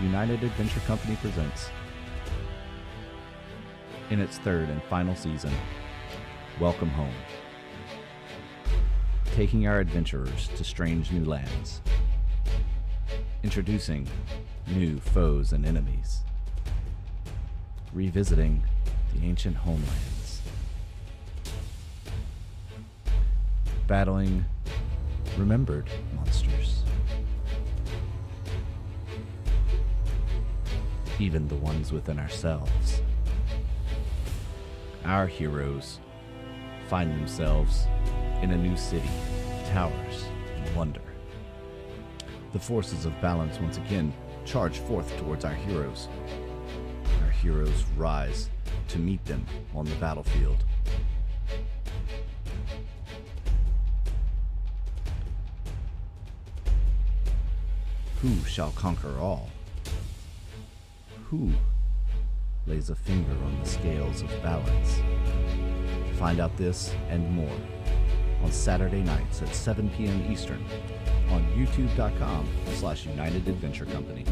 United Adventure Company presents, in its third and final season, Welcome Home. Taking our adventurers to strange new lands. Introducing new foes and enemies. Revisiting the ancient homelands. Battling remembered monsters. Even the ones within ourselves. Our heroes find themselves in a new city, towers, and wonder. The forces of balance once again charge forth towards our heroes. Our heroes rise to meet them on the battlefield. Who shall conquer all? Who lays a finger on the scales of balance? Find out this and more on Saturday nights at 7 p.m. Eastern on youtube.com/United Adventure Company.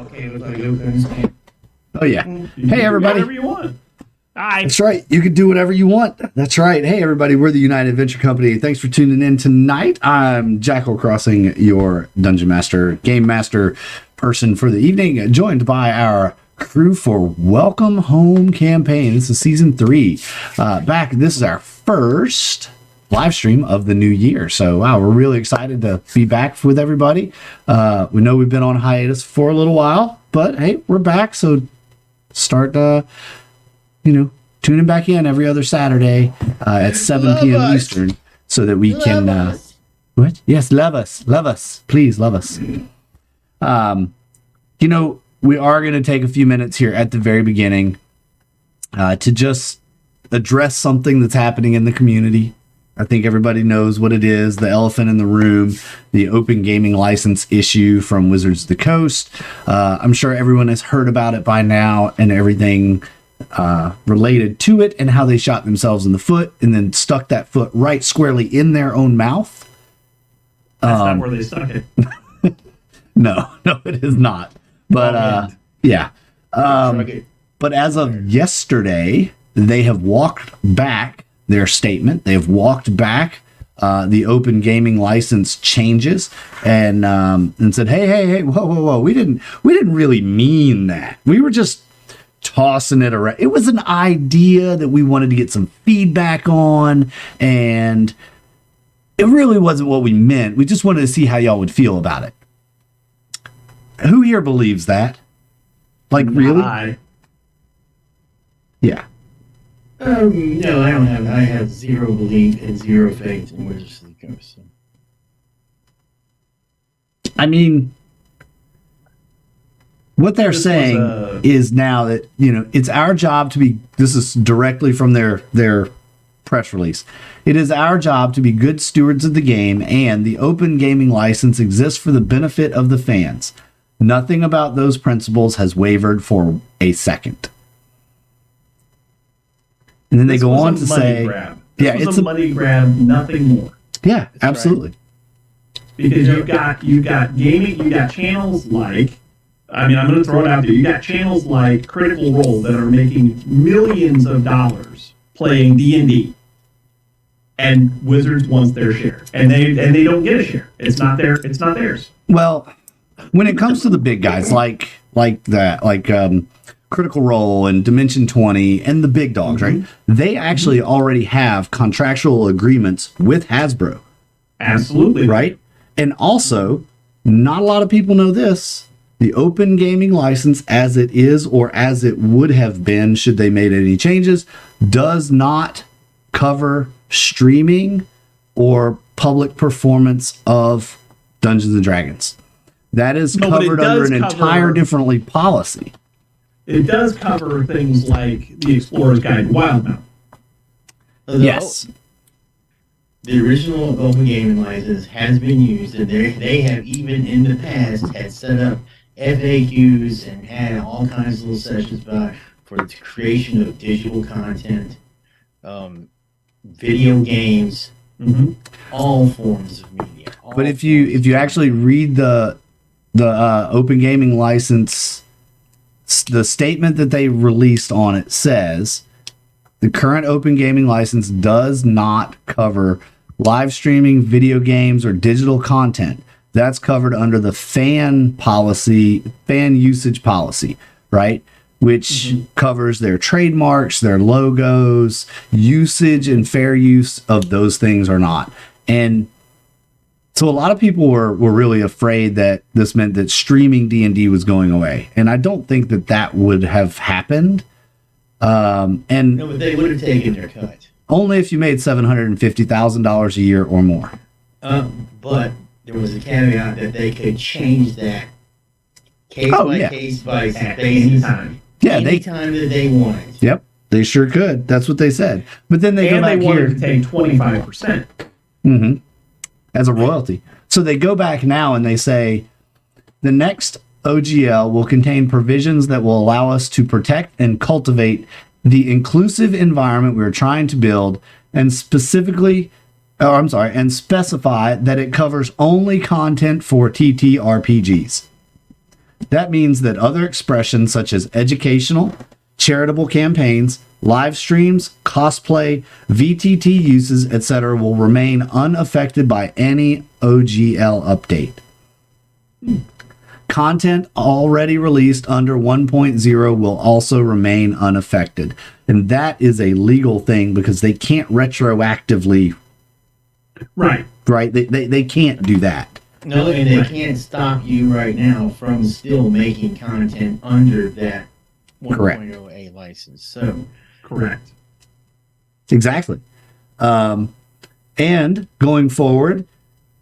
okay with like open. Oh yeah. Hey everybody. Whatever you want. Hi. That's right. You can do whatever you want. That's right. Hey everybody, we're the United Adventure Company. Thanks for tuning in tonight. I'm Jackal Crossing, your Dungeon Master, Game Master person for the evening, joined by our crew for Welcome Home campaign. This is season 3. This is our first live stream of the new year. So wow, we're really excited to be back with everybody. We know we've been on hiatus for a little while, but hey, we're back. So start tuning back in every other Saturday at 7 p.m. Eastern so that we can what? Yes, love us. Please love us. We are going to take a few minutes here at the very beginning to just address something that's happening in the community. I think everybody knows what it is, the elephant in the room, the open gaming license issue from Wizards of the Coast. I'm sure everyone has heard about it by now and everything related to it and how they shot themselves in the foot and then stuck that foot right squarely in their own mouth. That's not where they stuck it. No, it is not. But yeah. But as of yesterday, they have walked back their statement. They have walked back the open gaming license changes and said, hey, whoa, we didn't really mean that. We were just tossing it around. It was an idea that we wanted to get some feedback on, and it really wasn't what we meant. We just wanted to see how y'all would feel about it. Who here believes that? Like, really? Yeah. No, I don't have. I have zero belief and zero faith in Wizards of the Coast. So. I mean, what they're saying is now that, it's our job to be, this is directly from their press release. It is our job to be good stewards of the game, and the open gaming license exists for the benefit of the fans. Nothing about those principles has wavered for a second. And then they go on to say, it's a money grab, nothing more. Yeah, that's absolutely. Right. Because you've got gaming, you've got channels like, I'm going to throw it out there. You got channels like Critical Role that are making millions of dollars playing D&D, and Wizards wants their share, and they don't get a share. It's not theirs. Well, when it comes to the big guys like Critical Role and Dimension 20 and the big dogs, right? They actually already have contractual agreements with Hasbro. Absolutely. Right? And also, not a lot of people know this. The open gaming license as it is, or as it would have been should they made any changes, does not cover streaming or public performance of Dungeons and Dragons. That is covered under an entire different policy. It does cover things like the Explorer's Guide to Wildmount. Yes. The original open gaming license has been used, and they have even in the past had set up FAQs and had all kinds of little sessions for the creation of digital content, video games, all forms of media. But if you actually read the open gaming license, the statement that they released on it says the current open gaming license does not cover live streaming, video games, or digital content. That's covered under the fan usage policy, right? Which covers their trademarks, their logos, usage and fair use of those things or not. And so a lot of people were really afraid that this meant that streaming D&D was going away. And I don't think that would have happened. No, but they would have taken their cut. Only if you made $750,000 a year or more. But there was a caveat that they could change that case by case basis. Anytime. Yeah, anytime that they wanted. Yep, they sure could. That's what they said. But then they go back here. And they wanted to take 25%. As a royalty. So they go back now and they say, the next OGL will contain provisions that will allow us to protect and cultivate the inclusive environment we're trying to build, and specify that it covers only content for TTRPGs. That means that other expressions such as educational, charitable campaigns, live streams, cosplay, VTT uses, etc. will remain unaffected by any OGL update. Content already released under 1.0 will also remain unaffected. And that is a legal thing because they can't retroactively. Right. Right? They can't do that. No, and they can't stop you right now from still making content under that 1.0A license. So, Correct. Exactly. And going forward,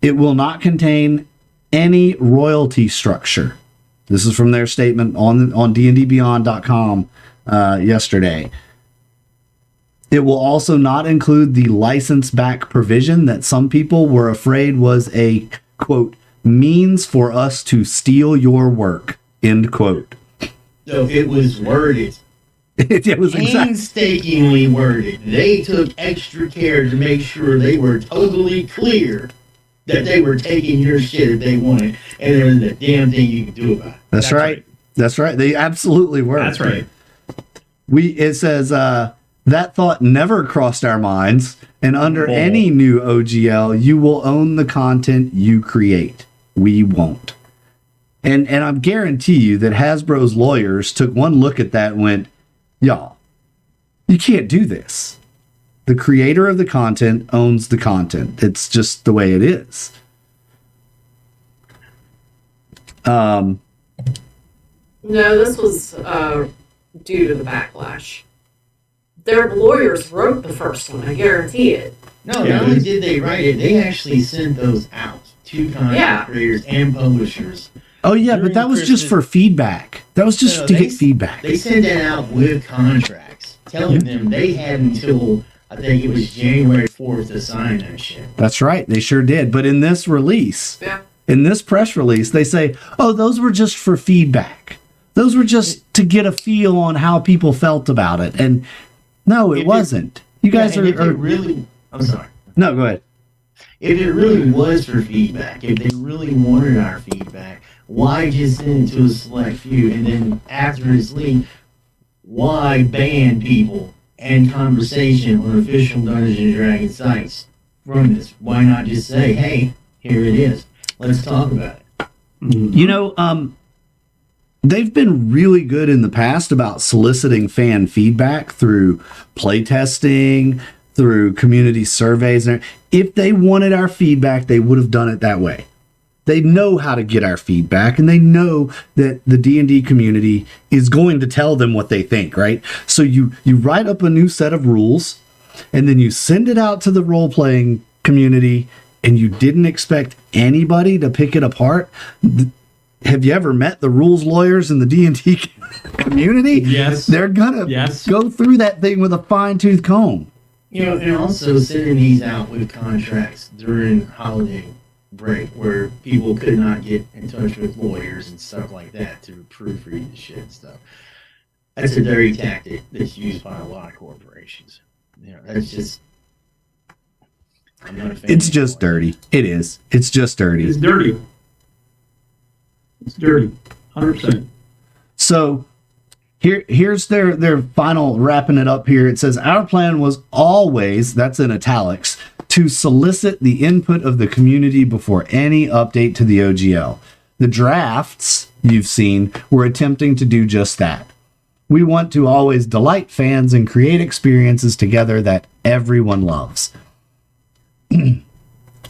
it will not contain any royalty structure. This is from their statement on dndbeyond.com yesterday. It will also not include the license back provision that some people were afraid was a, quote, means for us to steal your work, end quote. So it was worded. It was Painstakingly worded. They took extra care to make sure they were totally clear that they were taking your shit if they wanted, and there was a damn thing you could do about it. That's right. That's right. They absolutely were. That's right. It says that thought never crossed our minds, and under any new OGL, you will own the content you create. We won't. And I guarantee you that Hasbro's lawyers took one look at that and went, y'all, you can't do this. The creator of the content owns the content. It's just the way it is. No, this was due to the backlash. Their lawyers wrote the first one, I guarantee it. No, not only did they write it, they actually sent those out to content creators and publishers. Oh, yeah, but that was just for feedback. That was just to get feedback. They sent that out with contracts, telling them they had until, I think it was January 4th to sign that shit. That's right. They sure did. But in this release, in this press release, they say, oh, those were just for feedback. Those were just to get a feel on how people felt about it. And no, it wasn't. You guys are really... I'm sorry. No, go ahead. If it really was for feedback, if they really wanted our feedback, why just send it to a select few? And then after it's leaked, why ban people and conversation on official Dungeons & Dragons sites from this? Why not just say, hey, here it is. Let's talk about it. You know, they've been really good in the past about soliciting fan feedback through playtesting, through community surveys. If they wanted our feedback, they would have done it that way. They know how to get our feedback, and they know that the D&D community is going to tell them what they think, right? So you write up a new set of rules, and then you send it out to the role-playing community, and you didn't expect anybody to pick it apart. Have you ever met the rules lawyers in the D&D community? Yes. They're gonna go through that thing with a fine-tooth comb. You know, and also sending these out with contracts during holiday break where people could not get in touch with lawyers and stuff like that to proofread the shit and stuff. That's a dirty tactic that's used by a lot of corporations. You know, that's just... I'm not a fan. It's just dirty. It is. It's just dirty. It's dirty. It's dirty. 100%. So here's their final wrapping it up here. It says, our plan was always, that's in italics, to solicit the input of the community before any update to the OGL. The drafts you've seen were attempting to do just that. We want to always delight fans and create experiences together that everyone loves. We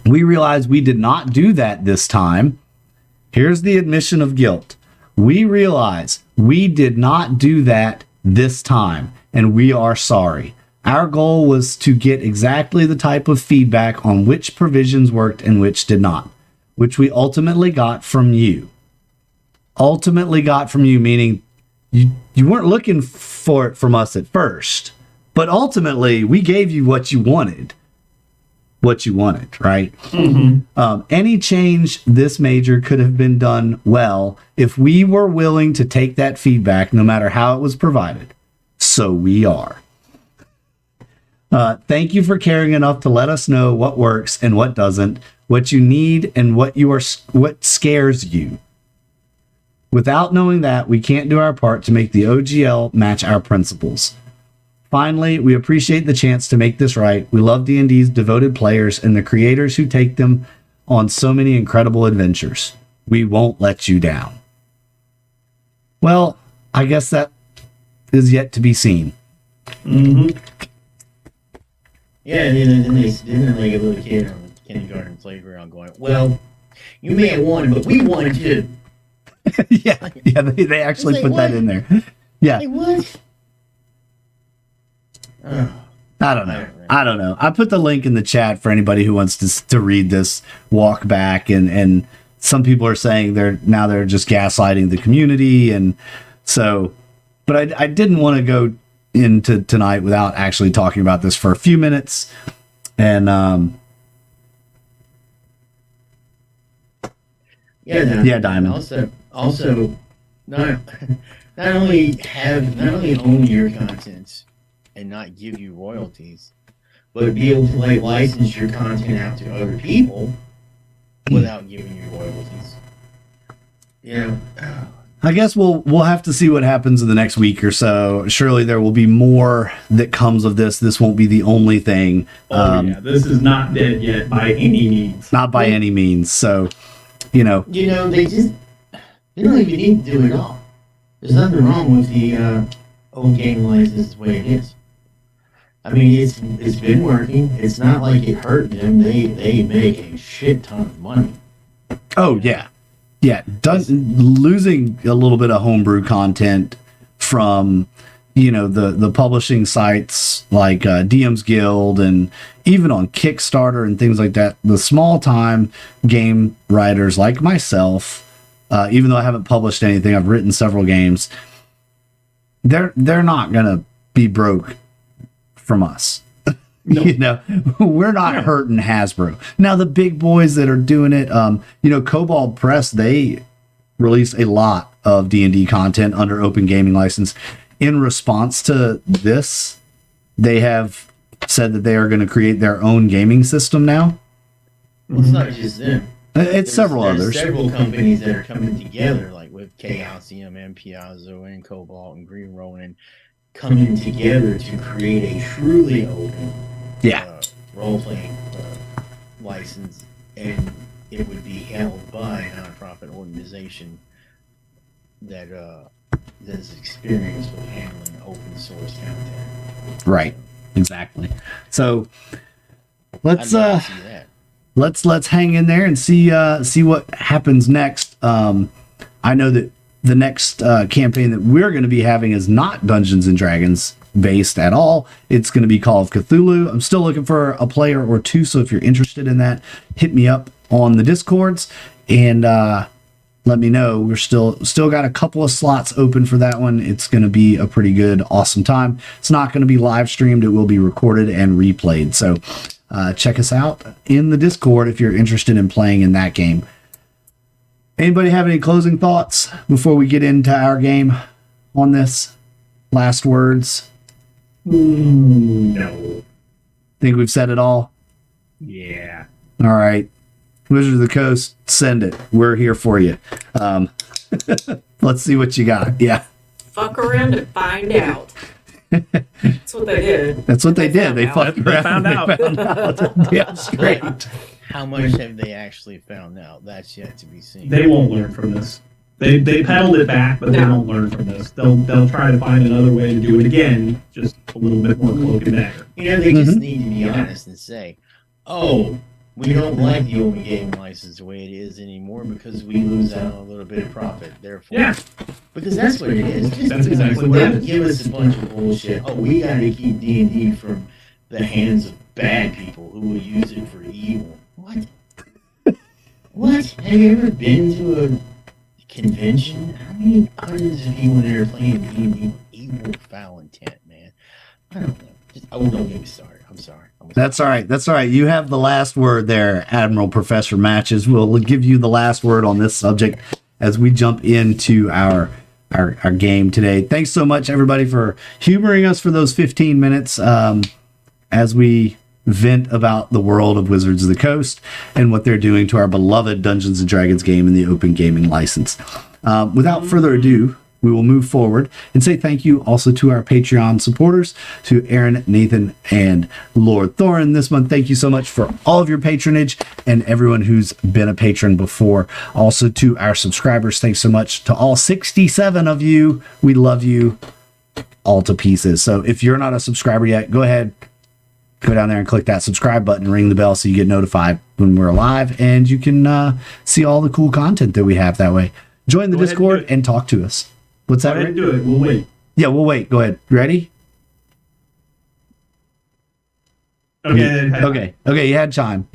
realize we did not do that this time. Here's the admission of guilt. We realize we did not do that this time, and we are sorry. Our goal was to get exactly the type of feedback on which provisions worked and which did not, which we ultimately got from you. Ultimately got from you, meaning you weren't looking for it from us at first, but ultimately we gave you what you wanted. Right? Mm-hmm. Any change this major could have been done well if we were willing to take that feedback, no matter how it was provided. So we are. Thank you for caring enough to let us know what works and what doesn't, what you need and what scares you. Without knowing that, we can't do our part to make the OGL match our principles. Finally, we appreciate the chance to make this right. We love D&D's devoted players and the creators who take them on so many incredible adventures. We won't let you down. Well, I guess that is yet to be seen. Mm-hmm. Yeah, and then they like a little kid on the kindergarten playground going, well, you may have won, but we won too. yeah, they actually Like, put what? that in there. Yeah. Like, what? Oh. I don't know. I put the link in the chat for anybody who wants to read this walk back, and some people are saying they're just gaslighting the community, and so, but I didn't want to go into tonight without actually talking about this for a few minutes, and Diamond. Also, not only own your content and not give you royalties, but be able to like license your content out to other people without giving you royalties. You know, I guess we'll have to see what happens in the next week or so. Surely there will be more that comes of this. This won't be the only thing. Yeah, this is not dead yet by any means. Not by any means. So, they don't even need to do it all. There's nothing wrong with the old game license the way it is. I mean, it's been working. It's not like it hurt them. They make a shit ton of money. Oh yeah. Losing a little bit of homebrew content from the publishing sites like DM's Guild and even on Kickstarter and things like that. The small time game writers like myself, even though I haven't published anything, I've written several games. They're not gonna be broke from us. No. We're not hurting Hasbro. Now the big boys that are doing it, Cobalt Press, they release a lot of D&D content under open gaming license. In response to this, they have said that they are going to create their own gaming system now. Well, it's not just them. It's several others. Several companies that are coming together, like with Chaosium and Piazzo and Cobalt and Green Ronin, coming together to create a truly open role-playing license, and it would be held by a nonprofit organization that is experienced with handling open source content. Right, exactly. So let's hang in there and see what happens next. I know that the next campaign that we're going to be having is not Dungeons and Dragons based at all. It's going to be Call of Cthulhu. I'm still looking for a player or two, so if you're interested in that, hit me up on the Discords and let me know. We're still got a couple of slots open for that one. It's going to be a pretty good, awesome time. It's not going to be live streamed. It will be recorded and replayed. So check us out in the Discord if you're interested in playing in that game. Anybody have any closing thoughts before we get into our game on this? Last words? No. Think we've said it all? Yeah. All right. Wizard of the Coast, send it. We're here for you. Let's see what you got. Yeah. Fuck around and find out. That's what they did. That's what they did. They found fucked around. They found out. Yeah, straight. How much have they actually found out? That's yet to be seen. They won't learn from this. They pedaled it back, but they won't learn from this. They'll try to find another way to do it again, just a little bit more cloak and dagger. They just need to be honest and say, "Oh, we don't like the open game license the way it is anymore because we lose out on a little bit of profit. Therefore, because that's what it is. Just That's exactly what it don't is. give us a bunch of bullshit. Oh, we got to keep D&D from the hands of bad people who will use it for evil. What? What? Have you ever been to a convention? How many hundreds of people there are playing D&D with evil, foul intent, man? I don't know. Don't get me started. I'm sorry. That's all right. That's all right. You have the last word there, Admiral Professor Matches. We'll give you the last word on this subject as we jump into our game today. Thanks so much, everybody, for humoring us for those 15 minutes as we vent about the world of Wizards of the Coast and what they're doing to our beloved Dungeons & Dragons game in the open gaming license. Without further ado, we will move forward and say thank you also to our Patreon supporters, to Aaron, Nathan, and Lord Thorin this month. Thank you so much for all of your patronage and everyone who's been a patron before. Also to our subscribers, thanks so much to all 67 of you. We love you all to pieces. So if you're not a subscriber yet, go ahead, go down there and click that subscribe button, ring the bell so you get notified when we're live, and you can see all the cool content that we have that way. Join the Discord and talk to us. What's that? Go ahead and do it. We'll wait. Yeah, we'll wait. Go ahead. Ready? Okay. Okay. You had time.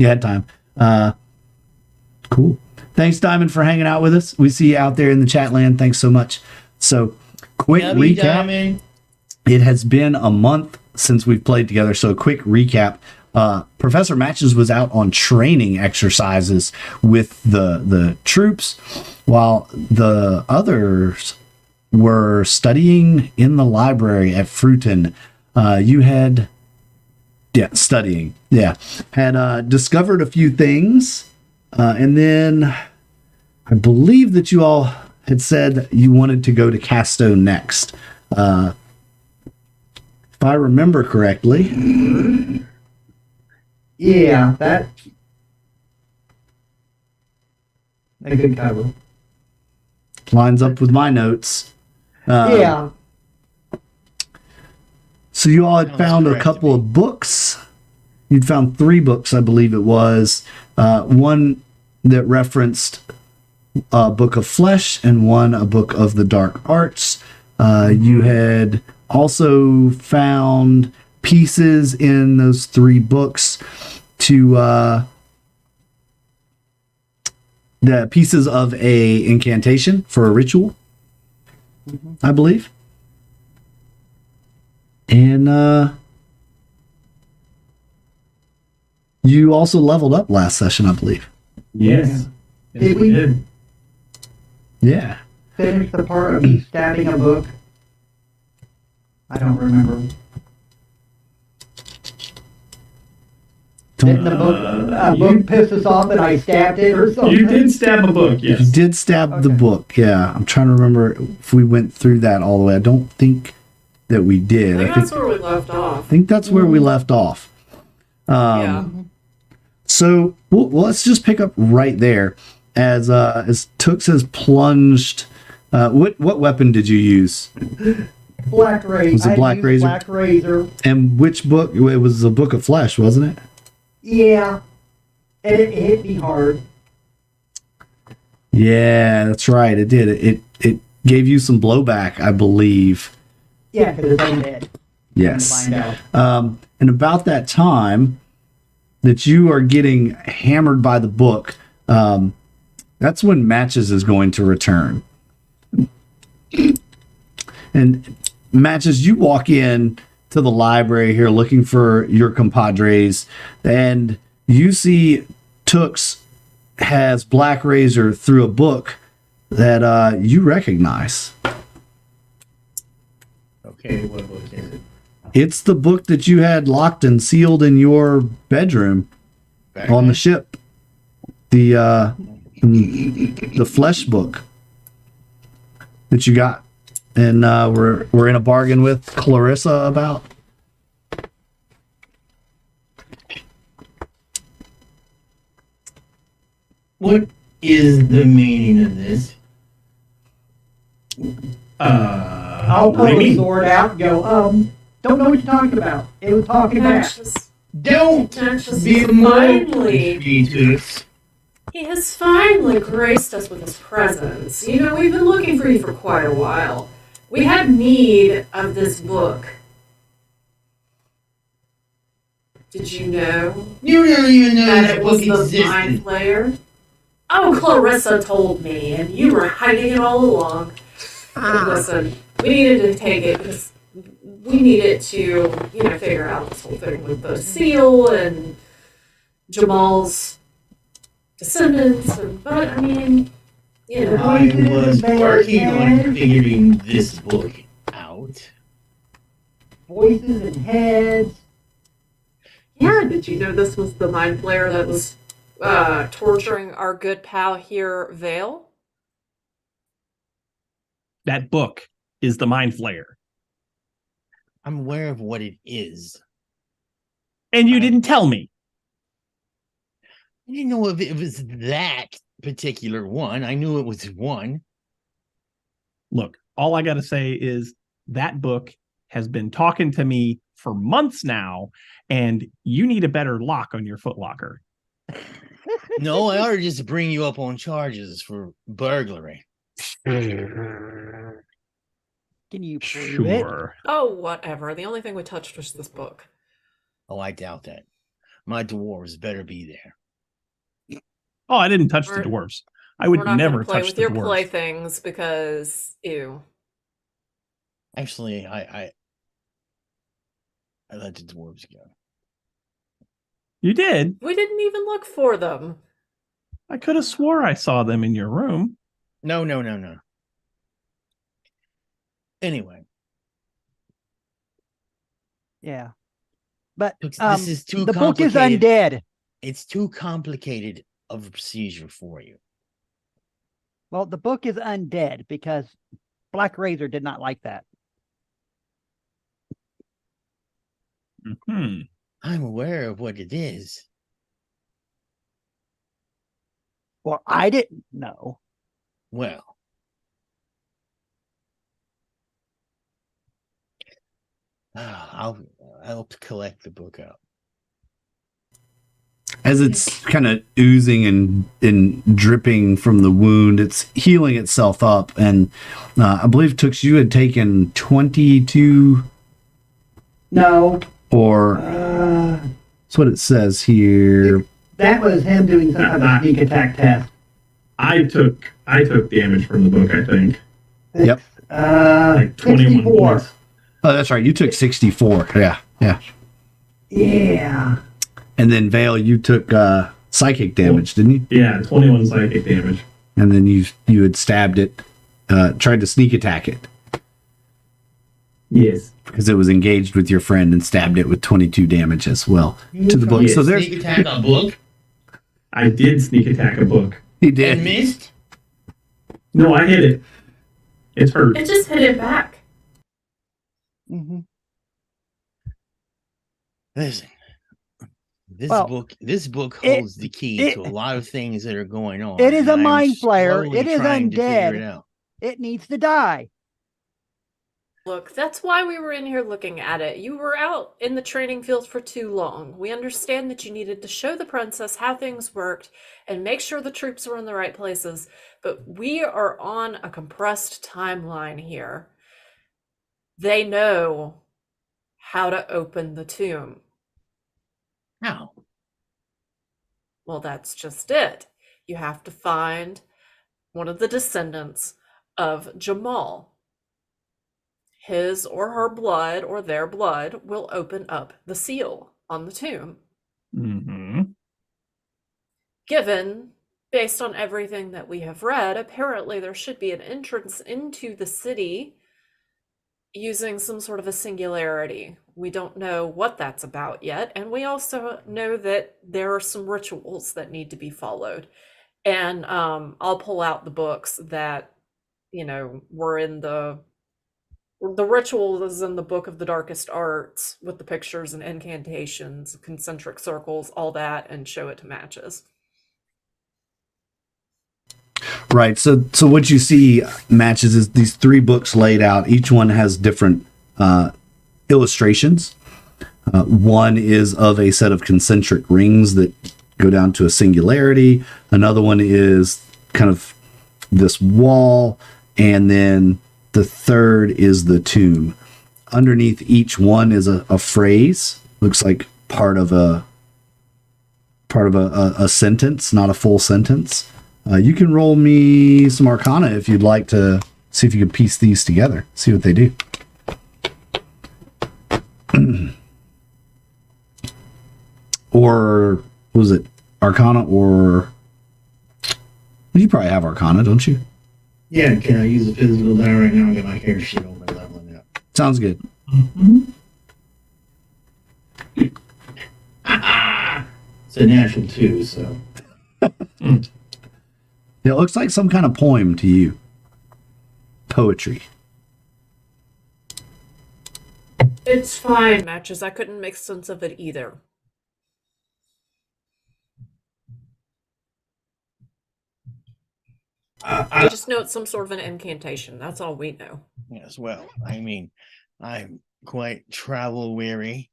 Cool. Thanks, Diamond, for hanging out with us. We see you out there in the chat land. Thanks so much. So, quick recap. Diamond. It has been a month since we've played together. So, a quick recap. Professor Matches was out on training exercises with the troops, while the others were studying in the library at Fruiton. Studying. Yeah. Had discovered a few things. And then I believe that you all had said you wanted to go to Castow next. If I remember correctly. Yeah, that a good cover. Lines up with my notes. Yeah. So you all had found a couple of books. You'd found 3 books, I believe it was. One that referenced a book of flesh and one a book of the dark arts. You had also found pieces in those 3 books to the pieces of a incantation for a ritual, I believe. And you also leveled up last session, I believe. Yes. Did we did. Yeah. finish the part of me stabbing a book? I don't remember. Didn't the book piss us off that I stabbed it or something? You did stab a book, yes. You did stab the book, yeah. I'm trying to remember if we went through that all the way. I don't think that we did. I think that's where we left off. I think that's where we left off. Yeah. So let's just pick up right there as Toox has plunged. What weapon did you use? Black razor. Was it Black Razor? Black razor. And which book? It was the Book of Flesh, wasn't it? Yeah. And it hit me hard. Yeah, that's right. It did. It gave you some blowback, I believe. Yeah, because it's undead. Yes. Find out. And about that time that you are getting hammered by the book, that's when Matches is going to return. And Matches, you walk in to the library here looking for your compadres, and you see Toox has Black Razor through a book that you recognize. Okay, what book is it? It's the book that you had locked and sealed in your bedroom on the ship. The flesh book that you got, and we're in a bargain with Clarissa about. What is the meaning of this? I'll pull the sword out and go, don't know what you're talking about. It was talking back. Don't Matches be finally. Toox. He has finally graced us with his presence. You know, we've been looking for you for quite a while. We had need of this book. Did you know You don't even know that this it was book the Mind existed. Flayer? Oh, Clarissa told me, and you were hiding it all along. But listen, we needed to take it because we needed to, figure out this whole thing with the seal and Jamal's descendants. But I mean, I was working on figuring this book out. Voices and heads. Yeah, did you know this was the Mind Flayer that was torturing our good pal here, Vale? That book is the Mind Flayer. I'm aware of what it is. And you didn't tell me. I didn't know if it was that particular one. I knew it was one. Look, all I got to say is that book has been talking to me for months now, and you need a better lock on your footlocker. No, I ought to just bring you up on charges for burglary. Can you prove it? Sure. Oh, whatever. The only thing we touched was this book. Oh, I doubt that. My dwarves better be there. Oh, I didn't touch the We're- dwarves. I would We're not never gonna play touch with the your dwarves. playthings because ew. Actually, I let the dwarves go. You did? We didn't even look for them. I could have swore I saw them in your room. No. Anyway, Yeah. But this is too the book is complicated. undead. It's too complicated of a procedure for you. Well, the book is undead because Black Razor did not like that. Hmm. I'm aware of what it is. Well, I didn't know. Well, I'll help collect the book up. As it's kind of oozing and dripping from the wound, it's healing itself up. And I believe, Toox, you had taken 22, No. or that's what it says here. That was him doing some kind of sneak attack test. I took damage from the book, I think. Yep. Like 21 64. points. Oh, that's right. You took 64. Yeah. Yeah. And then Vale, you took psychic damage, didn't you? Yeah, 21 psychic damage. And then you had stabbed it, tried to sneak attack it Yes. because it was engaged with your friend and stabbed it with 22 damage as well to the book. Yes. So there's Sneak attack a book I did sneak attack a book. he and did. missed. No, I hit it. It's hurt. It just hit it back. Mm-hmm. Listen, Well, this book it- holds the key it- to a lot of things that are going on. It is a and I'm mind flayer. slowly It is trying to figure undead. it out. It needs to die. Look, that's why we were in here looking at it. You were out in the training field for too long. We understand that you needed to show the princess how things worked and make sure the troops were in the right places, but we are on a compressed timeline here. They know how to open the tomb. How? Well, that's just it. You have to find one of the descendants of Jamal. His or her blood or their blood will open up the seal on the tomb. Mm-hmm. Given, based on everything that we have read, apparently there should be an entrance into the city using some sort of a singularity. We don't know what that's about yet, and we also know that there are some rituals that need to be followed. And I'll pull out the books that, were in the ritual is in the Book of the Darkest Arts with the pictures and incantations, concentric circles, all that, and show it to matches. Right. So what you see matches is these 3 books laid out. Each one has different illustrations. One is of a set of concentric rings that go down to a singularity. Another one is kind of this wall, and then the third is the tomb. Underneath each one is a phrase. Looks like part of a sentence, not a full sentence. You can roll me some Arcana if you'd like to see if you can piece these together. See what they do. Or what was it? Arcana or you probably have Arcana, don't you? Yeah, can I use a physical die right now and get my character sheet open and leveling up? Sounds good. It's a natural 2, so. It looks like some kind of poem to you. poetry. It's fine, Matches. I couldn't make sense of it either. I just know it's some sort of an incantation. That's all we know. Yes, well, I mean, I'm quite travel weary.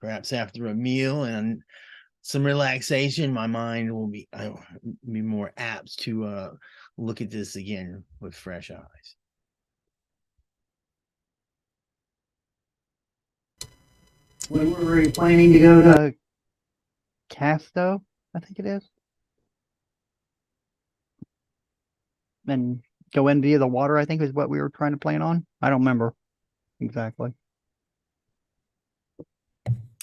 Perhaps after a meal and some relaxation, my mind will be more apt to look at this again with fresh eyes. When were we planning to go to Castow? I think it is. And go into the water, I think is what we were trying to plan on. I don't remember exactly.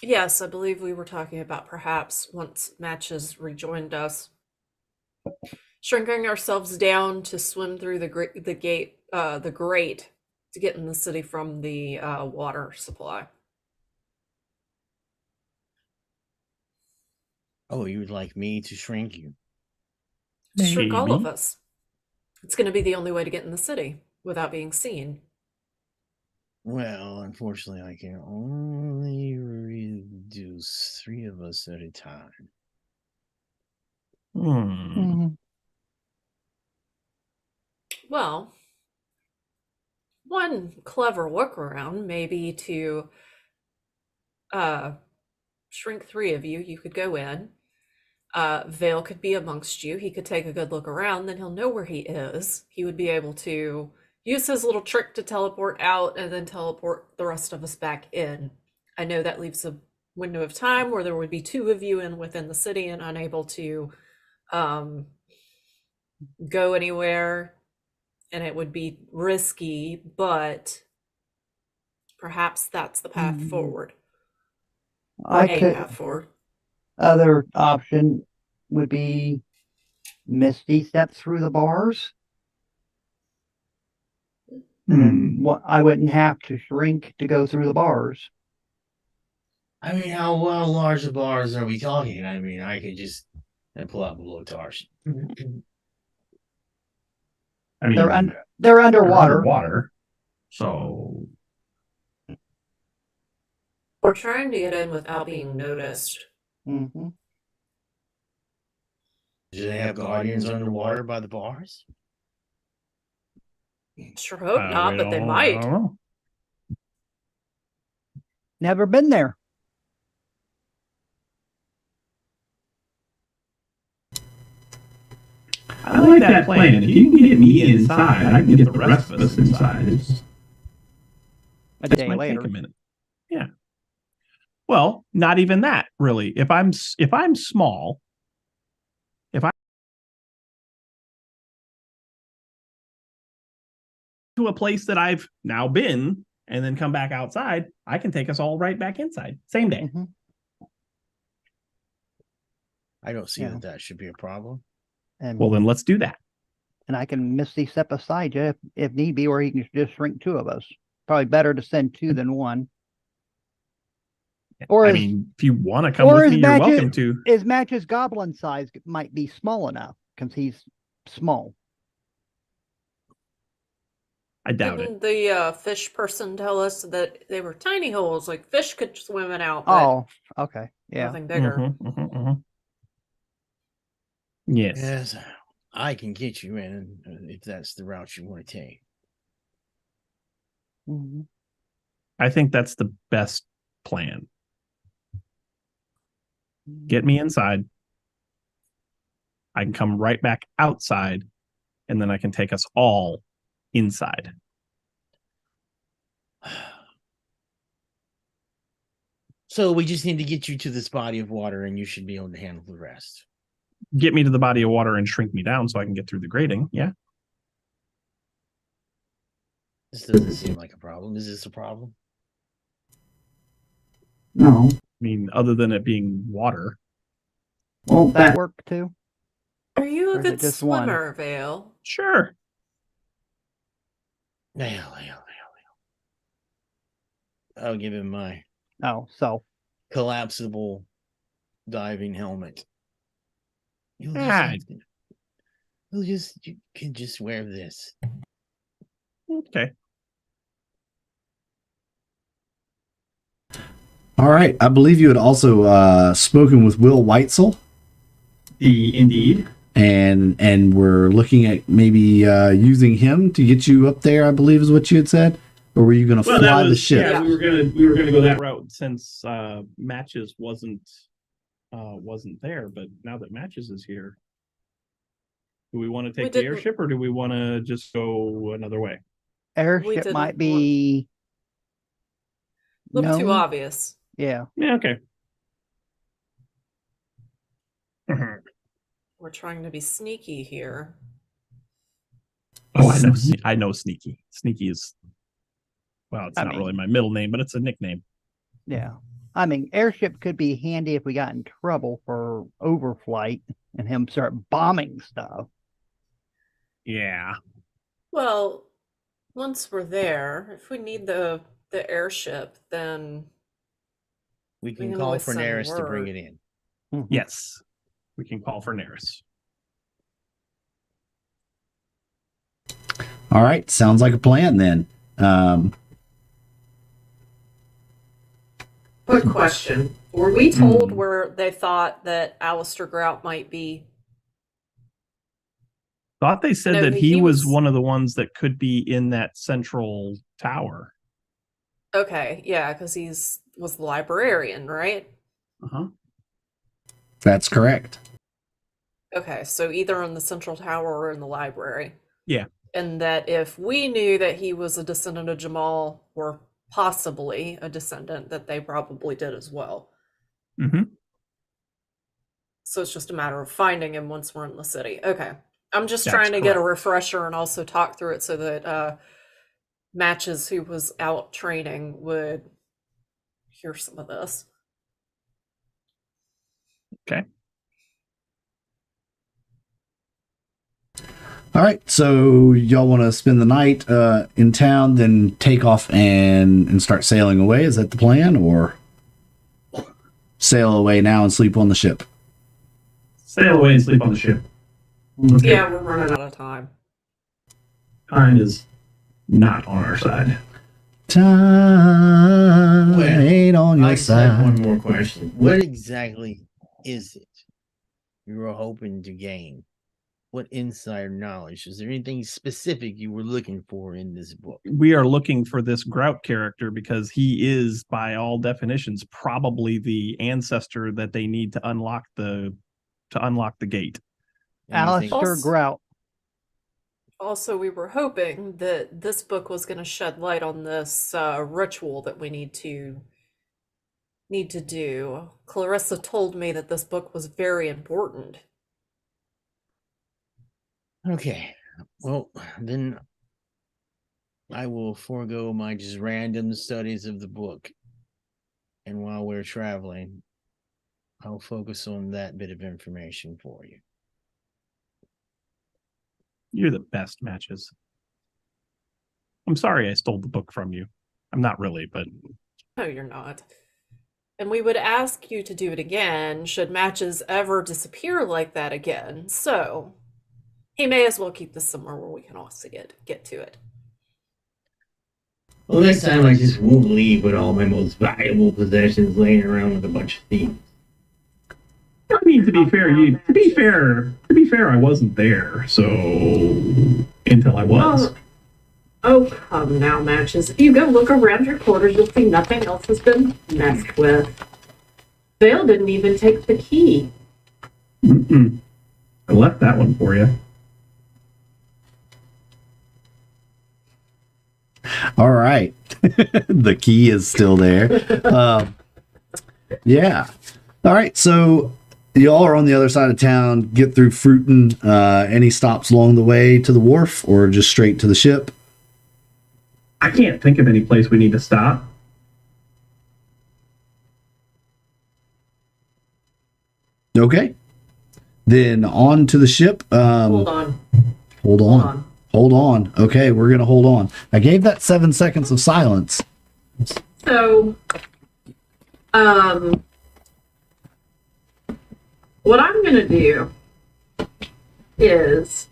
Yes, I believe we were talking about perhaps once Matches rejoined us, shrinking ourselves down to swim through the grate to get in the city from the water supply. Oh, you would like me to shrink you? Shrink all of Maybe. us. It's going to be the only way to get in the city without being seen. Well, unfortunately, I can only reduce 3 of us at a time. Well, one clever workaround may be to shrink 3 of you. You could go in. Vale could be amongst you. He could take a good look around, then he'll know where he is. He would be able to use his little trick to teleport out and then teleport the rest of us back in. I know that leaves a window of time where there would be 2 of you in within the city and unable to go anywhere, and it would be risky, but perhaps that's the path forward. Path forward. Other option would be Misty step through the bars. And I wouldn't have to shrink to go through the bars. I mean, how large of bars are we talking? I mean, I could just pull out the blowtorch. I mean, they're underwater. Underwater. So We're trying to get in without being noticed. Mm-hmm. Do they have guardians underwater by the bars? Sure hope not, but they might. I don't know. Never been there. I like that plan. If you can get me inside, I can get the rest of us inside. A This day might later. take a minute. Yeah. Well, not even that, really. If I'm small, if I to a place that I've now been and then come back outside, I can take us all right back inside. Same day. Mm-hmm. I don't see that should be a problem. And Well, then let's do that. and I can Misty step aside you if need be, or he can just shrink 2 of us. Probably better to send 2 than 1. Or I mean, if you want to come with me, you're welcome to. His Match's goblin size might be small enough because he's small. I doubt Didn't it. the fish person tell us that they were tiny holes, like fish could swim in out, but Oh, okay. Yeah. nothing bigger. Yes. Yes, I can get you in if that's the route you want to take. Mm-hmm. I think that's the best plan. Get me inside. I can come right back outside, and then I can take us all inside. So we just need to get you to this body of water, and you should be able to handle the rest. Get me to the body of water and shrink me down so I can get through the grating. Yeah. This doesn't seem like a problem. Is this a problem? No. I mean, other than it being water. Won't that work too? Are you Or a is it good just one? swimmer, Vale? Sure. I'll give him my Oh, so collapsible diving helmet. You can just wear this. Okay. All right. I believe you had also spoken with Will Weitzel, Indeed. and we're looking at maybe using him to get you up there. I believe is what you had said, or were you going to fly the ship? Yeah, we were gonna go that route since Matches wasn't there, but now that Matches is here, do we want to take the airship or do we want to just go another way? Airship might be look too known. obvious. Yeah. Yeah, okay. We're trying to be sneaky here. Oh, I know Sneaky. Sneaky is, well, it's not really my middle name, but it's a nickname. Yeah. I mean, airship could be handy if we got in trouble for overflight and him start bombing stuff. Yeah. Well, once we're there, if we need the airship, then We can can call always for send Neris to bring word. it in. Mhm. Yes. We can call for Neris. All right. Sounds like a plan then. Quick question. Were we told where they thought that Alistair Grout might be? Thought they said No, that he he was was- one of the ones that could be in that central tower. Okay, yeah, because was the librarian, right? Uh-huh. That's correct. Okay, so either in the central tower or in the library. Yeah. And that if we knew that he was a descendant of Jamal, or possibly a descendant, that they probably did as well. Mm-hmm. So it's just a matter of finding him once we're in the city. Okay. I'm just That's trying to get a correct. refresher and also talk through it so that Matches, who was out training, would hear some of this. Okay. All right. So y'all want to spend the night in town, then take off and start sailing away? Is that the plan, or sail away now and sleep on the ship? Sail away and sleep on the ship. Let's go. Yeah, we're running out of time. Time is not on our side. Time ain't on your I just have side. one more question. What exactly is it you were hoping to gain? What insider knowledge? Is there anything specific you were looking for in this book? We are looking for this Grout character because he is, by all definitions, probably the ancestor that they need to unlock the gate. Anything- Alistair Grout. Also, we were hoping that this book was going to shed light on this ritual that we need to do. Clarissa told me that this book was very important. Okay. Well, then I will forego my just random studies of the book. And while we're traveling, I'll focus on that bit of information for you. You're the best, Matches. I'm sorry I stole the book from you. I'm not really, but No, you're not. And we would ask you to do it again should Matches ever disappear like that again. So he may as well keep this somewhere where we can also get to it. Well, next time I just won't leave with all my most valuable possessions laying around with a bunch of thieves. I mean, to be fair, I wasn't there, so until I was. Oh, come now, Matches. If you go look around your quarters, you'll see nothing else has been messed with. Vale didn't even take the key. Mm-mm. I left that one for you. All right. The key is still there. Yeah. All right. So y'all are on the other side of town, get through Fruiton. Any stops along the way to the wharf or just straight to the ship? I can't think of any place we need to stop. Okay. Then on to the ship. Hold on. Hold on. Hold on. Okay, we're going to hold on. I gave that 7 seconds of silence. So, what I'm going to do is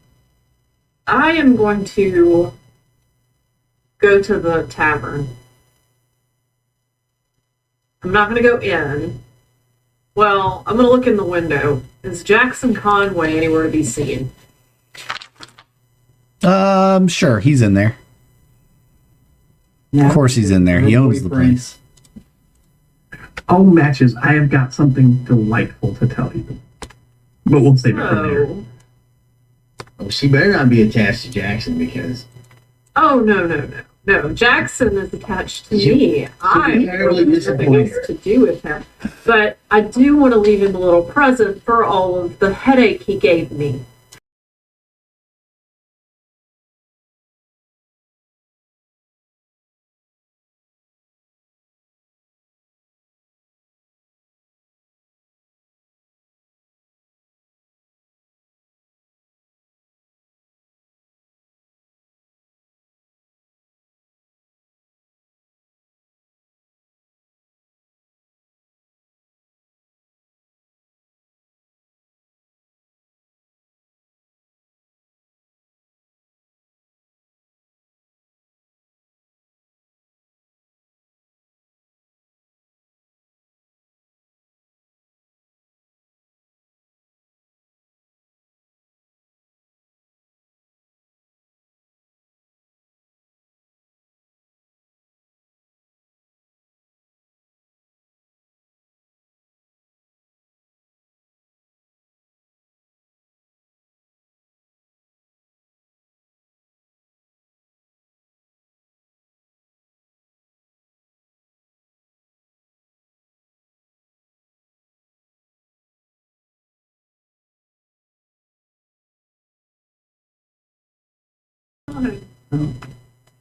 I am going to go to the tavern. I'm not going to go in. Well, I'm going to look in the window. Is Jackson Conway anywhere to be seen? Sure, he's in there. Of course he's in there. He owns the place. Oh, Matches, I have got something delightful to tell you. But we'll save it from there. Oh, she better not be attached to Jackson because... Oh, no. Jackson is attached to me. I terribly have nothing else to do with him. But I do want to leave him a little present for all of the headache he gave me.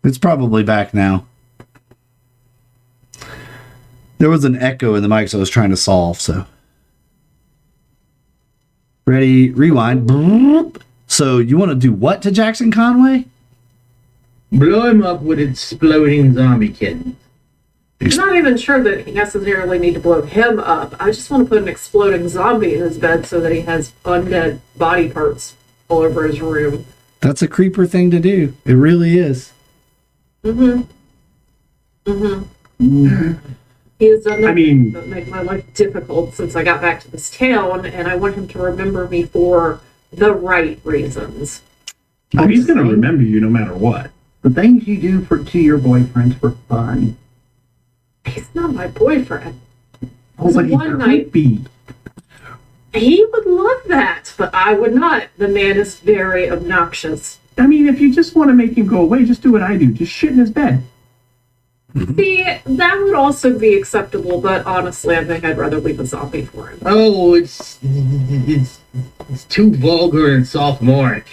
It's probably back now. There was an echo in the mics I was trying to solve, so. Ready, rewind. So you want to do what to Jackson Conway? Blow him up with exploding zombie kittens. I'm not even sure that he necessarily need to blow him up. I just want to put an exploding zombie in his bed so that he has undead body parts all over his room. That's a creeper thing to do. It really is. He has done nothing but make my life difficult since I got back to this town, and I want him to remember me for the right reasons. Oh, he's going to remember you no matter what. The things you do to your boyfriends for fun. He's not my boyfriend. Oh, but he one could night be. he would love that, but I would not. The man is very obnoxious. I mean, if you just want to make him go away, just do what I do. Just shit in his bed. See, that would also be acceptable, but honestly, I think I'd rather leave a zombie for him. Oh, it's too vulgar and sophomoric.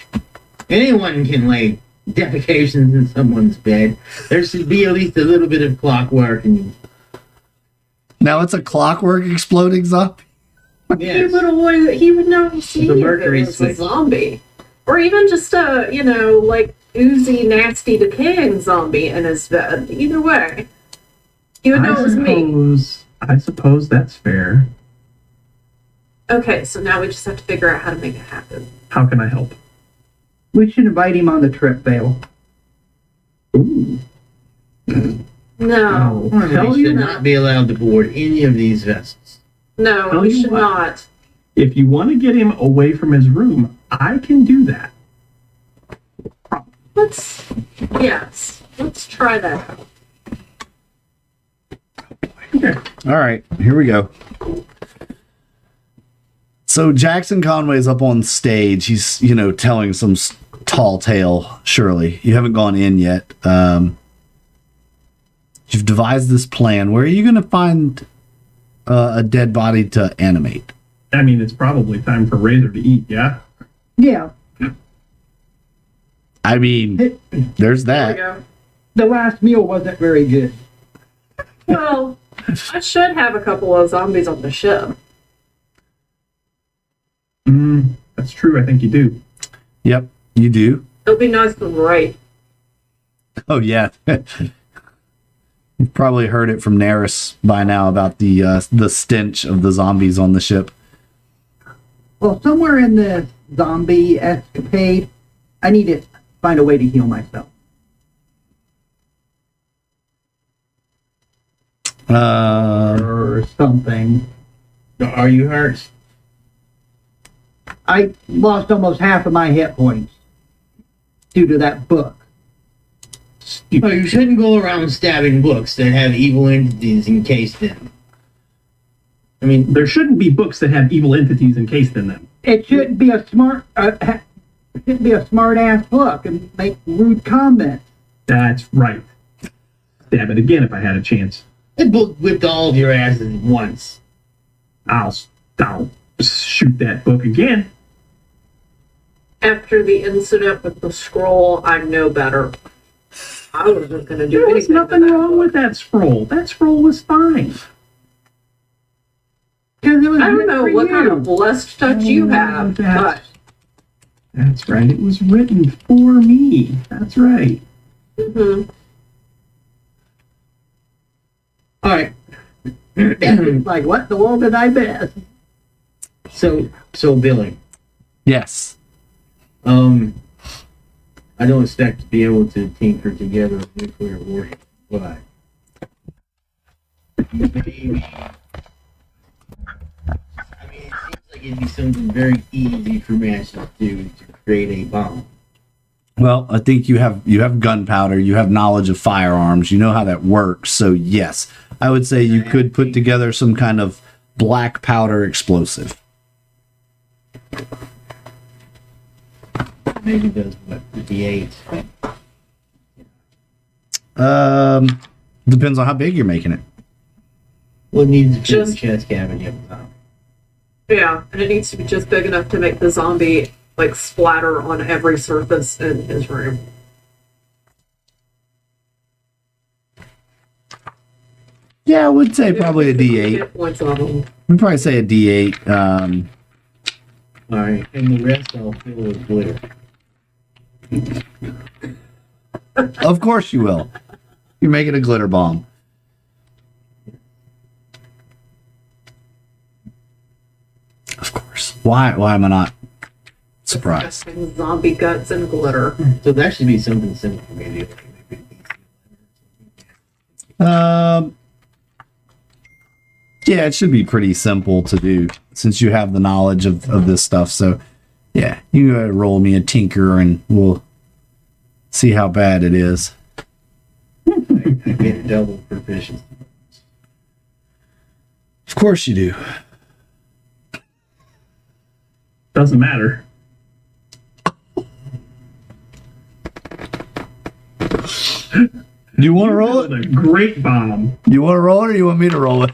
Anyone can lay defecations in someone's bed. There should be at least a little bit of clockwork. And Now it's a clockwork exploding zombie. yes. He would know see The if it mercury was a switch. zombie. Or even just a, like oozy, nasty, decaying zombie in his bed. Either way. He would know it was me. I suppose that's fair. Okay, so now we just have to figure out how to make it happen. How can I help? We should invite him on the trip, Vale. Ooh. No. He should not be allowed to board any of these vessels. No, Tell we you should what. not. If you want to get him away from his room, I can do that. Let's try that out. Okay. All right, here we go. So Jackson Conway's up on stage. He's, telling some tall tale, surely. You haven't gone in yet. You've devised this plan. Where are you going to find a dead body to animate? I mean, it's probably time for Razor to eat, yeah? Yeah, I mean, there's There we that. go. the last meal wasn't very good. Well, I should have a couple of zombies on the ship. That's true. I think you do. Yep, you do. It'll be nice and right. Oh, yeah. You've probably heard it from Neris by now about the stench of the zombies on the ship. Well, somewhere in the zombie escapade, I need to find a way to heal myself. or something. Are you hurt? I lost almost half of my hit points due to that book. Oh, you shouldn't go around stabbing books that have evil entities encased in them. I mean, There shouldn't be books that have evil entities encased in them. It shouldn't be a smart ass book and make rude comments. That's right. Stab it again if I had a chance. that book whipped all of your asses at once. I'll shoot that book again. After the incident with the scroll, I know better. I wasn't going to do There was anything nothing to that wrong book. with that scroll. That scroll was fine. I don't know what kind of blessed touch you have, but That's right. It was written for me. That's right. mhm. All right. Like, what in the world did I miss? So Billy, Yes. I don't expect to be able to tinker together a nuclear warhead, but maybe. I mean, it seems like it'd be something very easy for Mash to do to create a bomb. Well, I think you have gunpowder, you have knowledge of firearms, you know how that works. So yes, I would say you could put together some kind of black powder explosive. Maybe does what D8. Depends on how big you're making it. Well, it needs to fit the Just- chest cavity up top. Yeah, and it needs to be just big enough to make the zombie like splatter on every surface in his room. Yeah, I would say probably a D8. Hit points on them. We'd probably say a D8. All right, and the rest I'll fill with glitter. Of course you will. You're making a glitter bomb. Of course. Why am I not surprised? Disgusting zombie guts and glitter. So that should be something simple, maybe. Yeah, it should be pretty simple to do since you have the knowledge of this stuff. So, yeah, you roll me a tinker and we'll see how bad it is. I get double proficiency. Of course you do. Doesn't matter. Do you want to roll it? A great bomb. Do you want to roll it or you want me to roll it?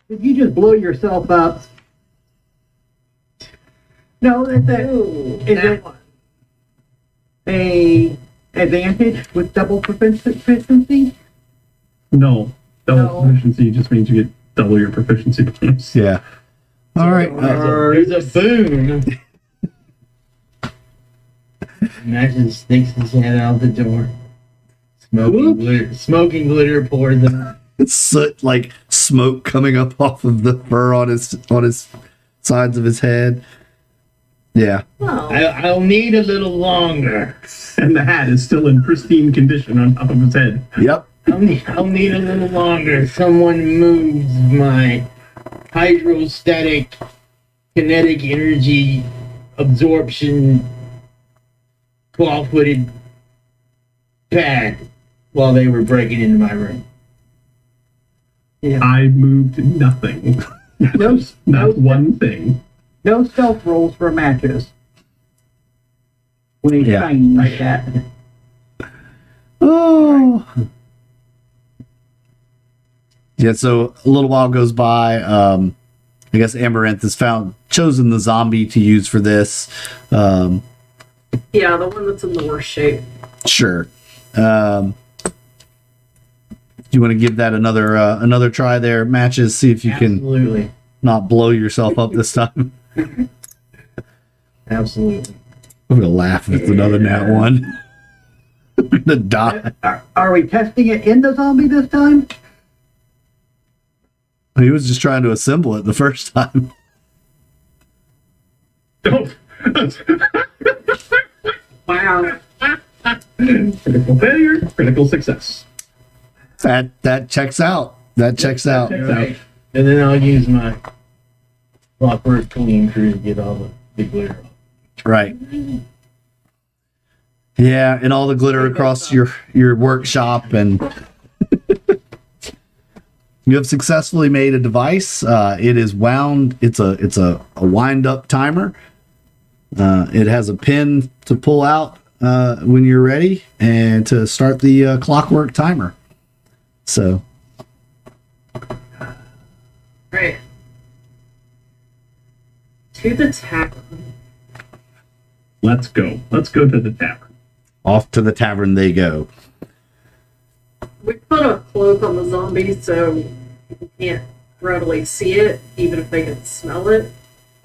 Did you just blow yourself up? No, is Ooh, Is that it- one. a advantage with double proficiency? No. Double No. proficiency just means you get double your proficiency points. Yeah. All right. There's a boon. Imagine sticks his head out the door. Smoking glitter pours out. Soot like smoke coming up off of the fur on his sides of his head. Yeah. Oh, I'll need a little longer. And the hat is still in pristine condition on top of his head. Yep. I'll need a little longer. Someone moves my hydrostatic kinetic energy absorption 12-footed pad while they were breaking into my room. I moved nothing. No, Not one thing. no stealth rolls for matches. When he's Yeah. shiny like that. Oh. Yeah, so a little while goes by. I guess Amaranthe has chosen the zombie to use for this. yeah, the one that's in the worst shape. Sure. Do you want to give that another try there, Matches? See if you can Absolutely. not blow yourself up this time. Absolutely. I'm gonna laugh if it's another nat one. I'm gonna die. Are we testing it in the zombie this time? He was just trying to assemble it the first time. Oh. Wow. Critical failure, critical success. That checks out. That checks out. Checks Right. And then I'll use my clockwork cleaning crew to get all the big glitter off. Right. Yeah, and all the glitter across your workshop, and you have successfully made a device. It is wound. It's a wind up timer. It has a pin to pull out when you're ready, and to start the clockwork timer. So, Right. To the tavern. Let's go. Let's go to the tavern. off to the tavern they go. We put a cloak on the zombie so people can't readily see it, even if they can smell it.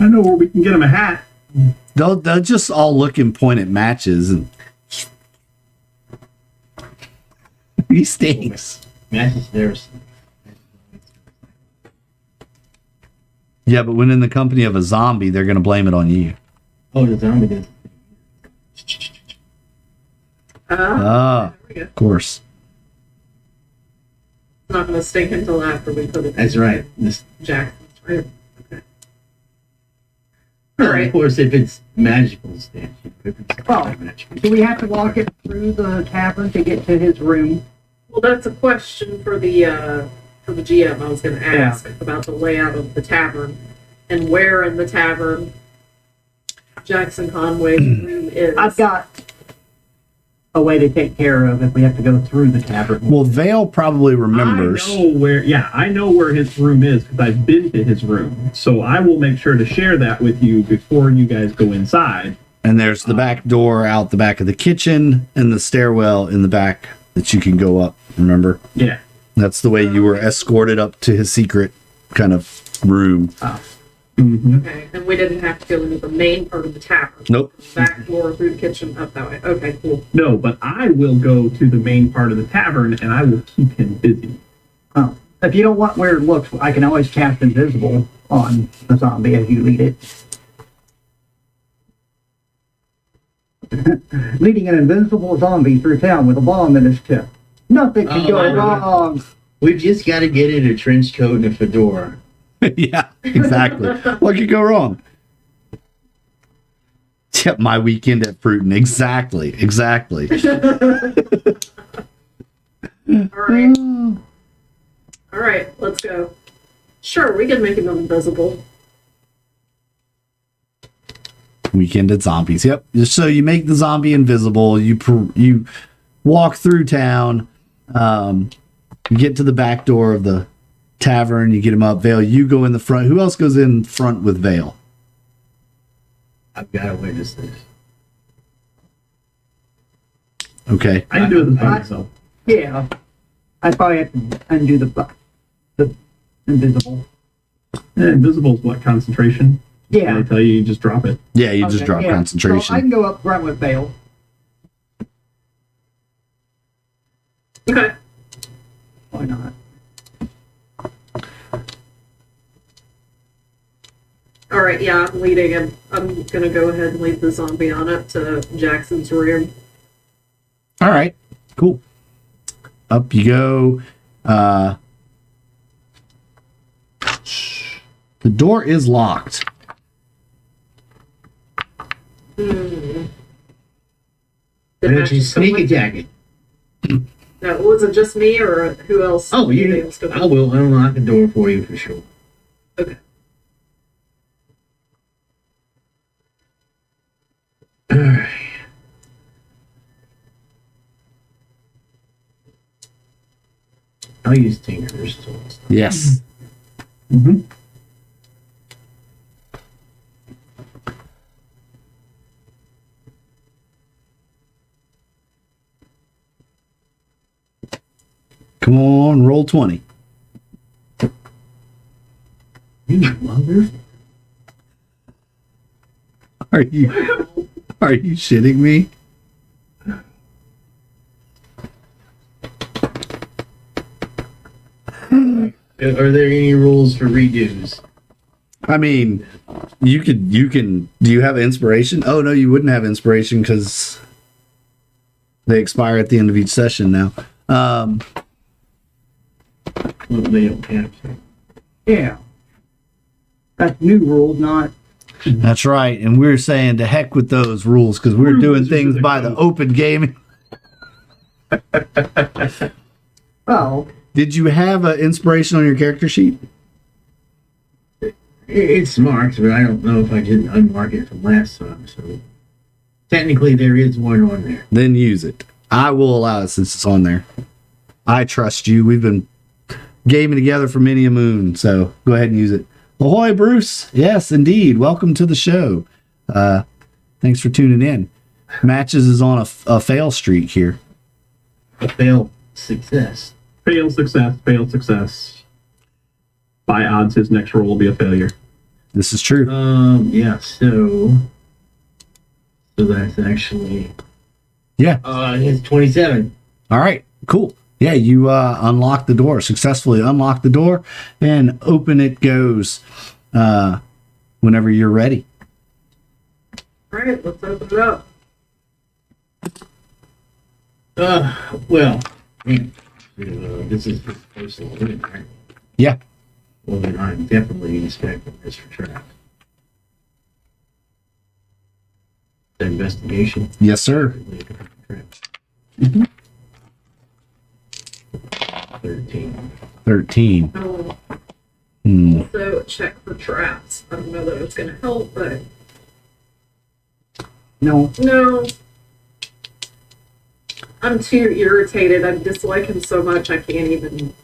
I know where we can get him a hat. They'll just all look and point at matches, and he stinks. Matches theirs. Yeah, but when in the company of a zombie, they're gonna blame it on you. Oh, the zombie does. Ah, There we go. of course. It's not going to stink until after we put it That's right. This, Jackson's, right? Okay. well, Alright. of course, if it's magical stuff. If it's Oh. magical. Do we have to walk it through the tavern to get to his room? Well, that's a question for the GM. I was going to ask about the layout of the tavern and where in the tavern Jackson Conway's room is. I've got a way to take care of if we have to go through the tavern. Well, Vale probably remembers. I know where his room is because I've been to his room. So I will make sure to share that with you before you guys go inside. And there's the back door out the back of the kitchen and the stairwell in the back that you can go up. Remember? Yeah. That's the way you were escorted up to his secret kind of room. Mm-hmm. Okay, and we didn't have to go into the main part of the tavern. Nope. Back door through the kitchen up that way. Okay, cool. No, but I will go to the main part of the tavern and I will keep him busy. Oh. If you don't want weird looks, I can always cast invisible on the zombie as you lead it. Leading an invincible zombie through town with a bomb in his tip. Nothing can Oh, go I know. wrong. We've just got to get in a trench coat and a fedora. Yeah, exactly. What could go wrong? Yep, my weekend at Fruitin. Exactly. Alright. Alright, let's go. Sure, we can make him invisible. Weekend at Zombies. Yep. So you make the zombie invisible. You walk through town. You get to the back door of the tavern. You get him up. Vale, you go in the front. Who else goes in front with Vale? I've got to witness this. Okay. I can do this by myself. Yeah. I probably have to undo the invisible. Invisible is what, concentration? Yeah. I tell you, you just drop it. Yeah, you just Okay, drop yeah. concentration. So I can go up front with Vale. Okay. Why not? Alright, yeah, I'm leading him. I'm gonna go ahead and lead the zombie on up to Jackson's room. All right. Cool. Up you go. The door is locked. Did Why don't you Jackson come sneak with- attack it? No, was it just me or who else? Oh, you you. think was gonna- I will unlock the door for you for sure. Okay. All right. I'll use Tinker's tools. Yes. Mm-hmm. Come on, roll 20. You mother. Are you shitting me? Are there any rules for redos? I mean, you can do you have inspiration? Oh no, you wouldn't have inspiration because they expire at the end of each session now. Well, they don't have to. Yeah. That's new rules, not. That's right. And we're saying to heck with those rules because we're doing things by the open gaming. Well, Did you have an inspiration on your character sheet? It's marked, but I don't know if I didn't unmark it from last time. So technically, there is one on there. Then use it. I will allow it since it's on there. I trust you. We've been gaming together for many a moon, so go ahead and use it. Ahoy, Bruce. Yes, indeed. Welcome to the show. Thanks for tuning in. Matches is on a fail streak here. A failed success. Fail success, fail success. By odds, his next roll will be a failure. This is true. Yeah. So that's actually Yeah. it's 27. All right. Cool. Yeah, you unlock the door, successfully unlock the door, and open it goes whenever you're ready. All right, let's open it up. Well, this is his personal limit, right? Yeah. Well, then I'm definitely inspecting this for traps. The investigation. Yes, sir. 13. 13. I'll Hmm. also check for traps. I don't know that it's going to help, but no. no. I'm too irritated. I dislike him so much I can't even.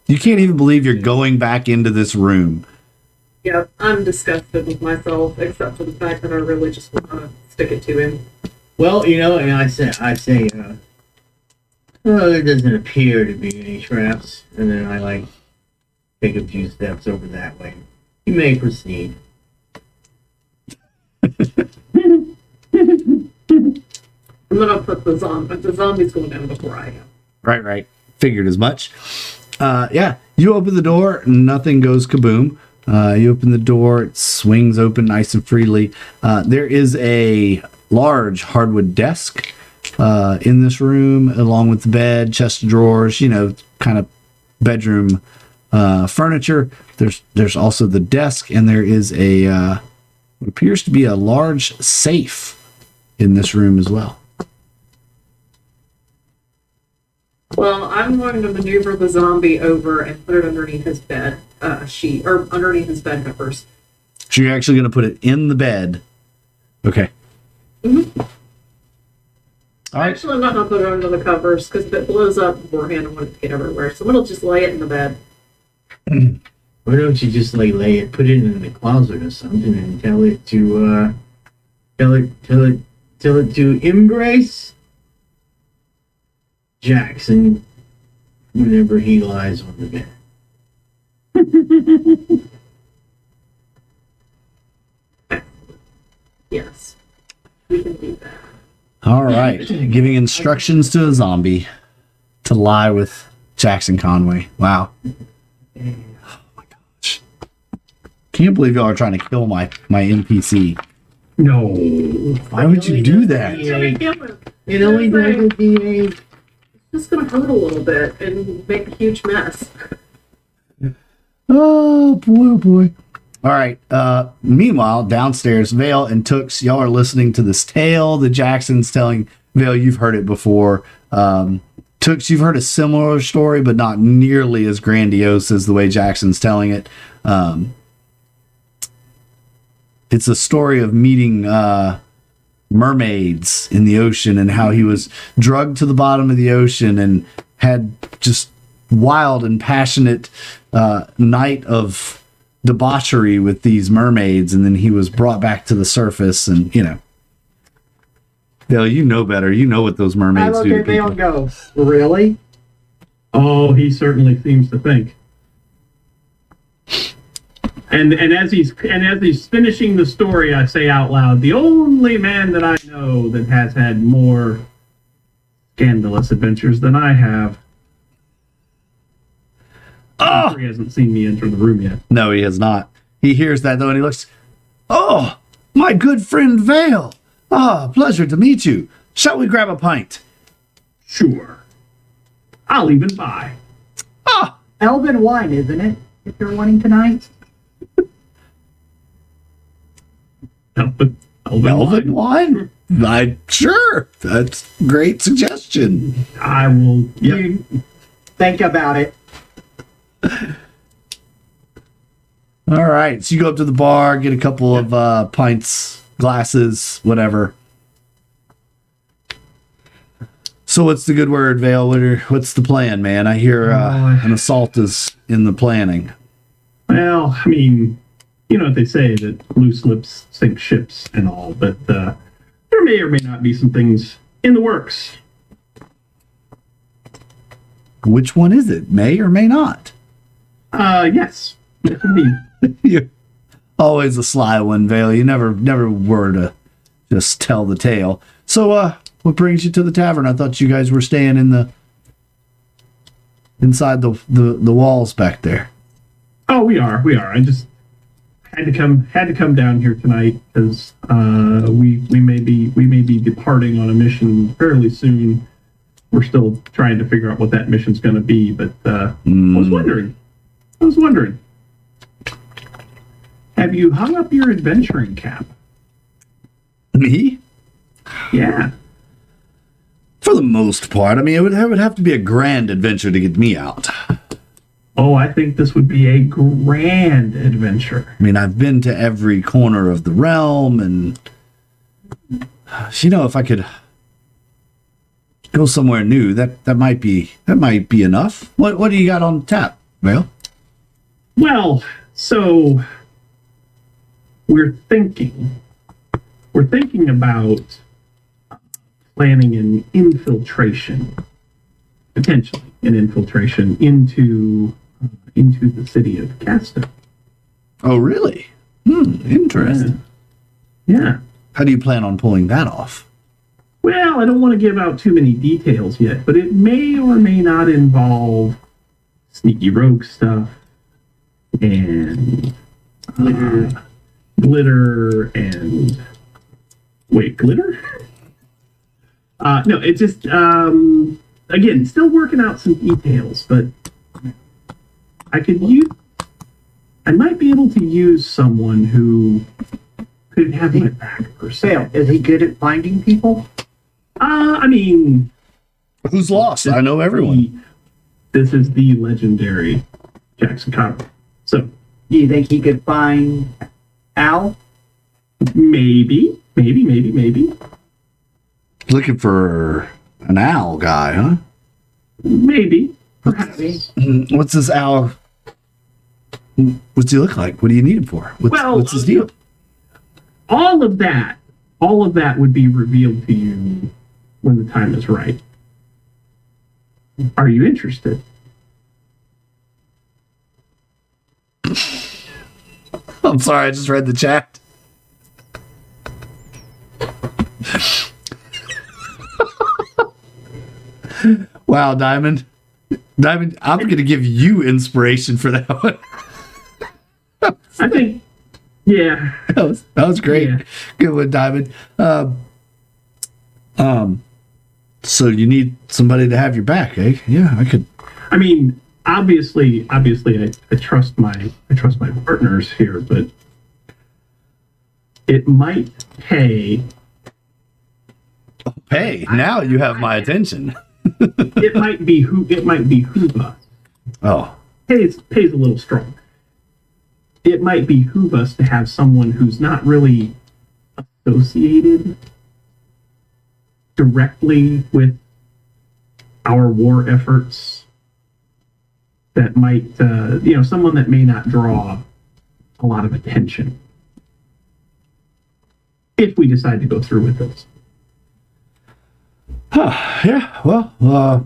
You can't even believe you're going back into this room. Yep, I'm disgusted with myself, except for the fact that I really just want to stick it to him. Well, and I say, there doesn't appear to be any traps, and then I take a few steps over that way. You may proceed. I'm gonna put the zombie's going down before I am. Right. Figured as much. Yeah, you open the door, nothing goes kaboom. You open the door, it swings open nice and freely. There is a large hardwood desk in this room, along with the bed, chest of drawers, kind of bedroom furniture. There's also the desk, and there is what appears to be a large safe in this room as well. Well, I'm going to maneuver the zombie over and put it underneath his bed sheet, or underneath his bed covers. So you're actually going to put it in the bed. Okay. Mm-hmm. All right. Actually, I'm not going to put it under the covers, because if it blows up beforehand, I want it to get everywhere. So I'm going to just lay it in the bed. Why don't you just lay it, put it in the closet or something, and tell it to embrace Jackson whenever he lies on the bed. Yes, we can do that. All right. Giving instructions to a zombie to lie with Jackson Conway. Wow. Oh my gosh. Can't believe y'all are trying to kill my NPC. No. Why would you do that? It only does the DA. It's just going to hurt a little bit and make a huge mess. Oh boy, oh boy. All right. Meanwhile, downstairs, Vale and Toox, y'all are listening to this tale that Jackson's telling. Vale, you've heard it before. Toox, you've heard a similar story, but not nearly as grandiose as the way Jackson's telling it. It's a story of meeting mermaids in the ocean and how he was drugged to the bottom of the ocean and had just wild and passionate night of debauchery with these mermaids, and then he was brought back to the surface, and Dale, you know better. You know what those mermaids do to They people. don't go. Really? Oh, he certainly seems to think. And as he's finishing the story, I say out loud, the only man that I know that has had more scandalous adventures than I have. I'm sure he hasn't seen me enter the room yet. No, he has not. He hears that though, and he looks. Oh, my good friend Vale. Ah, pleasure to meet you. Shall we grab a pint? Sure. I'll even buy. Elven wine, isn't it? If you're wanting tonight. Elven wine? Sure. That's a great suggestion. I will. Yep. You think about it. All right. So you go up to the bar, get a couple of pints, glasses, whatever. So what's the good word, Vale? What's the plan, man? I hear an assault is in the planning. Well, I mean, you know what they say, that loose lips sink ships and all, but there may or may not be some things in the works. Which one is it? May or may not? Yes. Yes, indeed. You're always a sly one, Vale. You never were to just tell the tale. So, what brings you to the tavern? I thought you guys were staying inside the walls back there. Oh, we are. I just had to come down here tonight because we may be departing on a mission fairly soon. We're still trying to figure out what that mission's going to be, but I was wondering. Have you hung up your adventuring cap? Me? Yeah. For the most part. I mean, it would have to be a grand adventure to get me out. Oh, I think this would be a grand adventure. I mean, I've been to every corner of the realm, and if I could go somewhere new, that might be enough. What do you got on tap, Vale? Well, so we're thinking about planning an infiltration, potentially an infiltration into the city of Castow. Oh, really? Interesting. Yeah. How do you plan on pulling that off? Well, I don't want to give out too many details yet, but it may or may not involve sneaky rogue stuff and glitter and glitter? No, it's just again, still working out some details, but I might be able to use someone who could have my back per se. Vale, is he good at finding people? I mean, Who's lost? I know everyone. This is the legendary Jackson Cotton. So, Do you think he could find Al? maybe. Looking for an owl guy, huh? Maybe. Perhaps. What's this owl? What's he look like? What do you need him for? What's his deal? All of that would be revealed to you when the time is right. Are you interested? I'm sorry, I just read the chat. Wow, Diamond, I'm going to give you inspiration for that one. I think, yeah. That was great. Yeah. Good one, Diamond. So you need somebody to have your back, eh? Yeah, I could. I mean, obviously, I trust my partners here, but it might pay. Hey, now you have my attention. It might behoove us. Oh, Pays a little strong. It might behoove us to have someone who's not really associated directly with our war efforts. That might, someone that may not draw a lot of attention if we decide to go through with this. yeah. Well,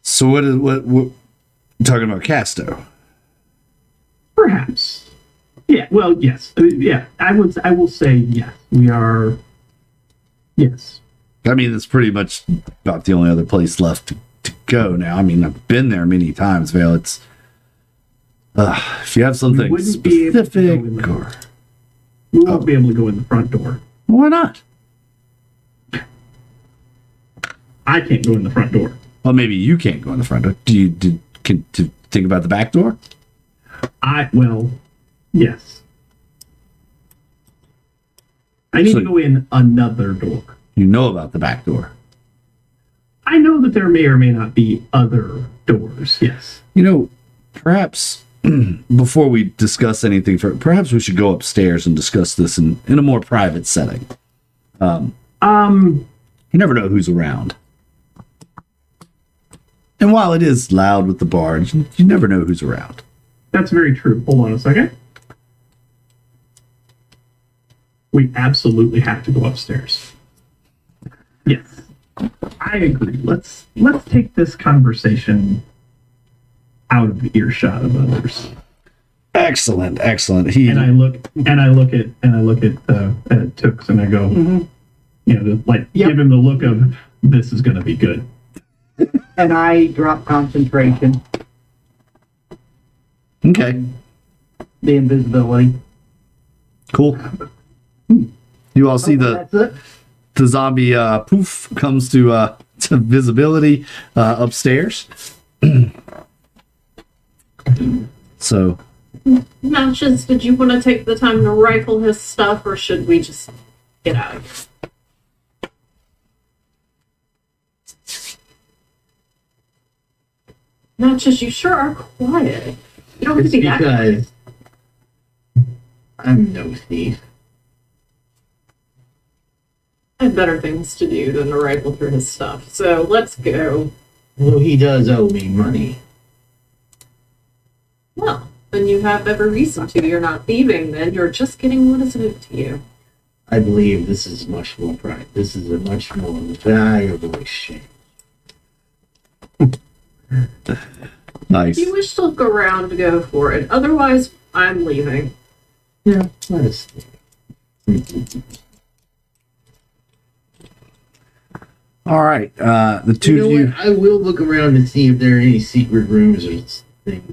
so what you're talking about, Castow? Perhaps. Yeah. Well, yes. Yeah. I will say yes. We are. Yes. I mean, it's pretty much about the only other place left to go now. I mean, I've been there many times, Vale. It's if you have something We wouldn't be able to specific, go in or we won't be able to go in the front door. Why not? I can't go in the front door. Well, maybe you can't go in the front door. Can to think about the back door? Yes. I need to go in another door. You know about the back door. I know that there may or may not be other doors. Yes. Perhaps before we discuss anything, perhaps we should go upstairs and discuss this in a more private setting. You never know who's around. And while it is loud with the barge, you never know who's around. That's very true. Hold on a second. We absolutely have to go upstairs. Yes. I agree. Let's take this conversation out of earshot of others. Excellent. And I look at Toox and I go, give him the look of this is going to be good. And I drop concentration, Okay. the invisibility. Cool. You all see That's it. the zombie poof comes to visibility upstairs. So Matches, did you want to take the time to rifle his stuff, or should we just get out of here? Matches, you sure are quiet. You don't It's see that. because I'm no thief. I have better things to do than to rifle through his stuff. So let's go. Well, he does owe me money. Well, then you have every reason to. You're not thieving then. You're just getting what is owed to you. I believe this is much more private. This is a much more valuable exchange. nice. If you wish to look around, go for it. Otherwise, I'm leaving. Yeah, let us. All right. The two You know of you. what? I will look around and see if there are any secret rooms or things.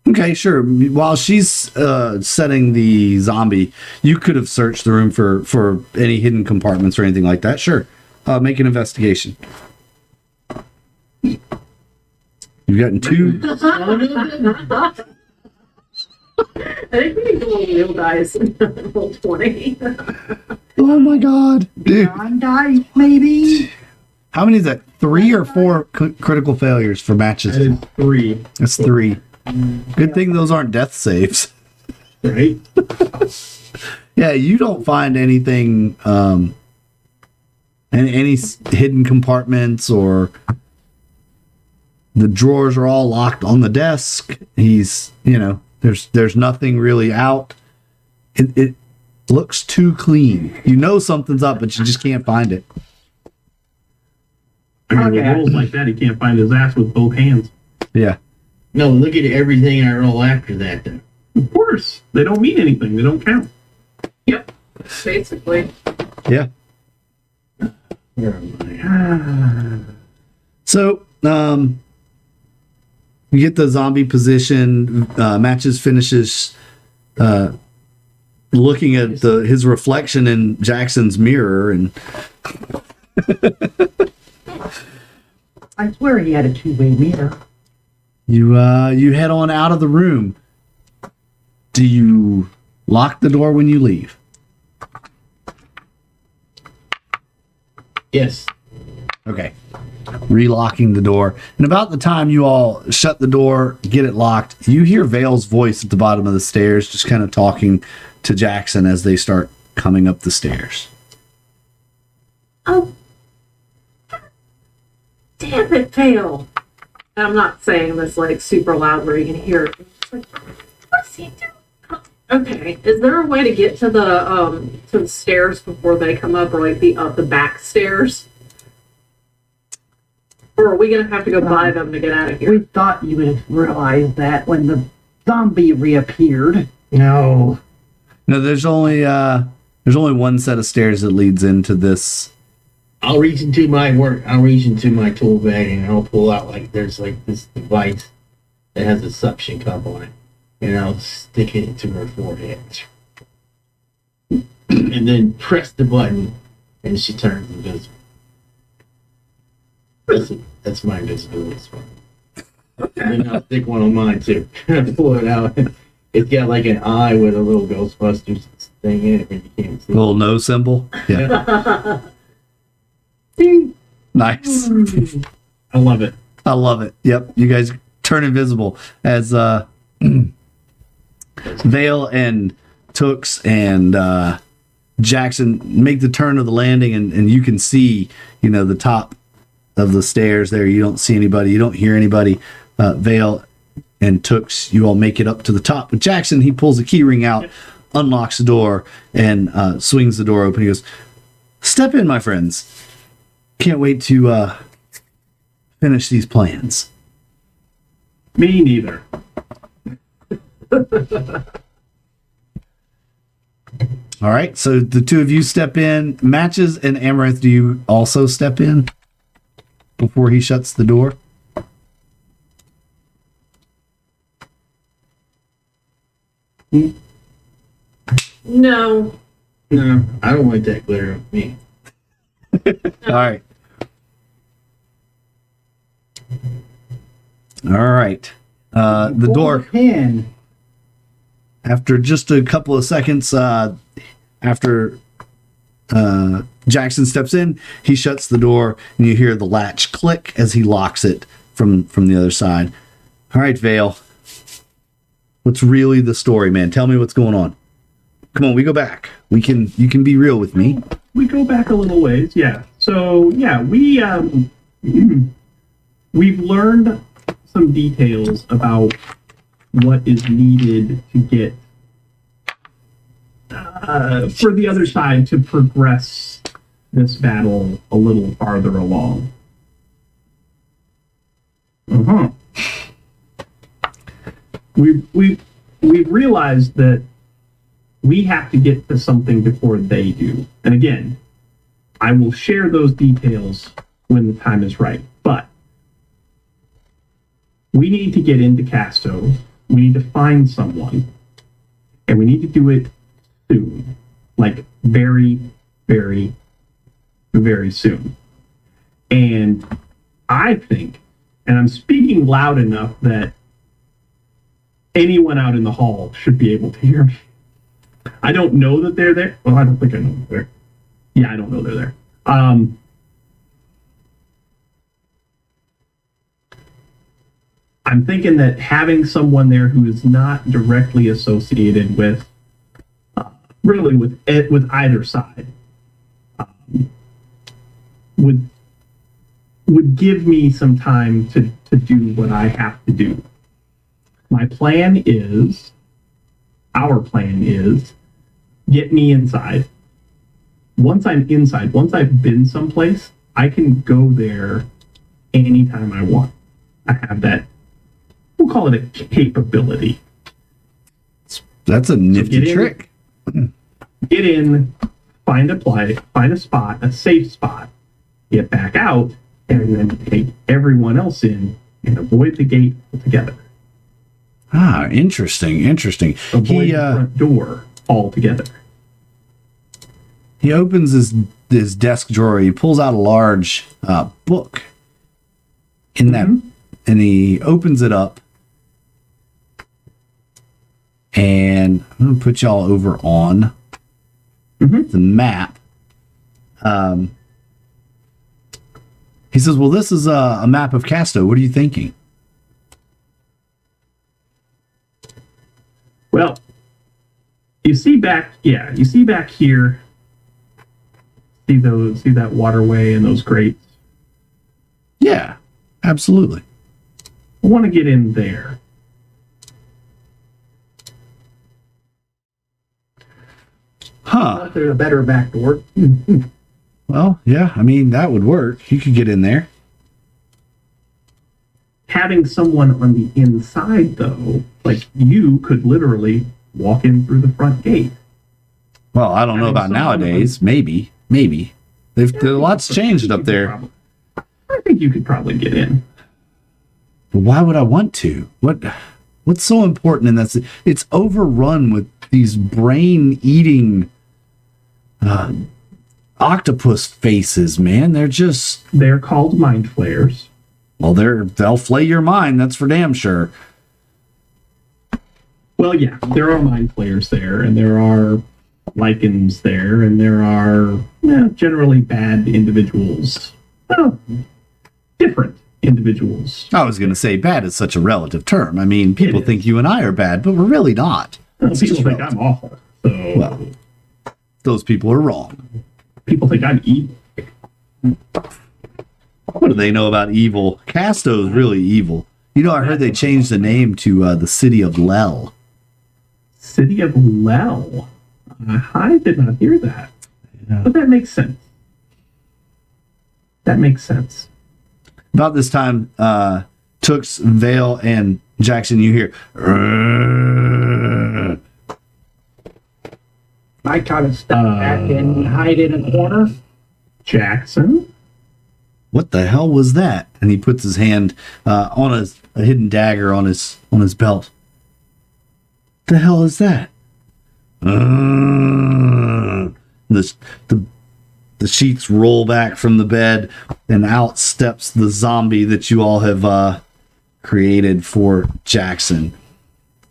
Okay, sure. While she's setting the zombie, you could have searched the room for any hidden compartments or anything like that. Sure. Make an investigation. You've gotten two. I think we need to roll real dice and roll 20. Oh my god, dude! 9 dice, maybe. How many is that? 3 or 4 critical failures for matches? That is 3. That's 3. Good thing those aren't death saves. Right? Yeah, you don't find anything, any hidden compartments, or the drawers are all locked on the desk. There's nothing really out. It looks too clean. You know something's up, but you just can't find it. I mean, with Okay. rolls like that, he can't find his ass with both hands. Yeah. No, look at everything I roll after that, then. Of course. They don't mean anything. They don't count. Yep. Basically. Yeah. Where am I? So, you get the zombie position. Matches finishes looking at his reflection in Jackson's mirror, and I swear he had a 2-way mirror. you head on out of the room. Do you lock the door when you leave? Yes. Okay. Relocking the door. And about the time you all shut the door, get it locked, you hear Vale's voice at the bottom of the stairs, just kind of talking to Jackson as they start coming up the stairs. Oh. Damn it, Vale. And I'm not saying this like super loud where you can hear it. It's like, what's he doing? Okay. Is there a way to get to the stairs before they come up, or like the back stairs? Or are we gonna have to go by them to get out of here? We thought you would have realized that when the zombie reappeared. No. No, there's only one set of stairs that leads into this. I'll reach into my tool bag and I'll pull out there's this device that has a suction cup on it. And I'll stick it into her forehead. and then press the button, and she turns invisible. That's my invisibility spell. And then I'll stick one on mine too. Pull it out. It's got like an eye with a little Ghostbusters thing in it, but you can't see. A little no symbol. Yeah. Nice. I love it. I love it. Yep. You guys turn invisible as Vale and Toox and Jackson make the turn of the landing, and you can see, the top of the stairs there. You don't see anybody. You don't hear anybody. Vale and Toox, you all make it up to the top. But Jackson, he pulls a key ring out, unlocks the door, and swings the door open. He goes, "Step in, my friends. Can't wait to finish these plans." Me neither. All right, so the two of you step in. Matches and Amaranth, do you also step in before he shuts the door? No. No, I don't want that glitter on me. All right. All right. The door, Pin. after just a couple of seconds, after Jackson steps in, he shuts the door, and you hear the latch click as he locks it from the other side. All right, Vale. What's really the story, man? Tell me what's going on. Come on, we go back. You can be real with me. We go back a little ways, yeah. So yeah, we've learned some details about what is needed to get for the other side to progress this battle a little farther along. We've realized that we have to get to something before they do. And again, I will share those details when the time is right. But we need to get into Castow. We need to find someone. And we need to do it soon. Like very, very, very soon. And I think, and I'm speaking loud enough that anyone out in the hall should be able to hear me. I don't know that they're there. Well, I don't think I know they're there. Yeah, I don't know they're there. I'm thinking that having someone there who is not directly associated with, really with either side, would give me some time to do what I have to do. Our plan is, get me inside. Once I'm inside, once I've been someplace, I can go there anytime I want. I have that, we'll call it a capability. That's a nifty trick. Get in, find a spot, a safe spot, get back out, and then take everyone else in and avoid the gate altogether. Ah, interesting. Avoid the front door altogether. He opens his desk drawer. He pulls out a large book. And he opens it up. And I'm going to put y'all over on the map. He says, "Well, this is a map of Castow. What are you thinking?" Well, you see back here, see that waterway and those grates? Yeah, absolutely. I want to get in there. Huh. There's a better back door. Well, yeah, I mean, that would work. You could get in there. Having someone on the inside, though, like you could literally walk in through the front gate. Well, I don't know about nowadays. Maybe. A lot's changed up there. I think you could probably get in. But why would I want to? What's so important in that? It's overrun with these brain-eating octopus faces, man. They're called mind flayers. Well, they'll flay your mind. That's for damn sure. Well, yeah, there are mind flayers there, and there are lichens there, and there are generally bad individuals. Well, different individuals. I was going to say bad is such a relative term. I mean, people think you and I are bad, but we're really not. Well, people think I'm awful. So Well, those people are wrong. people think I'm evil. What do they know about evil? Castow is really evil. You know, I heard they changed the name to the City of Lell. City of Lell. I did not hear that. Yeah. But that makes sense. That makes sense. About this time, Toox, Vale, and Jackson, you hear. I kind of step back and hide in a corner. Jackson? What the hell was that? And he puts his hand on a hidden dagger on his belt. The hell is that? The sheets roll back from the bed, and out steps the zombie that you all have created for Jackson.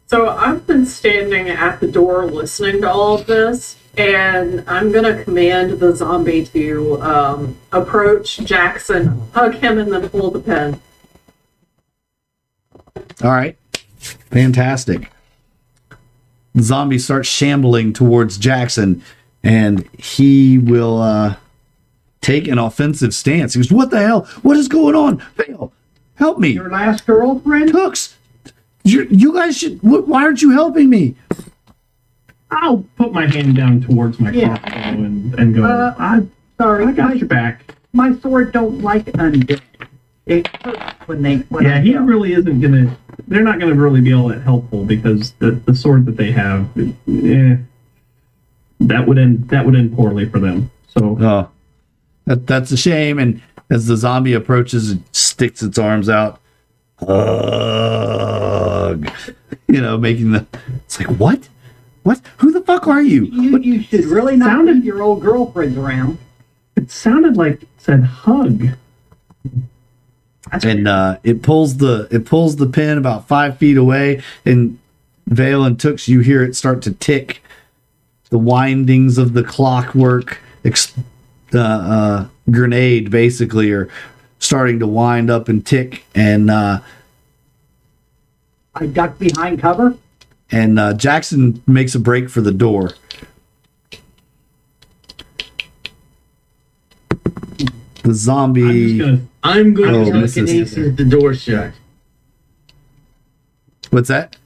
So I've been standing at the door listening to all of this, and I'm going to command the zombie to approach Jackson, hug him, and then pull the pin. All right. Fantastic. The zombie starts shambling towards Jackson, and he will take an offensive stance. He goes, "What the hell? What is going on? Vale, help me. Your last girlfriend? Toox, you guys should... Why aren't you helping me?" I'll put my hand down towards my Yeah. crossbow and go, Sorry, I got your back. my sword don't like undead. It hurts when they... Yeah, he really isn't going to... They're not going to really be all that helpful because the sword that they have, that would end poorly for them. So Oh, that's a shame. And as the zombie approaches, it sticks its arms out. Hug. You know, making the... It's like, what? What? Who the fuck are you? You should really not leave your old girlfriends around. it sounded like it said hug. And it pulls the pin about 5 feet away, and Vale and Toox, you hear it start to tick. The windings of the clockwork grenade basically are starting to wind up and tick, and I duck behind cover. And Jackson makes a break for the door. The zombie. I'm going Oh, to misses. telekinesis the door shut. What's that?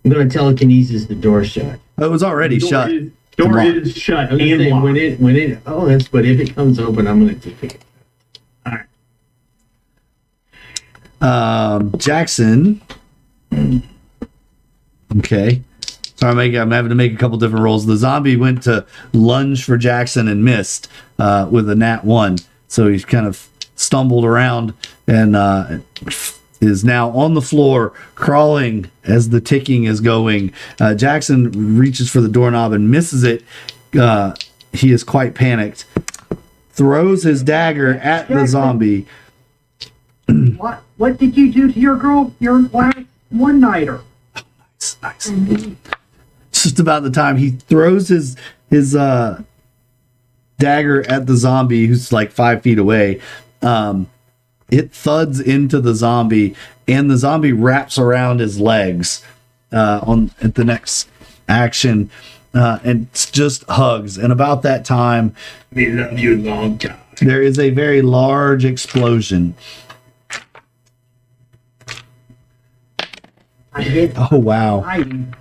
I'm going to telekinesis the door shut. Oh, it was already shut. Door Locked. is shut I was and saying, locked. but if it comes open, I'm going to take it. Jackson. Okay. Sorry, I'm having to make a couple different rolls. The zombie went to lunge for Jackson and missed with a nat 1. So he's kind of stumbled around and is now on the floor, crawling as the ticking is going. Jackson reaches for the doorknob and misses it. He is quite panicked. Throws his dagger at the zombie. What did you do to your girl, your last one-nighter? Nice. Just about the time he throws his dagger at the zombie, who's like 5 feet away, it thuds into the zombie, and the zombie wraps around his legs at the next action, and just hugs. And about that time, We love you long time. there is a very large explosion. I did Oh wow! hiding.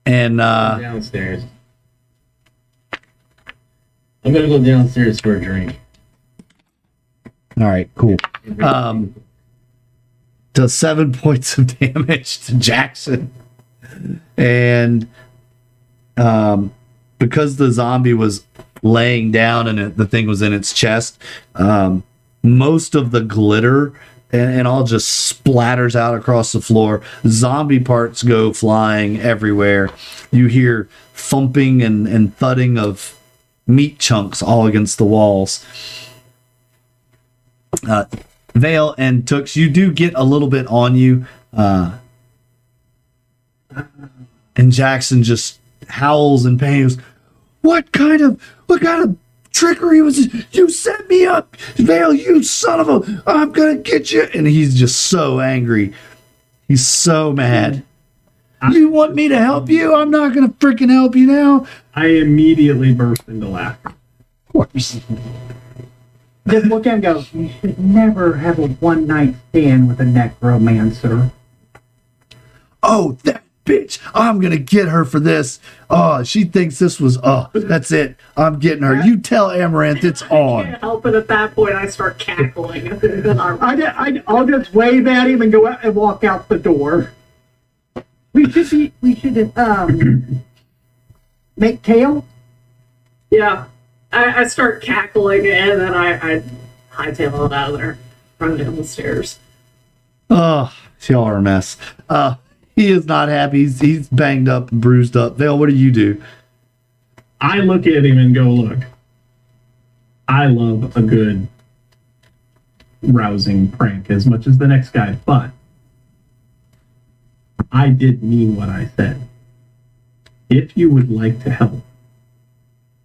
And Downstairs. I'm going to go downstairs for a drink. all right, cool. Does 7 points of damage to Jackson, and because the zombie was laying down and the thing was in its chest, most of the glitter and all just splatters out across the floor. Zombie parts go flying everywhere. You hear thumping and thudding of meat chunks all against the walls. Vale and Toox, you do get a little bit on you. And Jackson just howls in pain. He goes, What kind of trickery was it? You set me up, Vale, you son of a, I'm gonna get you. And he's just so angry. He's so mad. You want me to help you? I'm not gonna freaking help you now. I immediately burst into laughter. Of course. Just look at him and go, you should never have a one-night stand with a necromancer. Oh, that bitch. I'm gonna get her for this. Oh, she thinks this was, that's it. I'm getting her. You tell Amaranthe it's I on. can't help it at that point. I start cackling. I'll just wave at him and go out and walk out the door. We should make tail. Yeah. I start cackling and then I hightail it out of there, run down the stairs. Oh, y'all are a mess. He is not happy. He's banged up and bruised up. Vale, what do you do? I look at him and go, look, I love a good rousing prank as much as the next guy, but I did mean what I said. If you would like to help,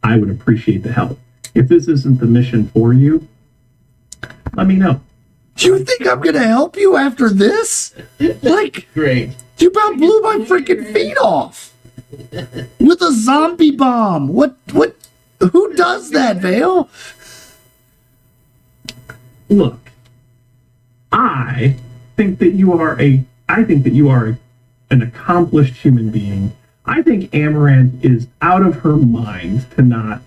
I would appreciate the help. If this isn't the mission for you, let me know. You think I'm gonna help you after this? Like, Great. you about blew my freaking feet off with a zombie bomb. What? Who does that, Vale? Look, I think that you are an accomplished human being. I think Amaranthe is out of her mind to not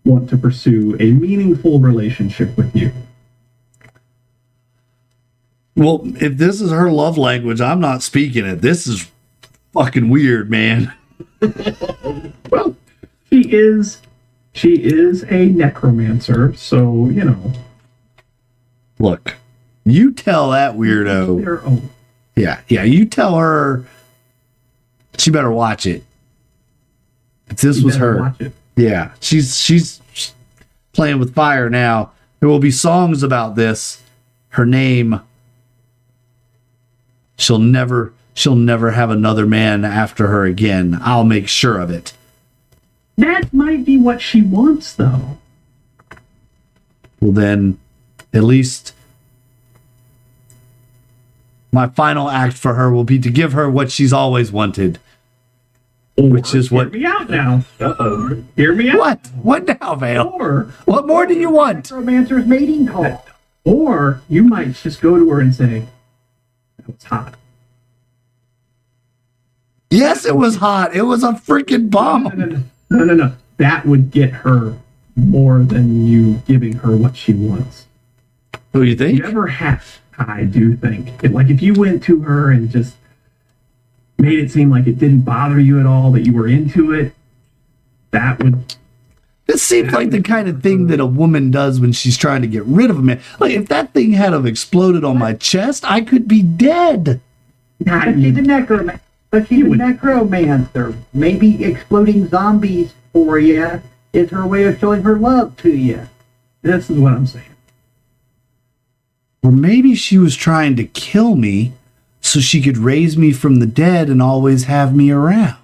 want to pursue a meaningful relationship with you. Well, if this is her love language, I'm not speaking it. This is fucking weird, man. Well, she is a necromancer, so, you know. Look, you tell that weirdo. Their own. Yeah, you tell her she better watch it. If this You was better her. watch it. Yeah, she's playing with fire now. There will be songs about this. Her name. She'll never have another man after her again. I'll make sure of it. That might be what she wants, though. Well, then, at least my final act for her will be to give her what she's always wanted. Which is what... Hear me out now. Uh-oh. Hear me out. What? What now, Vale? Or, What more do you want? Necromancer's mating call. or you might just go to her and say, that was hot. Yes, it was hot. It was a freaking bomb. No. That would get her more than you giving her what she wants. Who you think? You ever have, I do think, like if you went to her and just made it seem like it didn't bother you at all, that you were into it, that would... This seems like the kind of thing that a woman does when she's trying to get rid of a man. Like, if that thing had have exploded on my chest, I could be dead. But she's a necromancer. But she's a necromancer. Maybe exploding zombies for you is her way of showing her love to you. This is what I'm saying. Or maybe she was trying to kill me so she could raise me from the dead and always have me around.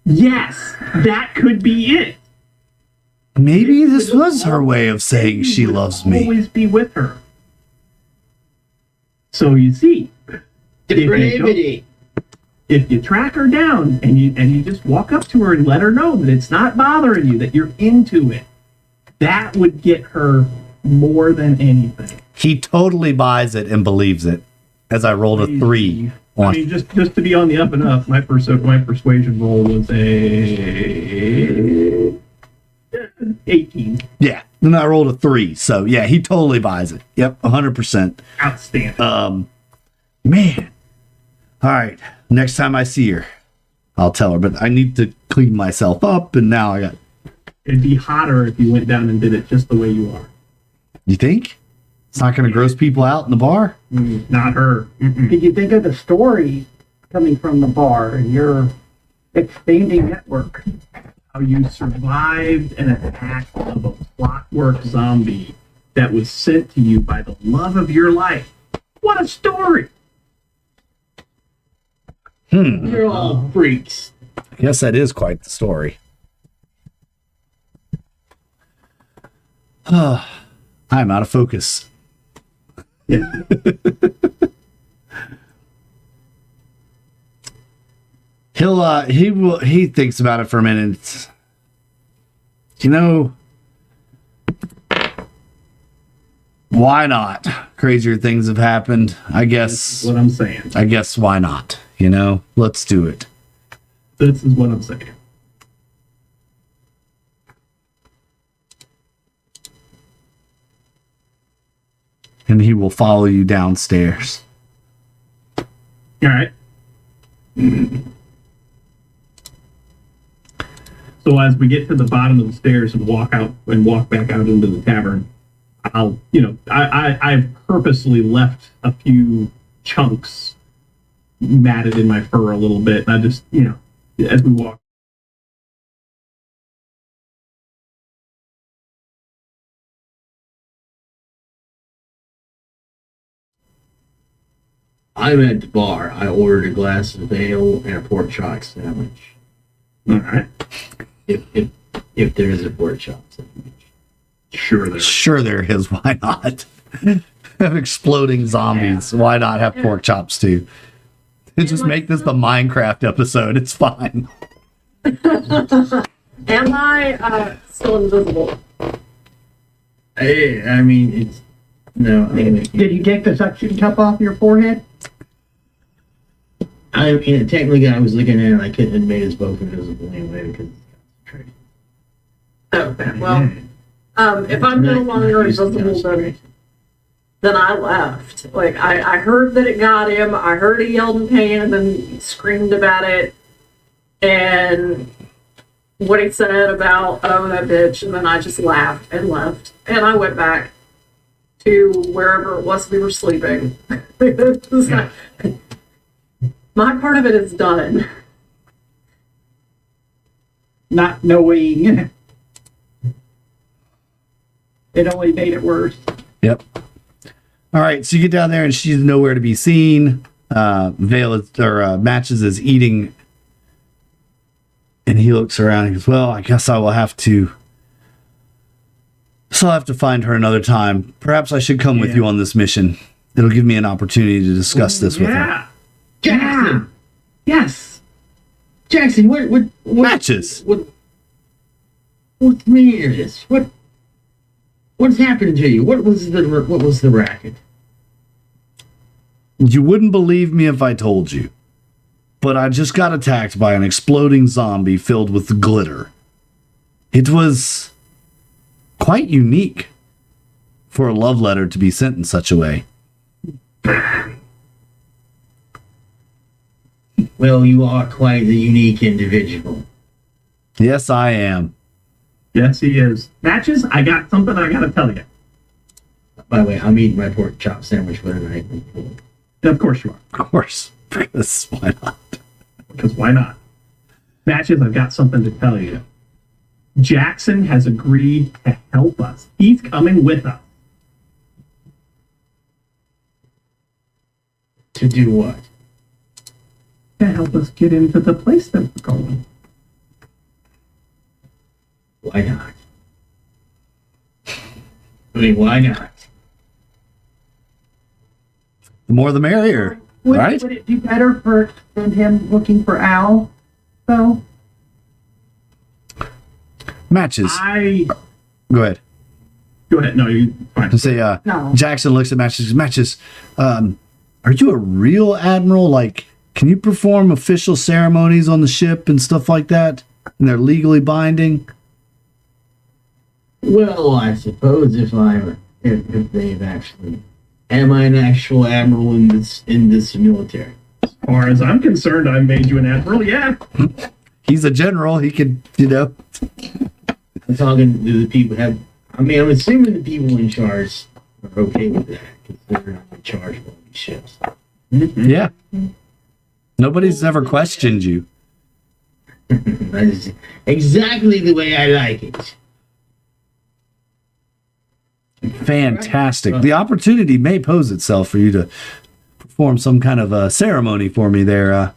Yes, that could be it. Maybe this was her way of saying she loves me. Always be with her. So you see, Depravity. if you track her down and you just walk up to her and let her know that it's not bothering you, that you're into it, that would get her more than anything. He totally buys it and believes it. As I rolled a 3 on. I mean, just to be on the up and up, my persuasion roll was a 18. Yeah, then I rolled a 3. So yeah, he totally buys it. Yep, 100%. Outstanding. Man. All right. Next time I see her, I'll tell her. But I need to clean myself up, and now I got. It'd be hotter if you went down and did it just the way you are. You think? It's not going to gross people out in the bar? Not her. Mm-mm. Did you think of the story coming from the bar and your expanding network? How you survived an attack of a clockwork zombie that was sent to you by the love of your life. What a story! You're all freaks. I guess that is quite the story. I'm out of focus. Yeah. He thinks about it for a minute. You know, why not? Crazier things have happened. I guess. That's what I'm saying. I guess why not? You know, let's do it. This is what I'm saying. And he will follow you downstairs. All right. So as we get to the bottom of the stairs and walk back out into the tavern, I've purposely left a few chunks matted in my fur a little bit. And I just, as we walk. I'm at the bar. I ordered a glass of ale and a pork chop sandwich. All right. If there is a pork chop sandwich. Sure there is. Why not? Have exploding zombies. Why not have pork chops too? Just make this the Minecraft episode. It's fine. Am I still invisible? I mean, it's no. Did you take the suction cup off your forehead? I mean, technically, I was looking at it. I couldn't have made us both invisible anyway because it's concentrated. Okay, well, if I'm no longer invisible, then I left. Like, I heard that it got him. I heard he yelled in pain and then screamed about it. And what he said about, oh, that bitch. And then I just laughed and left. And I went back to wherever it was we were sleeping. My part of it is done. Not knowing. It only made it worse. Yep. All right, so you get down there and she's nowhere to be seen. Matches is eating, and he looks around and goes, "Well, I guess I will have to. So I'll have to find her another time. Perhaps I should come with you on this mission. It'll give me an opportunity to discuss this with her." Jackson. Yes. Jackson, what Matches. What's the meaning of this? What's happened to you? What was the racket? You wouldn't believe me if I told you, but I just got attacked by an exploding zombie filled with glitter. It was quite unique for a love letter to be sent in such a way. Well, you are quite a unique individual. Yes, I am. Yes, he is. Matches, I got something I gotta tell you. By the way, I'm eating my pork chop sandwich for tonight. Of course you are. Of course, because why not? Because why not? Matches, I've got something to tell you. Jackson has agreed to help us. He's coming with us. To do what? To help us get into the place that we're going. Why not? I mean, why not? The more the merrier, right? Would it be better for than him looking for Al, though? Matches. Go ahead. Go ahead. No, you fine. Say, No. Jackson looks at Matches. Matches, are you a real admiral? Like, can you perform official ceremonies on the ship and stuff like that? And they're legally binding? Well, I suppose if they've actually, am I an actual admiral in this military? As far as I'm concerned, I made you an admiral. Yeah. He's a general. He could, I'm talking to the people I'm assuming the people in charge are okay with that, considering I'm in charge of all these ships. Yeah. Nobody's ever questioned you. That is exactly the way I like it. Fantastic. The opportunity may pose itself for you to perform some kind of a ceremony for me there. I'll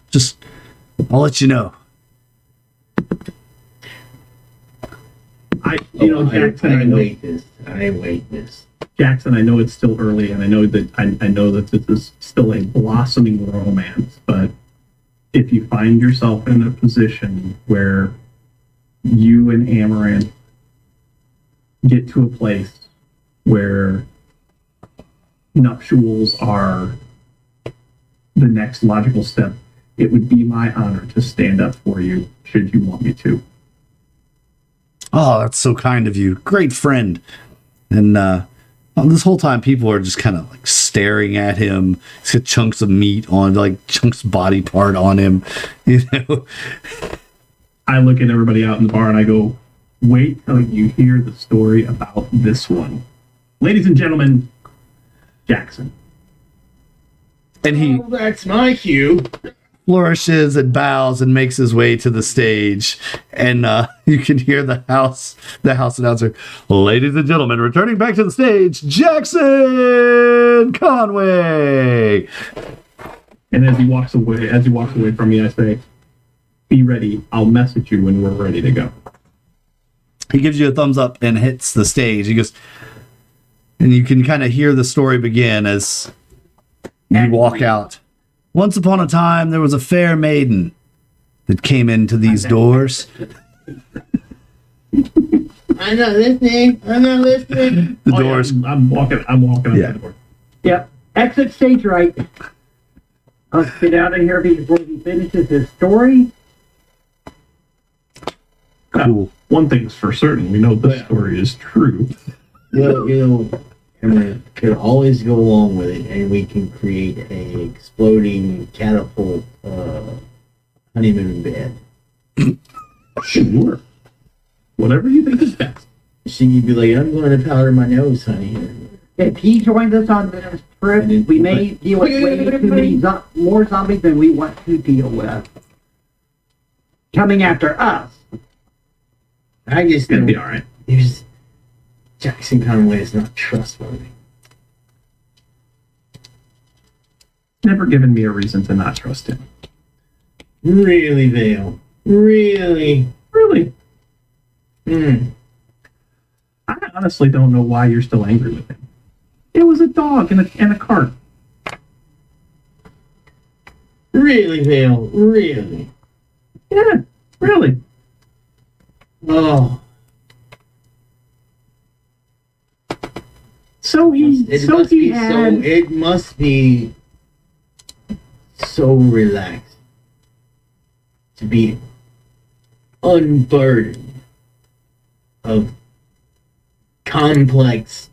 let you know. Jackson, I wait this. Jackson, I know it's still early, and I know that this is still a blossoming romance. But if you find yourself in a position where you and Amaranthe get to a place where nuptials are the next logical step, it would be my honor to stand up for you should you want me to. Oh, that's so kind of you. Great friend. And this whole time, people are just kind of like staring at him. He's got chunks of meat on, like chunks of body part on him. You know. I look at everybody out in the bar and I go, wait till you hear the story about this one. Ladies and gentlemen, Jackson. And he That's my cue. flourishes and bows and makes his way to the stage. And you can hear the house announcer, ladies and gentlemen, returning back to the stage, Jackson Conway. And as he walks away from me, I say, be ready. I'll message you when we're ready to go. He gives you a thumbs up and hits the stage. He goes, and you can kind of hear the story begin as you walk out. Once upon a time, there was a fair maiden that came into these doors. I'm not listening. The doors. I'm walking out the door. Yep. Exit stage right. Let's get out of here before he finishes his story. Cool. One thing's for certain, we know this story is true. Cameron could always go along with it, and we can create a exploding catapult honeymoon bed. Sure. Whatever you think is best. She could be like, I'm going to powder my nose, honey. If he joins us on this trip, we may deal with way too many more zombies than we want to deal with. Coming after us. I just It'll don't. be alright. Jackson Conway is not trustworthy. Never given me a reason to not trust him. Really, Vale? Really? Really? Hmm. I honestly don't know why you're still angry with him. It was a dog and a cart. Really, Vale? Really? Yeah, really. Oh. It must be so relaxed to be unburdened of complex.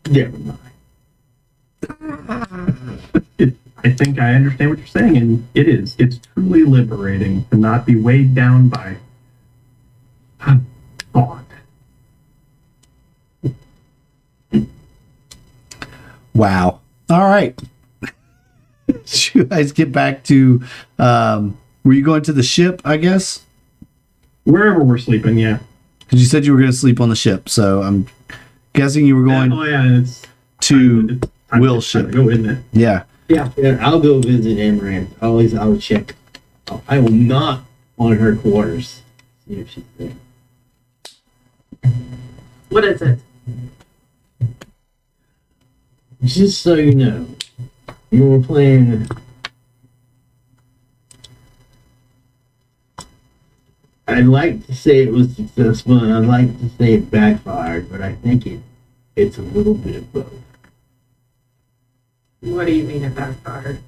Never mind. I think I understand what you're saying, and it is. It's truly liberating to not be weighed down by a thought. Wow. All right. Did you guys get back to, were you going to the ship, I guess? Wherever we're sleeping, yeah. Because you said you were going to sleep on the ship, so I'm guessing you were going it's to time Will's to ship. go, isn't it? Yeah. Yeah, I'll go visit Amaranthe. I'll check. I will knock on her quarters. See if she's there. What is it? Just so you know, you were playing. I'd like to say it was successful, and I'd like to say it backfired, but I think it's a little bit of both. What do you mean it backfired?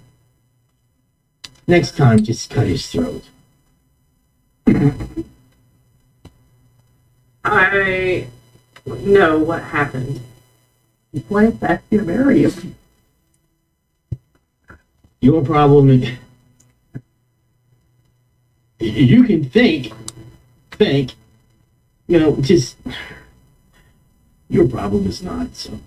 Next time, just cut his throat. I know what happened. He went back to marry him. Your problem is you can think, just Your problem is not, so.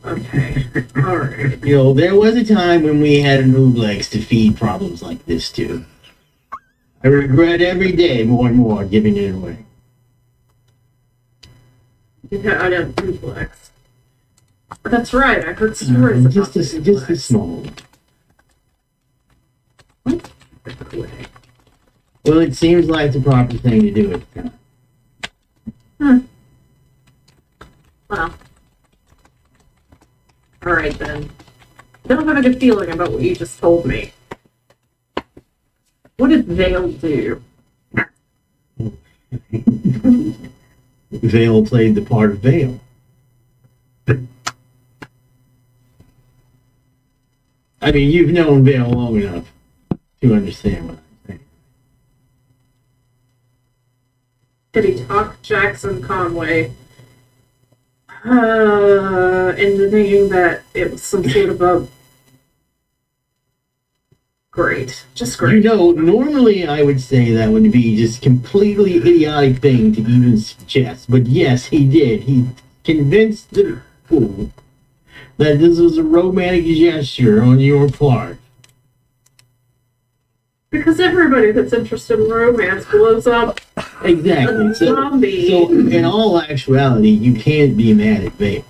Okay. Alright. You know, there was a time when we had an Ooblex to feed problems like this too. I regret every day more and more giving it away. Yeah, I got duplex. That's right, I heard stories about Just a duplex. small one. What? Well, it seems like the proper thing to do at the time. Well. Alright then. I don't have a good feeling about what you just told me. What did Vale do? Vale played the part of Vale. I mean, you've known Vale long enough to understand what I'm saying. Did he talk Jackson Conway into thinking that it was some sort of a great, just You great. know, normally I would say that would be just completely idiotic thing to even suggest. But yes, he did. He convinced the fool that this was a romantic gesture on your part. Because everybody that's interested in romance blows up Exactly. a zombie. So in all actuality, you can't be mad at Vale.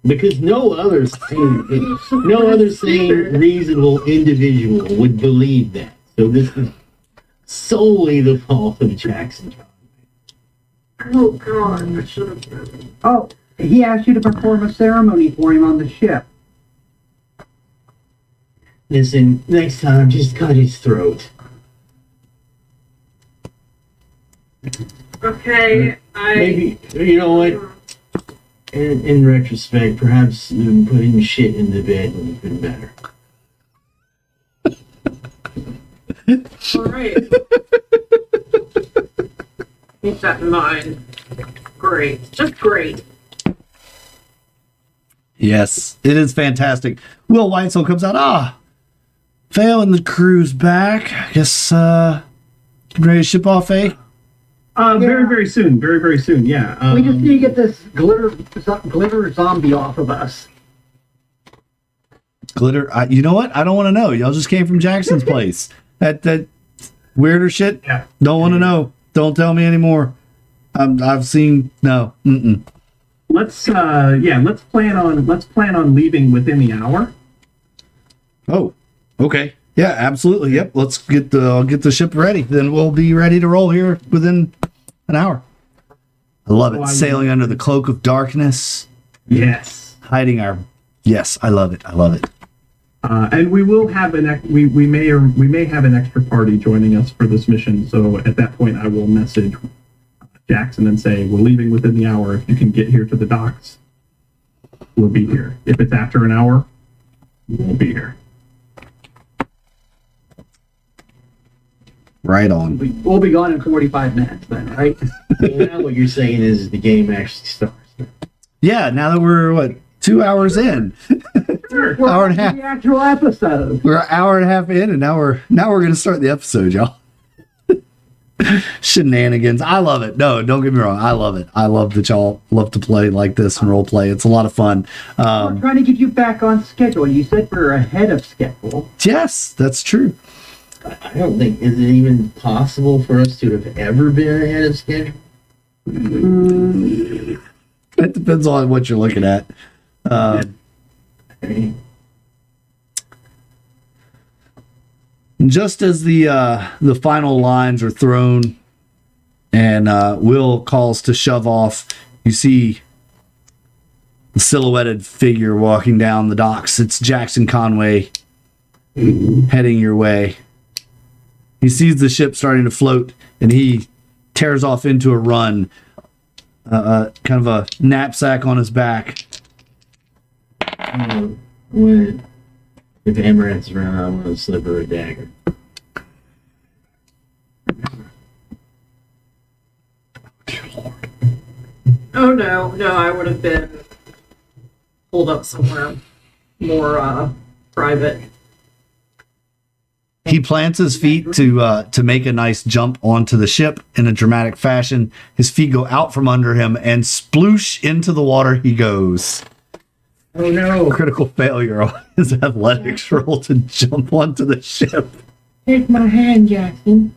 Because no other sane, reasonable individual would believe that. So this is solely the fault of Jackson. Oh god, I should have known. Oh, he asked you to perform a ceremony for him on the ship. Listen, next time, just cut his throat. Okay, Maybe, you know what? In retrospect, perhaps putting shit in the bed would have been better. Alright. Keep that in mind. Great. Just great. Yes, it is fantastic. Will Weitzel comes out. Vale and the crew's back. I guess, getting ready to ship off, eh? Very, very soon. Very, very soon. Yeah. We just need to get this glitter zombie off of us. Glitter. You know what? I don't want to know. Y'all just came from Jackson's place. That weirder shit. Yeah. Don't want to know. Don't tell me anymore. I've seen no. Mm-mm. Let's plan on leaving within the hour. Oh, okay. Yeah, absolutely. Yep. I'll get the ship ready. Then we'll be ready to roll here within an hour. I love it. Sailing under the cloak of darkness. Yes. Hiding our. Yes, I love it. I love it. And we will have we may have an extra party joining us for this mission. So at that point, I will message Jackson and say we're leaving within the hour. If you can get here to the docks, we'll be here. If it's after an hour, we won't be here. Right on. We'll be gone in 45 minutes then, right? Well, now what you're saying is the game actually starts. Yeah. Now that we're 2 hours in, We're hour and a on half. the actual episode. We're an hour and a half in, and now we're gonna start the episode, y'all. Shenanigans. I love it. No, don't get me wrong. I love it. I love that y'all love to play like this and role play. It's a lot of fun. We're trying to get you back on schedule. You said we're ahead of schedule. Yes, that's true. I don't think, is it even possible for us to have ever been ahead of schedule? It depends on what you're looking at. I mean, Just as the final lines are thrown and Will calls to shove off, you see the silhouetted figure walking down the docks. It's Jackson Conway heading your way. He sees the ship starting to float and he tears off into a run, kind of a knapsack on his back. when if Amarant's around, I want to slip her a dagger. Oh no, I would have been pulled up somewhere more private. He plants his feet to make a nice jump onto the ship in a dramatic fashion. His feet go out from under him, and sploosh into the water he goes. Oh no. Critical failure on his athletics roll to jump onto the ship. Take my hand, Jackson.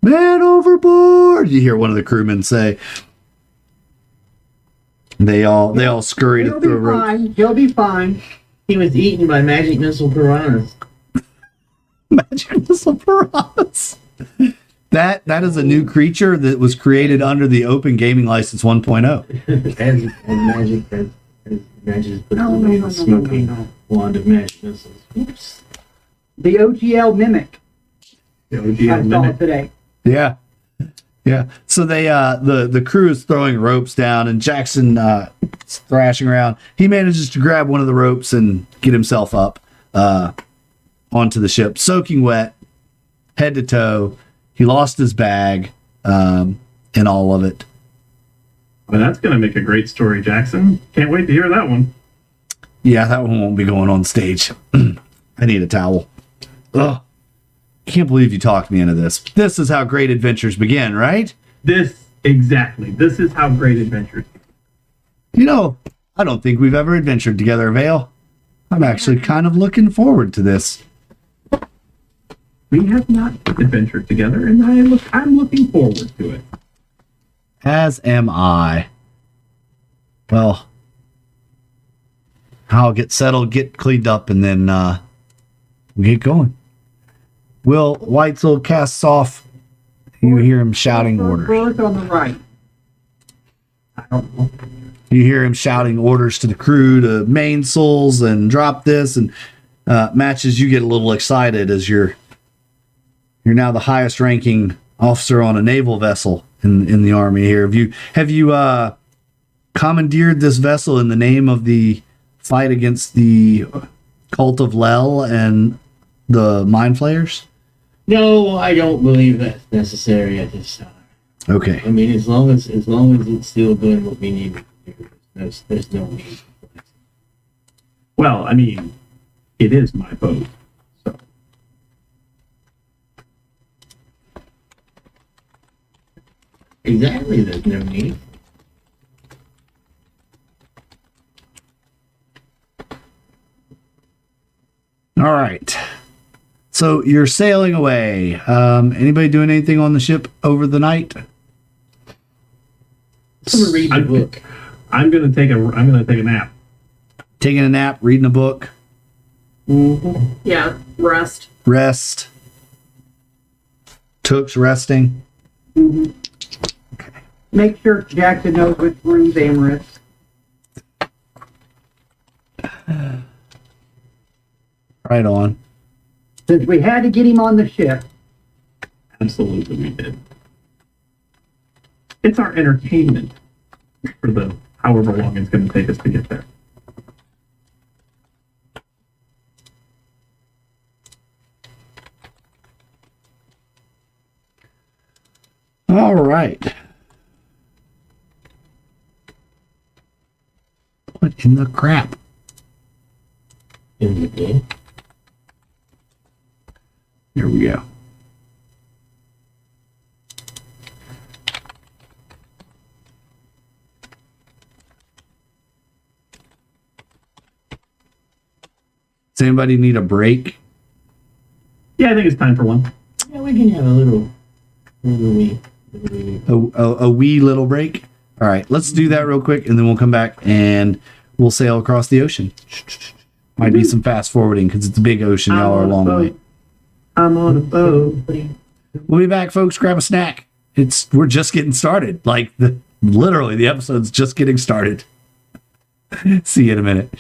Man overboard! You hear one of the crewmen say. They all scurry to He'll throw be ropes. fine. He'll be fine. He was eaten by magic missile piranhas. Magic missile piranhas. That is a new creature that was created under the Open Gaming License 1.0. As magic put No, away no, the no, smoking no, no. wand of magic missiles. Oops. The OGL mimic. The I OGL saw it mimic. today. Yeah. Yeah. So they the crew is throwing ropes down, and Jackson is thrashing around. He manages to grab one of the ropes and get himself up onto the ship, soaking wet, head to toe. He lost his bag and all of it. Well, that's going to make a great story, Jackson. Can't wait to hear that one. Yeah, that one won't be going on stage. I need a towel. Ugh. Can't believe you talked me into this. This is how great adventures begin, right? Exactly. This is how great adventures. You know, I don't think we've ever adventured together, Vale. I'm actually kind of looking forward to this. We have not adventured together, and I'm looking forward to it. As am I. Well, I'll get settled, get cleaned up, and then we get going. Will Weitzel casts off. You hear him shouting orders. Berth on the right. I don't know. You hear him shouting orders to the crew to mainsails and drop this, and Matches, you get a little excited as you're now the highest ranking officer on a naval vessel in the army here. Have you commandeered this vessel in the name of the fight against the Cult of Lell and the Mind Flayers? No, I don't believe that's necessary at this time. Okay. I mean, as long as it's still doing what we need to do, there's no need. Well, I mean, it is my boat. So Exactly, there's no need. All right. So you're sailing away. Anybody doing anything on the ship over the night? I'm gonna read the book. I'm gonna take a nap. Taking a nap, reading a book, Yeah, rest. rest. Toox resting. Make sure Jackson knows which room's Amaranthe. Right on. Since we had to get him on the ship, Absolutely, we did. It's our entertainment for the however long it's going to take us to get there. All right. What in the crap? In the day. Here we go. Does anybody need a break? Yeah, I think it's time for one. Yeah, we can have a little wee. A wee little break? All right, let's do that real quick, and then we'll come back and we'll sail across the ocean. Might be some fast forwarding because it's a big ocean. Y'all are a long way. I'm on a boat. We'll be back, folks. Grab a snack. We're just getting started. Like literally, the episode's just getting started. See you in a minute.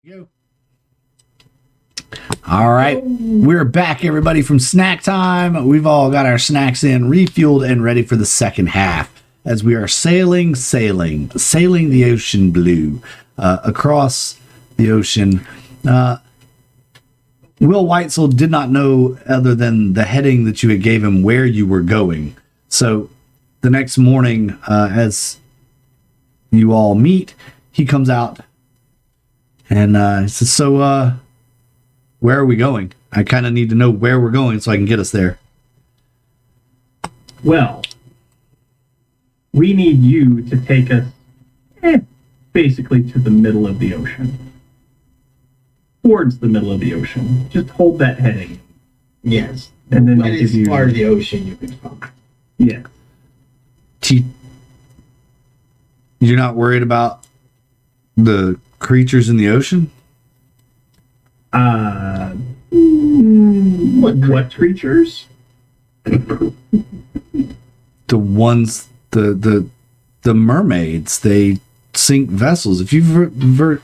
Go. All right, we're back, everybody, from snack time. We've all got our snacks in, refueled, and ready for the second half as we are sailing the ocean blue across the ocean. Will Whitesell did not know, other than the heading that you had gave him, where you were going. So the next morning, as you all meet, he comes out and says, "So, where are we going? I kind of need to know where we're going so I can get us there." Well, we need you to take us basically to the middle of the ocean. Towards the middle of the ocean. Just hold that heading. Yes. And then I'll That give is you... part of the ocean you can find. Yeah. You're not worried about the creatures in the ocean? What creatures? The ones, the mermaids, they sink vessels. If you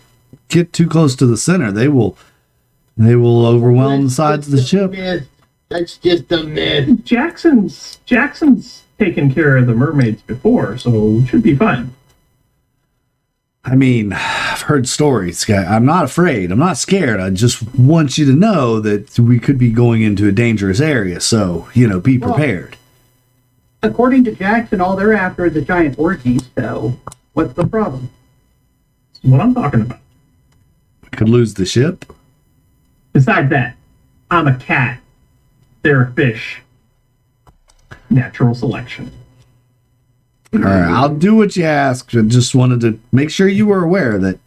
get too close to the center, they will overwhelm the sides of the ship. Myth. That's just a myth. Jackson's taken care of the mermaids before, so it should be fine. I mean, I've heard stories. I'm not afraid. I'm not scared. I just want you to know that we could be going into a dangerous area. So, be prepared. According to Jackson, all they're after is a giant orgy, so what's the problem? That's what I'm talking about. We could lose the ship. Besides that, I'm a cat. They're a fish. Natural selection. All right, I'll do what you ask. I just wanted to make sure you were aware that.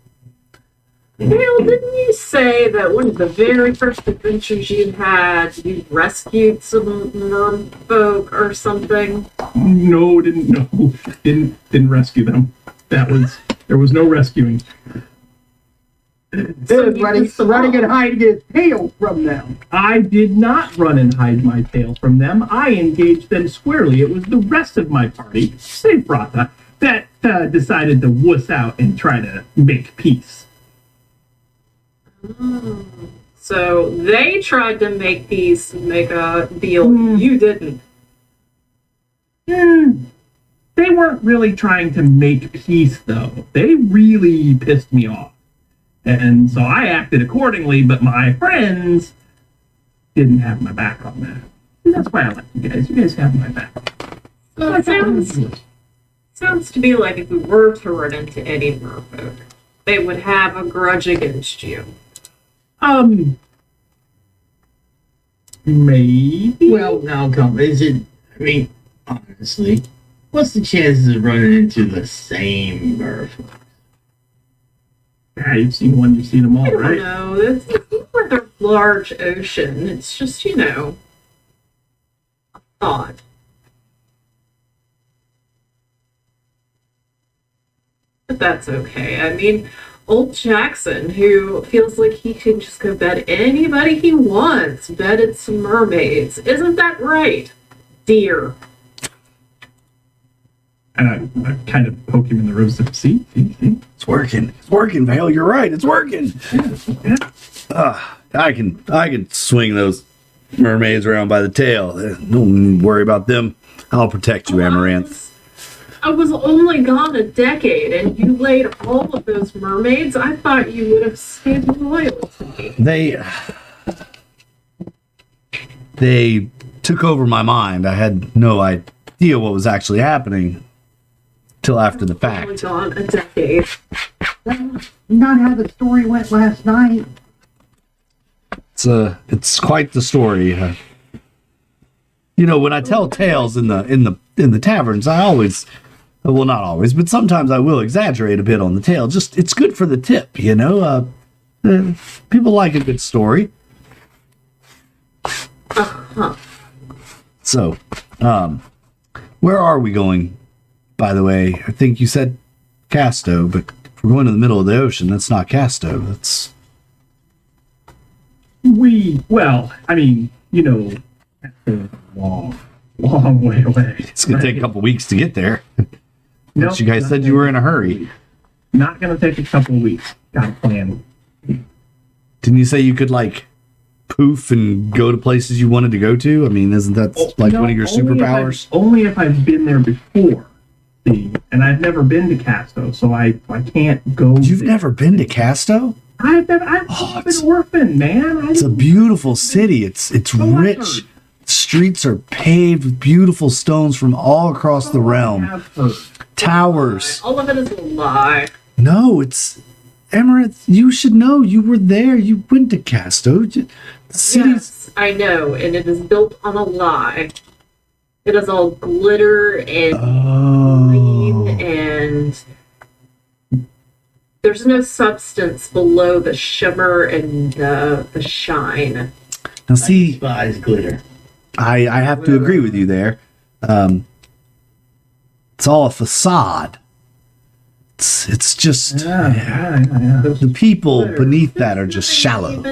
Well, didn't you say that one of the very first adventures you had, you rescued some merfolk or something? No, didn't rescue them. There was no rescuing. This is running and hiding his tail from them. I did not run and hide my tail from them. I engaged them squarely. It was the rest of my party, save Brata, that decided to wuss out and try to make peace. So they tried to make peace and make a deal. You didn't. They weren't really trying to make peace, though. They really pissed me off. And so I acted accordingly, but my friends didn't have my back on that. And that's why I like you guys. You guys have my back. So it sounds to me like if we were to run into any merfolk, they would have a grudge against you. Maybe. Well, now honestly, what's the chances of running into the same merfolk? Yeah, you've seen one, you've seen them all, I don't right? know. It's like a large ocean. It's just, a thought. But that's okay. I mean, old Jackson, who feels like he can just go bet anybody he wants, betted some mermaids. Isn't that right, dear? And I kind of poke him in the ribs. See? It's working. It's working, Vale. You're right. It's working. Yeah. I can swing those mermaids around by the tail. Don't worry about them. I'll protect you, Amaranthe. I was only gone a decade, and you laid all of those mermaids. I thought you would have stayed loyal to me. They took over my mind. I had no idea what was actually happening till after the fact. Only gone a decade. Not how the story went last night. It's quite the story. When I tell tales in the taverns, I always, well, not always, but sometimes I will exaggerate a bit on the tale. Just it's good for the tip, people like a good story. So, where are we going? By the way, I think you said Castow, but if we're going to the middle of the ocean, that's not Castow. That's That's a long way away. it's gonna take a couple weeks to get there. Nope, You guys said you were in a hurry. Not gonna take a couple of weeks. Got a plan. Didn't you say you could like poof and go to places you wanted to go to? I mean, isn't that like one of your superpowers? Only if I've been there before. See, and I've never been to Castow, so I can't go. You've there. never been to Castow? I've been an orphan, man. It's a beautiful city. It's rich. Streets are paved with beautiful stones from all across the realm. Towers. All of it is a lie. No, it's Amaranthe. You should know. You were there. You went to Castow. The city's. Yes, I know, and it is built on a lie. It is all glitter and green, and there's no substance below the shimmer and the shine. Now, see, I despise glitter. I have to agree with you there. It's all a facade. It's just Yeah. the people beneath that are just shallow.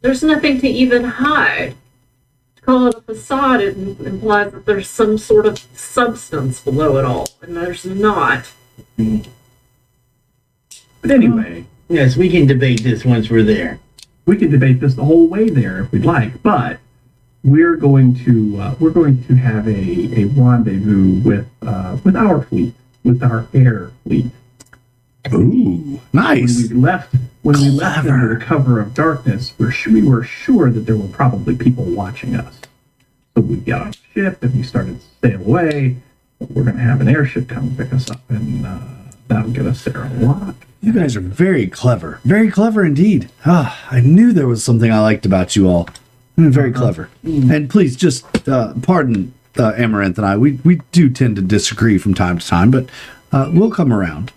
There's nothing to even hide. To call it a facade, it implies that there's some sort of substance below it all, and there's not. But anyway, Yes, we can debate this once we're there. we could debate this the whole way there if we'd like, but we're going to have a rendezvous with our fleet, with our air fleet. Ooh, nice. When we left under the cover of darkness, we were sure that there were probably people watching us. So we got on a ship and we started to sail away. We're going to have an airship come pick us up, and that'll get us there a lot. You guys are very clever. Very clever indeed. I knew there was something I liked about you all. Very clever. And please, just pardon Amaranthe and I. We do tend to disagree from time to time, but we'll come around.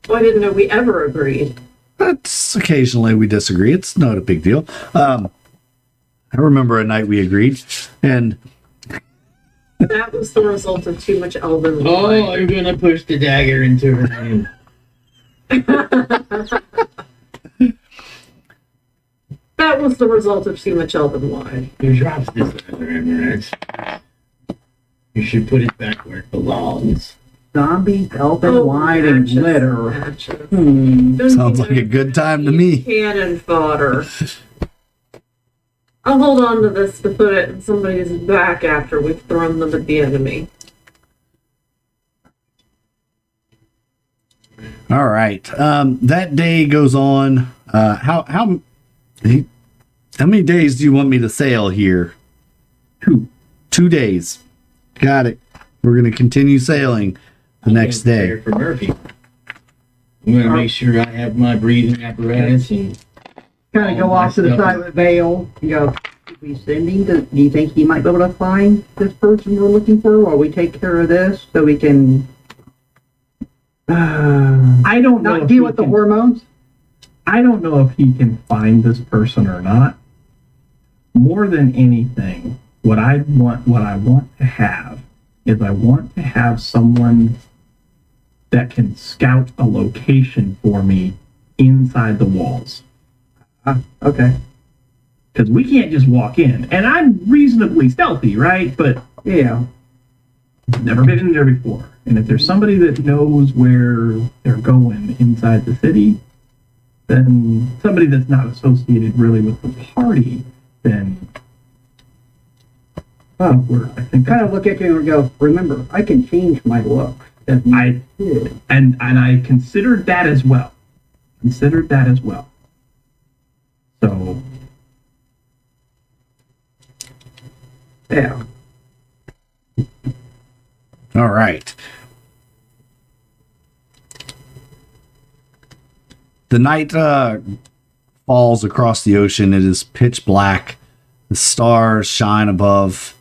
Well, I didn't know we ever agreed. That's occasionally we disagree. It's not a big deal. I remember a night we agreed, and That was the result of too much elven Oh, wine. you're gonna push the dagger into her hand. That was the result of too much elven wine. Who drops this other Amaranth? You should put it back where it belongs. Zombies, elven wine, and matches, glitter. matches. Hmm. Don't sounds you like know a good time to me. Cannon fodder. I'll hold on to this to put it in somebody's back after we've thrown them at the enemy. All right. That day goes on. How many days do you want me to sail here? 2. 2 days. Got it. We're gonna continue sailing the next day. Prepare for Murphy. I'm gonna make sure I have my breathing apparatus and Kind of go off to the side of the veil. You go, if we send him, do you think he might be able to find this person we're looking for while we take care of this so we can I don't know not if deal he with the can- hormones? I don't know if he can find this person or not. More than anything, what I want to have is I want to have someone that can scout a location for me inside the walls. Okay. Because we can't just walk in. And I'm reasonably stealthy, right? But Yeah. never been in there before. And if there's somebody that knows where they're going inside the city, then somebody that's not associated really with the party, then I think Kind of look at you and go, remember, I can change my look. I and I considered that as well. So Yeah. All right. The night falls across the ocean. It is pitch black. The stars shine above,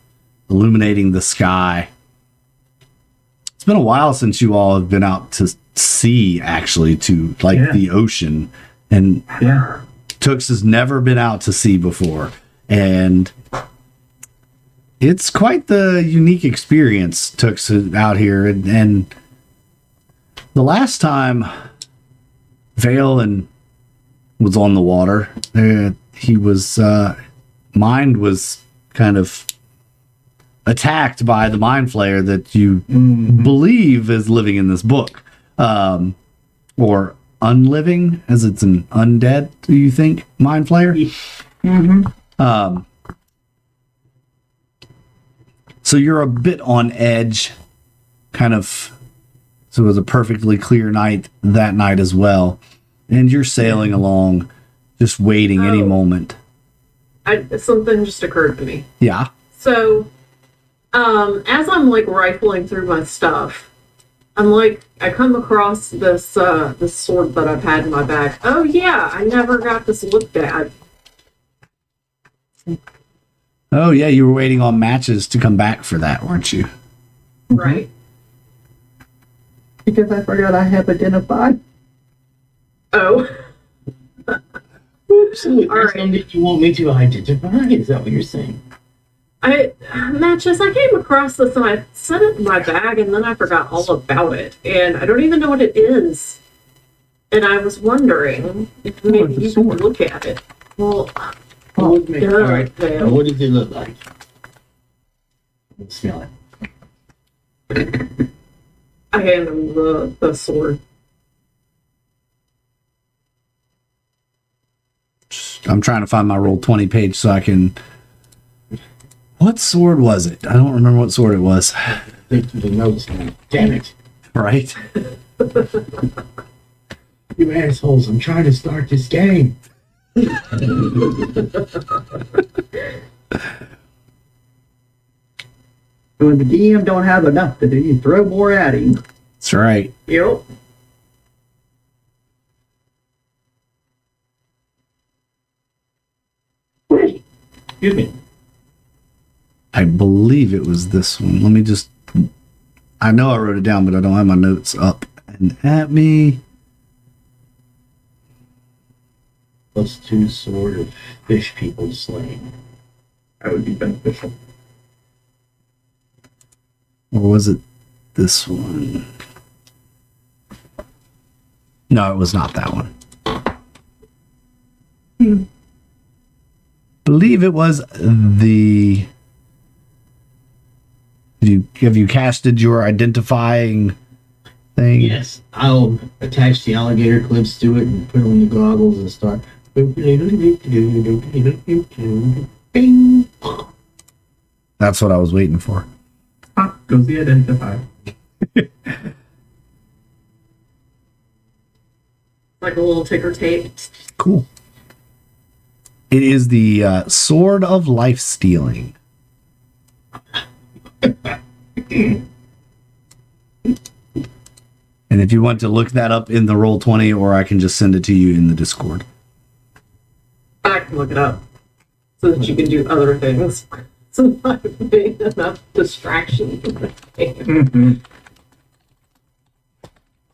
illuminating the sky. It's been a while since you all have been out to sea, actually, to like the ocean. And yeah. Toox has never been out to sea before. And it's quite the unique experience, Toox, out here. And the last time Vale was on the water, he was mind was kind of attacked by the mind flayer that you believe is living in this book, or unliving, as it's an undead, do you think, Mind Flayer? So you're a bit on edge, kind of. So it was a perfectly clear night that night as well. And you're sailing along, just waiting any moment. Something just occurred to me. Yeah. So, as I'm like rifling through my stuff, I come across this sword that I've had in my bag. Oh yeah, I never got this looked at. Oh yeah, you were waiting on matches to come back for that, weren't you? Right. Because I forgot I have identified. Oh. Oops. All That's right. something you want me to identify? Is that what you're saying? Matches, I came across this and I set it in my bag and then I forgot all about it. And I don't even know what it is. And I was wondering if maybe you could look at it. Well, All right. Dale. Now, what does it look like? Let's smell it. I hand him the sword. I'm trying to find my Roll20 page so I can... What sword was it? I don't remember what sword it was. Think through the notes now. Damn it. Right? You assholes, I'm trying to start this game. When the DM don't have enough to do, you throw more at him. That's right. Yep. Excuse me. I believe it was this one. Let me just... I know I wrote it down, but I don't have my notes up and at me. +2 sword of fish people slain. That would be beneficial. Or was it this one? No, it was not that one. Believe it was the... Have you casted your identifying thing? Yes, I'll attach the alligator clips to it and put on the goggles and start. Bing. That's what I was waiting for. Ah, goes the identifier. Like a little ticker tape. Cool. It is the Sword of Life Stealing. And if you want to look that up in the Roll20, or I can just send it to you in the Discord. I can look it up so that you can do other things. So I've made enough distractions in the game.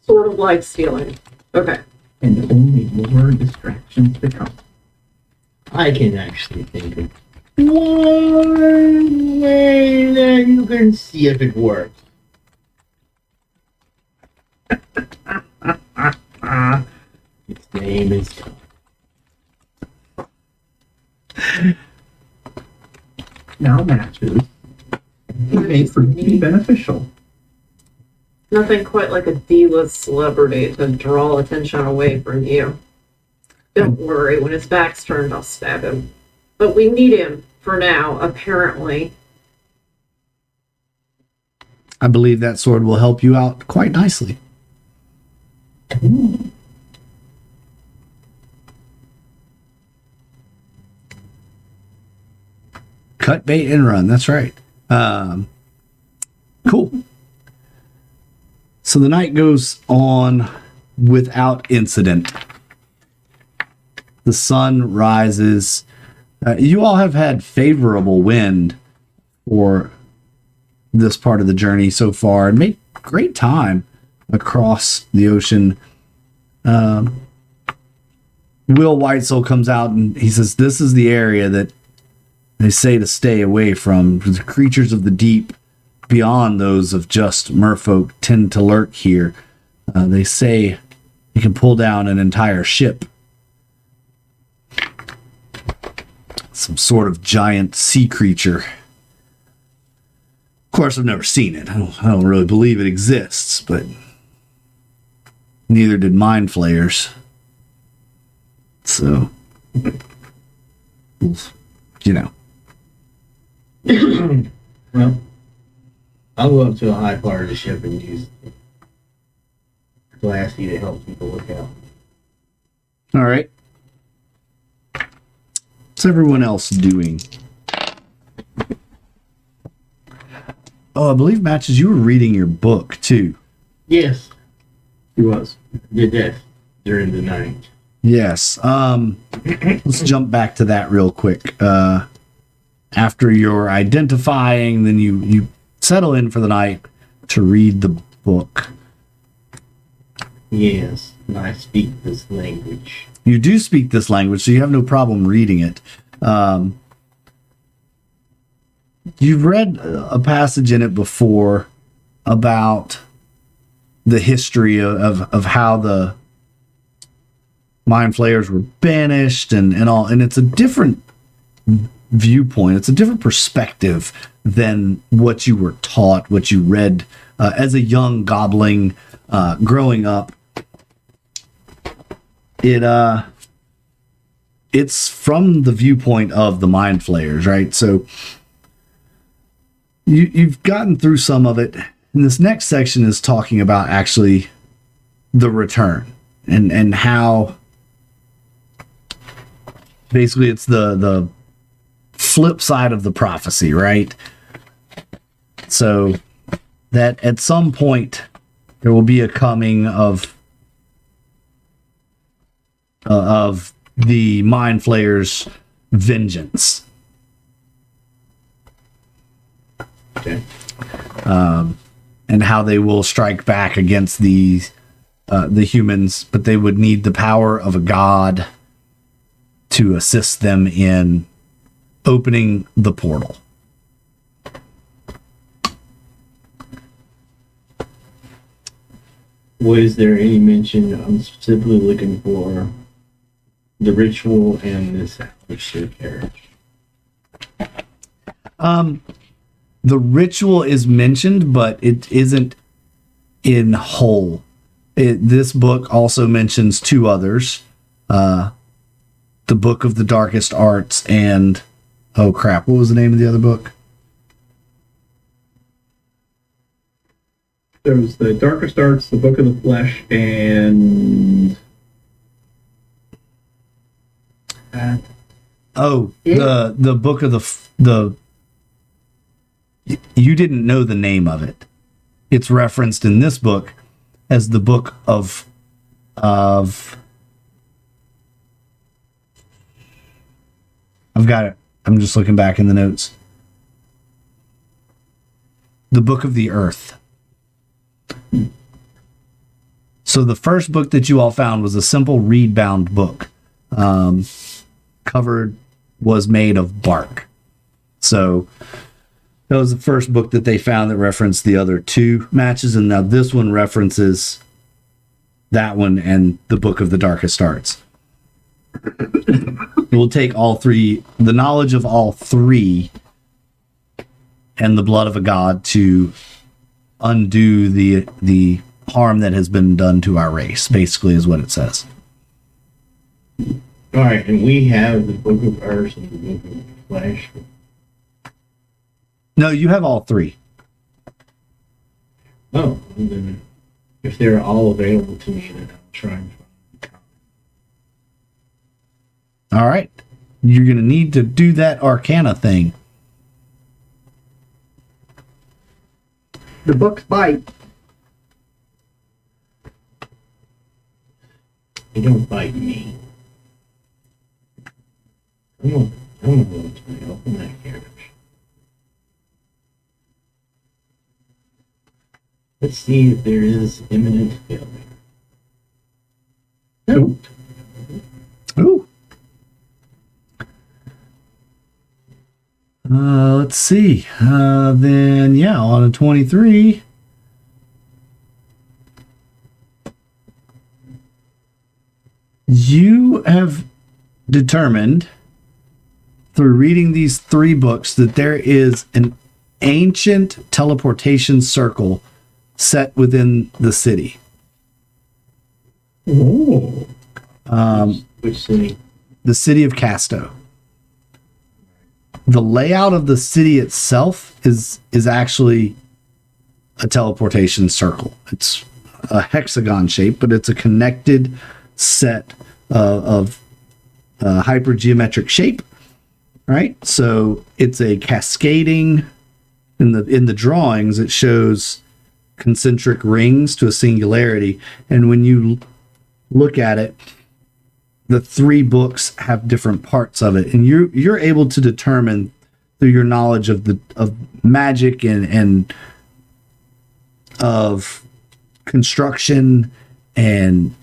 Sort of like stealing. Okay. And only more distractions to come. I can actually think of one way that you can see if it works. Its name is Now matches. Made for be beneficial. Nothing quite like a D-list celebrity to draw attention away from you. Don't worry, when his back's turned, I'll stab him. But we need him for now, apparently. I believe that sword will help you out quite nicely. Cut bait and run. That's right. Cool. So the night goes on without incident. The sun rises. You all have had favorable wind for this part of the journey so far and made great time across the ocean. Will Whitesoul comes out and he says, "This is the area that they say to stay away from. The creatures of the deep, beyond those of just merfolk, tend to lurk here. They say you can pull down an entire ship. Some sort of giant sea creature. Of course, I've never seen it. I don't really believe it exists, but Neither did mind flayers. So, you know. Well, I'll go up to a high part of the ship and use glassy to help people look out. All right. What's everyone else doing? Oh, I believe, Matches, you were reading your book, too. Yes, He was. did that during the night. Yes. Let's jump back to that real quick. After you're identifying, then you settle in for the night to read the book. Yes, and I speak this language. You do speak this language, so you have no problem reading it. You've read a passage in it before about the history of how the mind flayers were banished and all, and it's a different viewpoint. It's a different perspective than what you were taught, what you read as a young goblin growing up. It's from the viewpoint of the mind flayers, right? So you've gotten through some of it, and this next section is talking about actually the return and how basically it's the flip side of the prophecy, right? So that at some point there will be a coming of the mind flayers' vengeance. Okay. And how they will strike back against the humans, but they would need the power of a god to assist them in opening the portal. Was there any mention? I'm specifically looking for the ritual and this atmosphere carriage. The ritual is mentioned, but it isn't in whole. This book also mentions two others. The Book of the Darkest Arts and... Oh, crap. What was the name of the other book? There was the Darkest Arts, the Book of the Flesh, and... The Book of the... You didn't know the name of it. It's referenced in this book as the Book of I've got it. I'm just looking back in the notes. The Book of the Earth. So the first book that you all found was a simple reed-bound book. Covered was made of bark. So that was the first book that they found that referenced the other two matches, and now this one references that one and the Book of the Darkest Arts. It will take all three, the knowledge of all three, and the blood of a god to undo the harm that has been done to our race, basically is what it says. All right, and we have the Book of Earth and the Book of Flesh. No, you have all three. Oh, then if they're all available to me, then I'll try and find them. All right. You're going to need to do that Arcana thing. The books bite. They don't bite me. Come on, open that carriage. Let's see if there is imminent failure. Nope. Ooh. Let's see. Then, yeah, on a 23. You have determined through reading these three books that there is an ancient teleportation circle set within the city. Oh. Which city? The city of Castow. The layout of the city itself is actually a teleportation circle. It's a hexagon shape, but it's a connected set of hypergeometric shape, right? So it's a cascading. In the drawings, it shows concentric rings to a singularity, and when you look at it, the three books have different parts of it, and you're able to determine through your knowledge of magic and of construction, and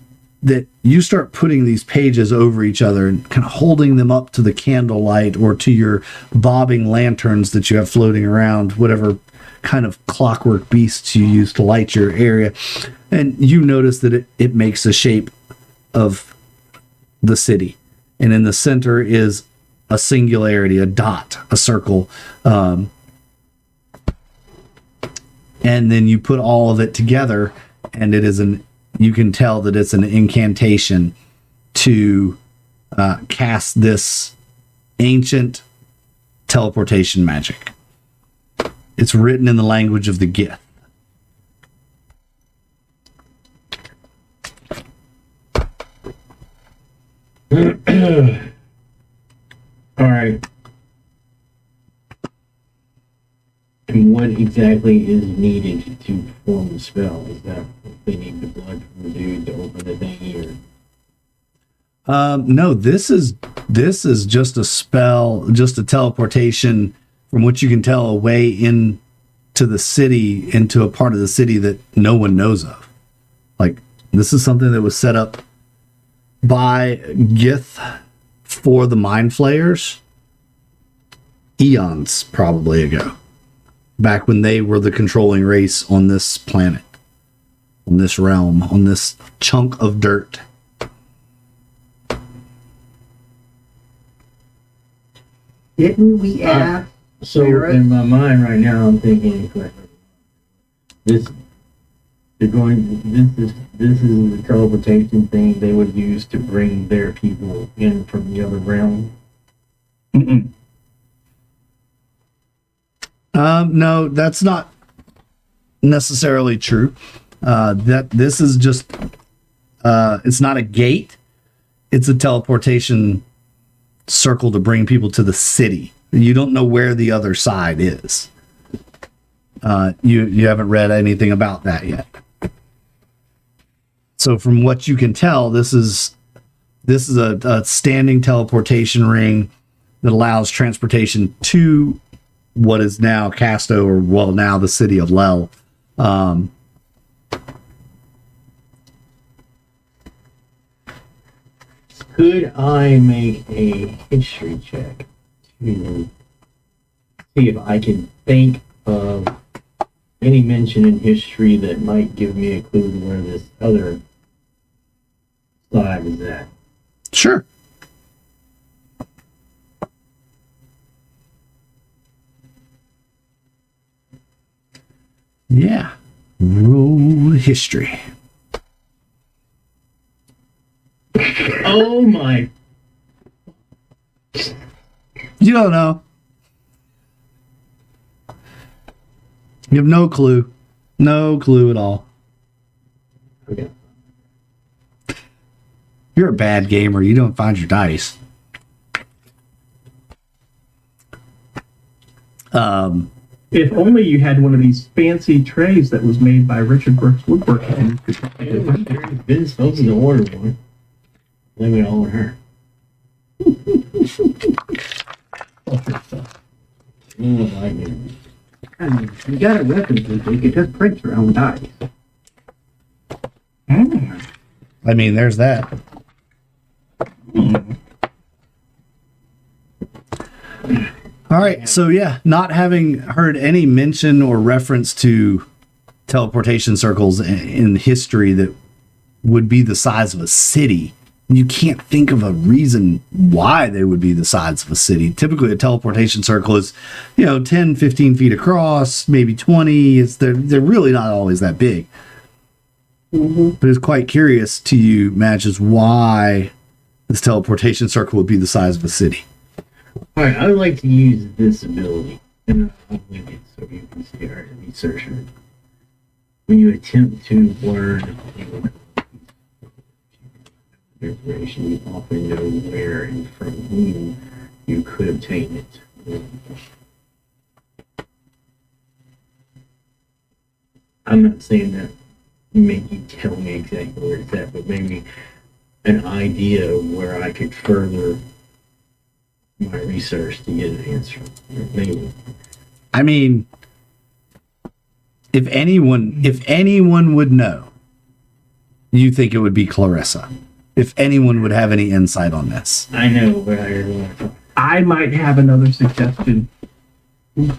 that you start putting these pages over each other and kind of holding them up to the candlelight or to your bobbing lanterns that you have floating around, whatever kind of clockwork beasts you use to light your area. And you notice that it makes the shape of the city. And in the center is a singularity, a dot, a circle. And then you put all of it together, and it is you can tell that it's an incantation to cast this ancient teleportation magic. It's written in the language of the Gith. All right. And what exactly is needed to perform the spell? Is that they need the blood from the dude to open the thingy, or? No, this is just a spell, just a teleportation from what you can tell away into the city, into a part of the city that no one knows of. Like, this is something that was set up by Gith for the mind flayers eons probably ago, back when they were the controlling race on this planet, on this realm, on this chunk of dirt. Didn't we ask? So in my mind right now, I'm thinking this is the teleportation thing they would use to bring their people in from the other realm. Mm-mm. No, that's not necessarily true. That this is just it's not a gate. It's a teleportation circle to bring people to the city. You don't know where the other side is. You haven't read anything about that yet. So from what you can tell, this is a standing teleportation ring that allows transportation to what is now Castow, or now the City of Lell. Could I make a history check to see if I can think of any mention in history that might give me a clue to where this other side is at? Sure. Yeah. Roll history. Oh my. You don't know. You have no clue. No clue at all. Okay. You're a bad gamer. You don't find your dice. If only you had one of these fancy trays that was made by Richard Brooks Woodworking. I've been supposed to order one. Blame it all on her. I mean, you got a weapon, you could just print your own dice. I mean, there's that. All right, so yeah, not having heard any mention or reference to teleportation circles in history that would be the size of a city, you can't think of a reason why they would be the size of a city. Typically, a teleportation circle is, 10, 15 feet across, maybe 20. They're really not always that big. But it's quite curious to you, Matches, why this teleportation circle would be the size of a city. All right, I would like to use this ability, and I'll link it so you can see our researcher. When you attempt to learn information, you often know where and from whom you could obtain it. I'm not saying that make you tell me exactly where it's at, but maybe an idea of where I could further my research to get an answer. Maybe. I mean, if anyone would know, you think it would be Clarissa. If anyone would have any insight on this. I know, but I really want to talk. I might have another suggestion. What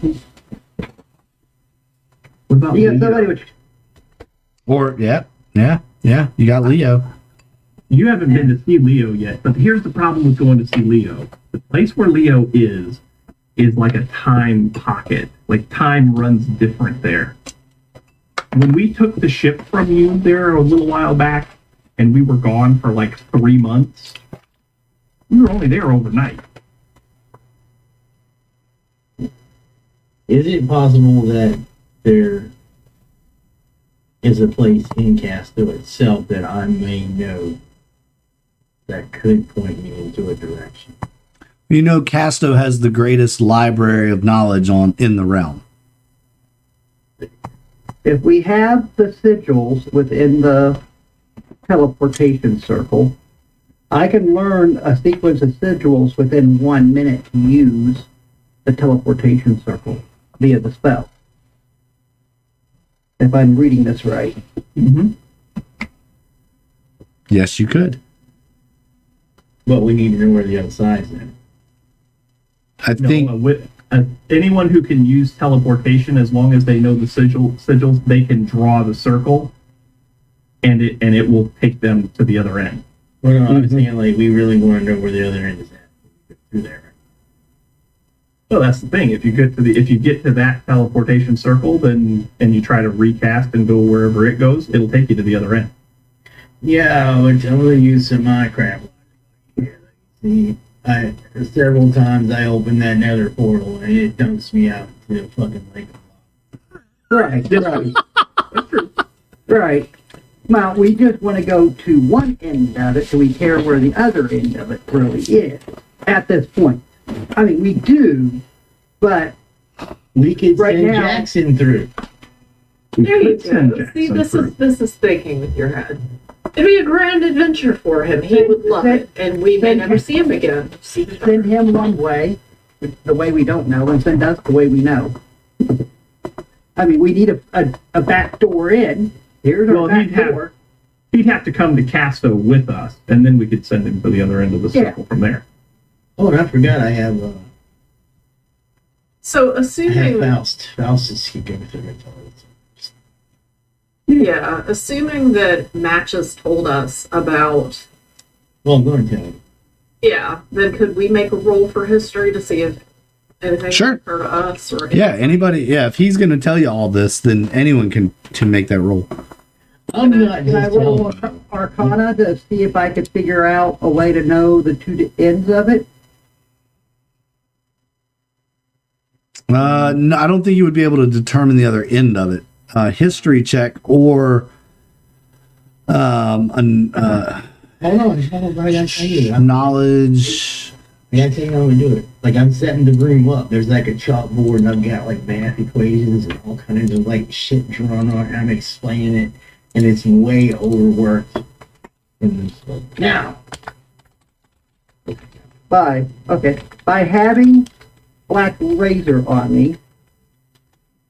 about Yeah, Leo? somebody would. Or yeah, you got Leo. You haven't been to see Leo yet, but here's the problem with going to see Leo. The place where Leo is like a time pocket. Like time runs different there. When we took the ship from you there a little while back, and we were gone for like 3 months, we were only there overnight. Is it possible that there is a place in Castow itself that I may know that could point me into a direction? You know, Castow has the greatest library of knowledge in the realm. If we have the sigils within the teleportation circle, I can learn a sequence of sigils within 1 minute to use the teleportation circle via the spell. If I'm reading this right. Mm-hmm. Yes, you could. But we need to know where the other side is then. I think Anyone who can use teleportation, as long as they know the sigils, they can draw the circle, and it will take them to the other end. Well, no, I'm saying like we really want to know where the other end is at. Through there. So that's the thing. If you get to that teleportation circle, then and you try to recast and go wherever it goes, it'll take you to the other end. Yeah, I'm gonna use some Minecraft. See, several times I open that nether portal and it dumps me out to the fucking lake. Right. Well, we just want to go to one end of it, so we care where the other end of it really is at this point. I mean, we do, but We could Right send now- Jackson through. There you Send go. Jackson See, this through. is thinking with your head. It'd be a grand adventure for him. He would love it, and we may never see him again. send him one way, the way we don't know, and send us the way we know. I mean, we need a back door in. Here's our Well, back door. He'd have to come to Castow with us, and then we could send him to the other end of the Yeah. circle from there. Oh, and I forgot I have So, I have assuming, Faust. Faust is keeping through it. yeah, assuming that Matches told us about, Well, I'm going to tell him. yeah, then could we make a roll for history to see if anything Sure. occurred to us or yeah, anybody. Yeah, if he's going to tell you all this, then anyone can make that roll. I'm not Can I just roll telling you. Arcana to see if I could figure out a way to know the two ends of it? No, I don't think you would be able to determine the other end of it. History check or Hold on, I gotta tell you. knowledge. I gotta tell you how we do it. Like, I'm setting the room up. There's like a chalkboard, and I've got like math equations and all kinds of like shit drawn on it. And I'm explaining it, and it's way overworked. And it's like, now, By having Black Razor on me.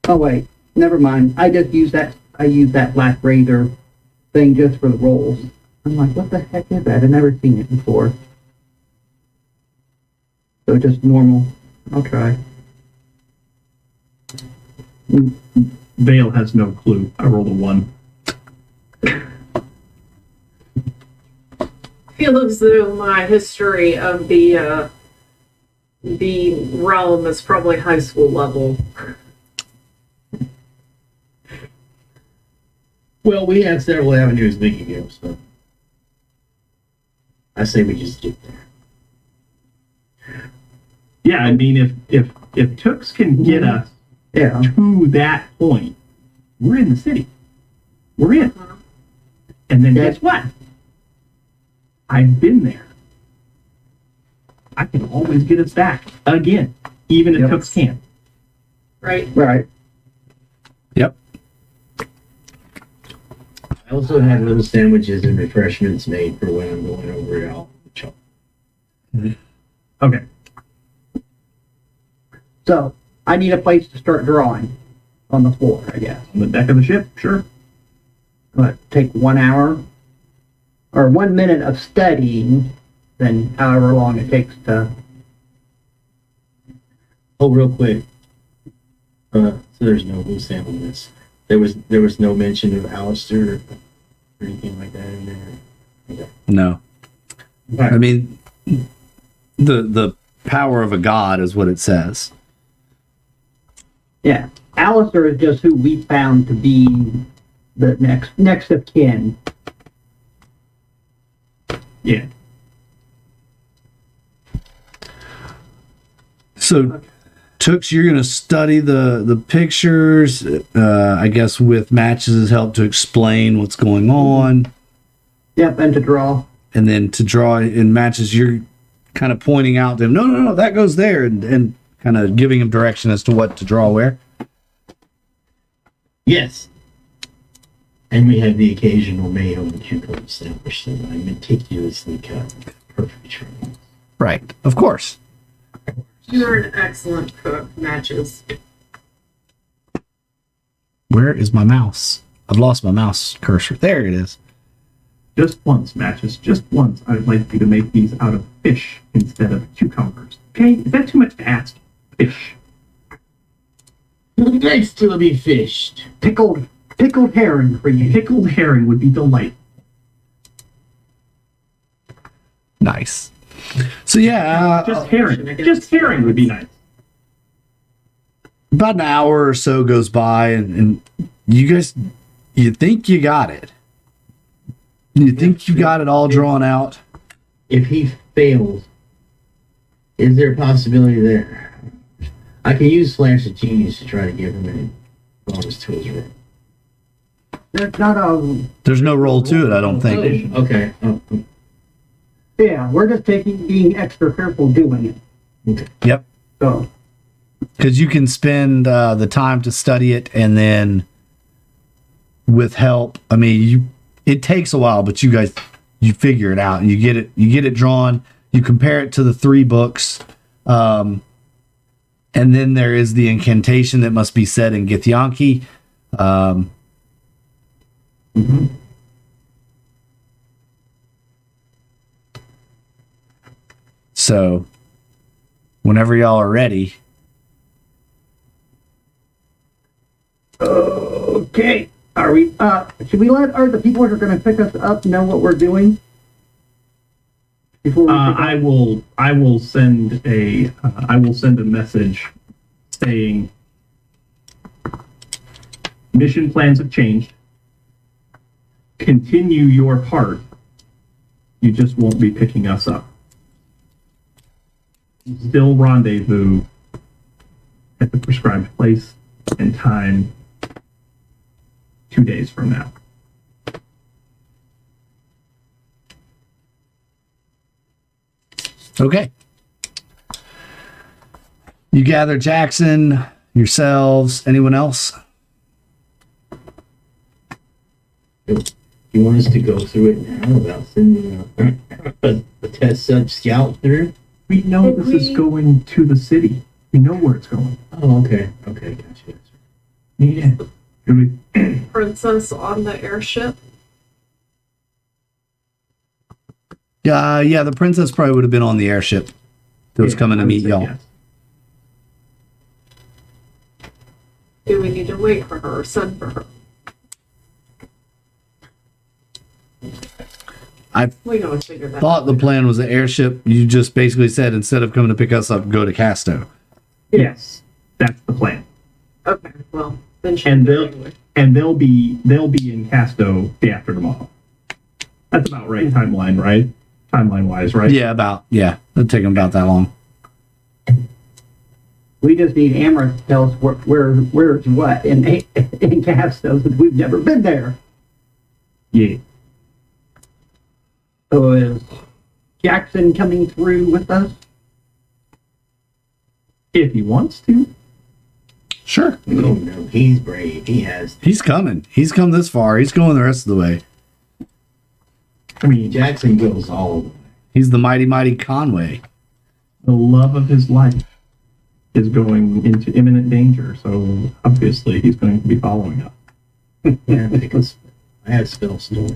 Oh wait, never mind. I use that Black Razor thing just for the rolls. I'm like, what the heck is that? I've never seen it before. So just normal. I'll try. Vale has no clue. I rolled a 1. I feel as though my history of the realm is probably high school level. Well, we have several avenues we can go, so I say we just get there. Yeah, I mean, if Toox can get us Yeah. to that point, we're in the city. We're in. And then guess what? I've been there. I can always get us back again, even if Yep. Toox can't. Right? Right. Yep. I also had little sandwiches and refreshments made for when I'm going over it all. Okay. So I need a place to start drawing on the floor, I guess. On the deck of the ship, sure. But take 1 hour or 1 minute of studying, then however long it takes to. Oh, real quick. So there's no loose end on this. There was no mention of Alistair or anything like that in there. Okay. No. I mean, the power of a god is what it says. Yeah, Alistair is just who we found to be the next of kin. Yeah. So, Toox, you're going to study the pictures, I guess, with Matches' help to explain what's going on. Yep, and to draw. And then to draw in Matches, you're kind of pointing out to him, no, that goes there, and kind of giving him direction as to what to draw where. Yes. And we have the occasional mayo and cucumber sandwich that I meticulously cut. Perfect triangles. Right, of course. You're an excellent cook, Matches. Where is my mouse? I've lost my mouse cursor. There it is. Just once, Matches. Just once, I'd like you to make these out of fish instead of cucumbers. Okay? Is that too much to ask? Fish. They still be fished. Pickled herring for you. Pickled herring would be delightful. Nice. So yeah, Just herring. Just herring would be nice. about an hour or so goes by, and you guys, you think you got it. You think you got it all drawn out. If he fails, is there a possibility that I can use Flash of Genius to try to give him a bonus to his roll? There's not a. There's no roll to it, I don't think. Okay. Yeah, we're just being extra careful doing it. Okay. Yep. So Because you can spend the time to study it, and then with help, I mean, it takes a while, but you guys, you figure it out, and you get it drawn. You compare it to the 3 books, and then there is the incantation that must be said in Githyanki. So, whenever y'all are ready. okay, are we? Should we let the people who are going to pick us up know what we're doing? Before we I will send a message saying mission plans have changed. Continue your part. You just won't be picking us up. Still rendezvous at the prescribed place and time 2 days from now. Okay. You gather Jackson, yourselves, anyone else? You want us to go through it now without sending a test sub scout through? We know Did this is we- going to the city. We know where it's going. Oh, okay. Okay, gotcha. Yeah. Do we- Princess on the airship. Yeah, the princess probably would have been on the airship that was Yeah, coming I to would meet say y'all. yes. Do we need to wait for her or send for her? I We can always figure that thought out. the plan was the airship. You just basically said instead of coming to pick us up, go to Castow. Yes, that's the plan. Okay, well, then she And can go they'll- anyway. and they'll be in Castow day after tomorrow. That's about right, timeline, right? Timeline wise, right? Yeah, it'll take them about that long. We just need Amaranthe to tell us where's what in Castow, since we've never been there. Yeah. So is Jackson coming through with us? If he wants to. Sure. Oh no, he's brave. He has. He's coming. He's come this far. He's going the rest of the way. I mean, Jackson goes all the way. He's the mighty Conway. the love of his life is going into imminent danger, so obviously he's going to be following up. Yeah, because I have spell story.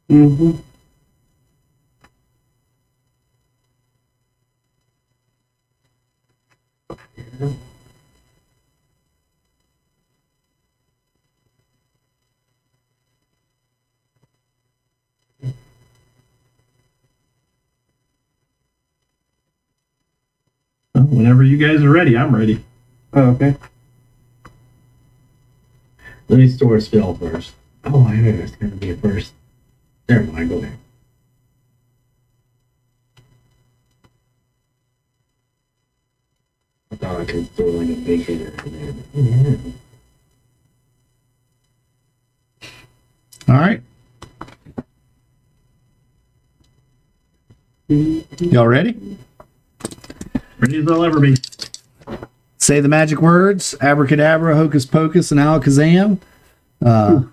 Mm-hmm. Well, whenever you guys are ready, I'm ready. Oh, okay. Let me store a spell first. Oh, I know it's going to be a first. Never mind, go ahead. I thought I could throw like a big hitter in there. All right. Y'all ready? Ready as I'll ever be. Say the magic words: abracadabra, hocus pocus, and alakazam. A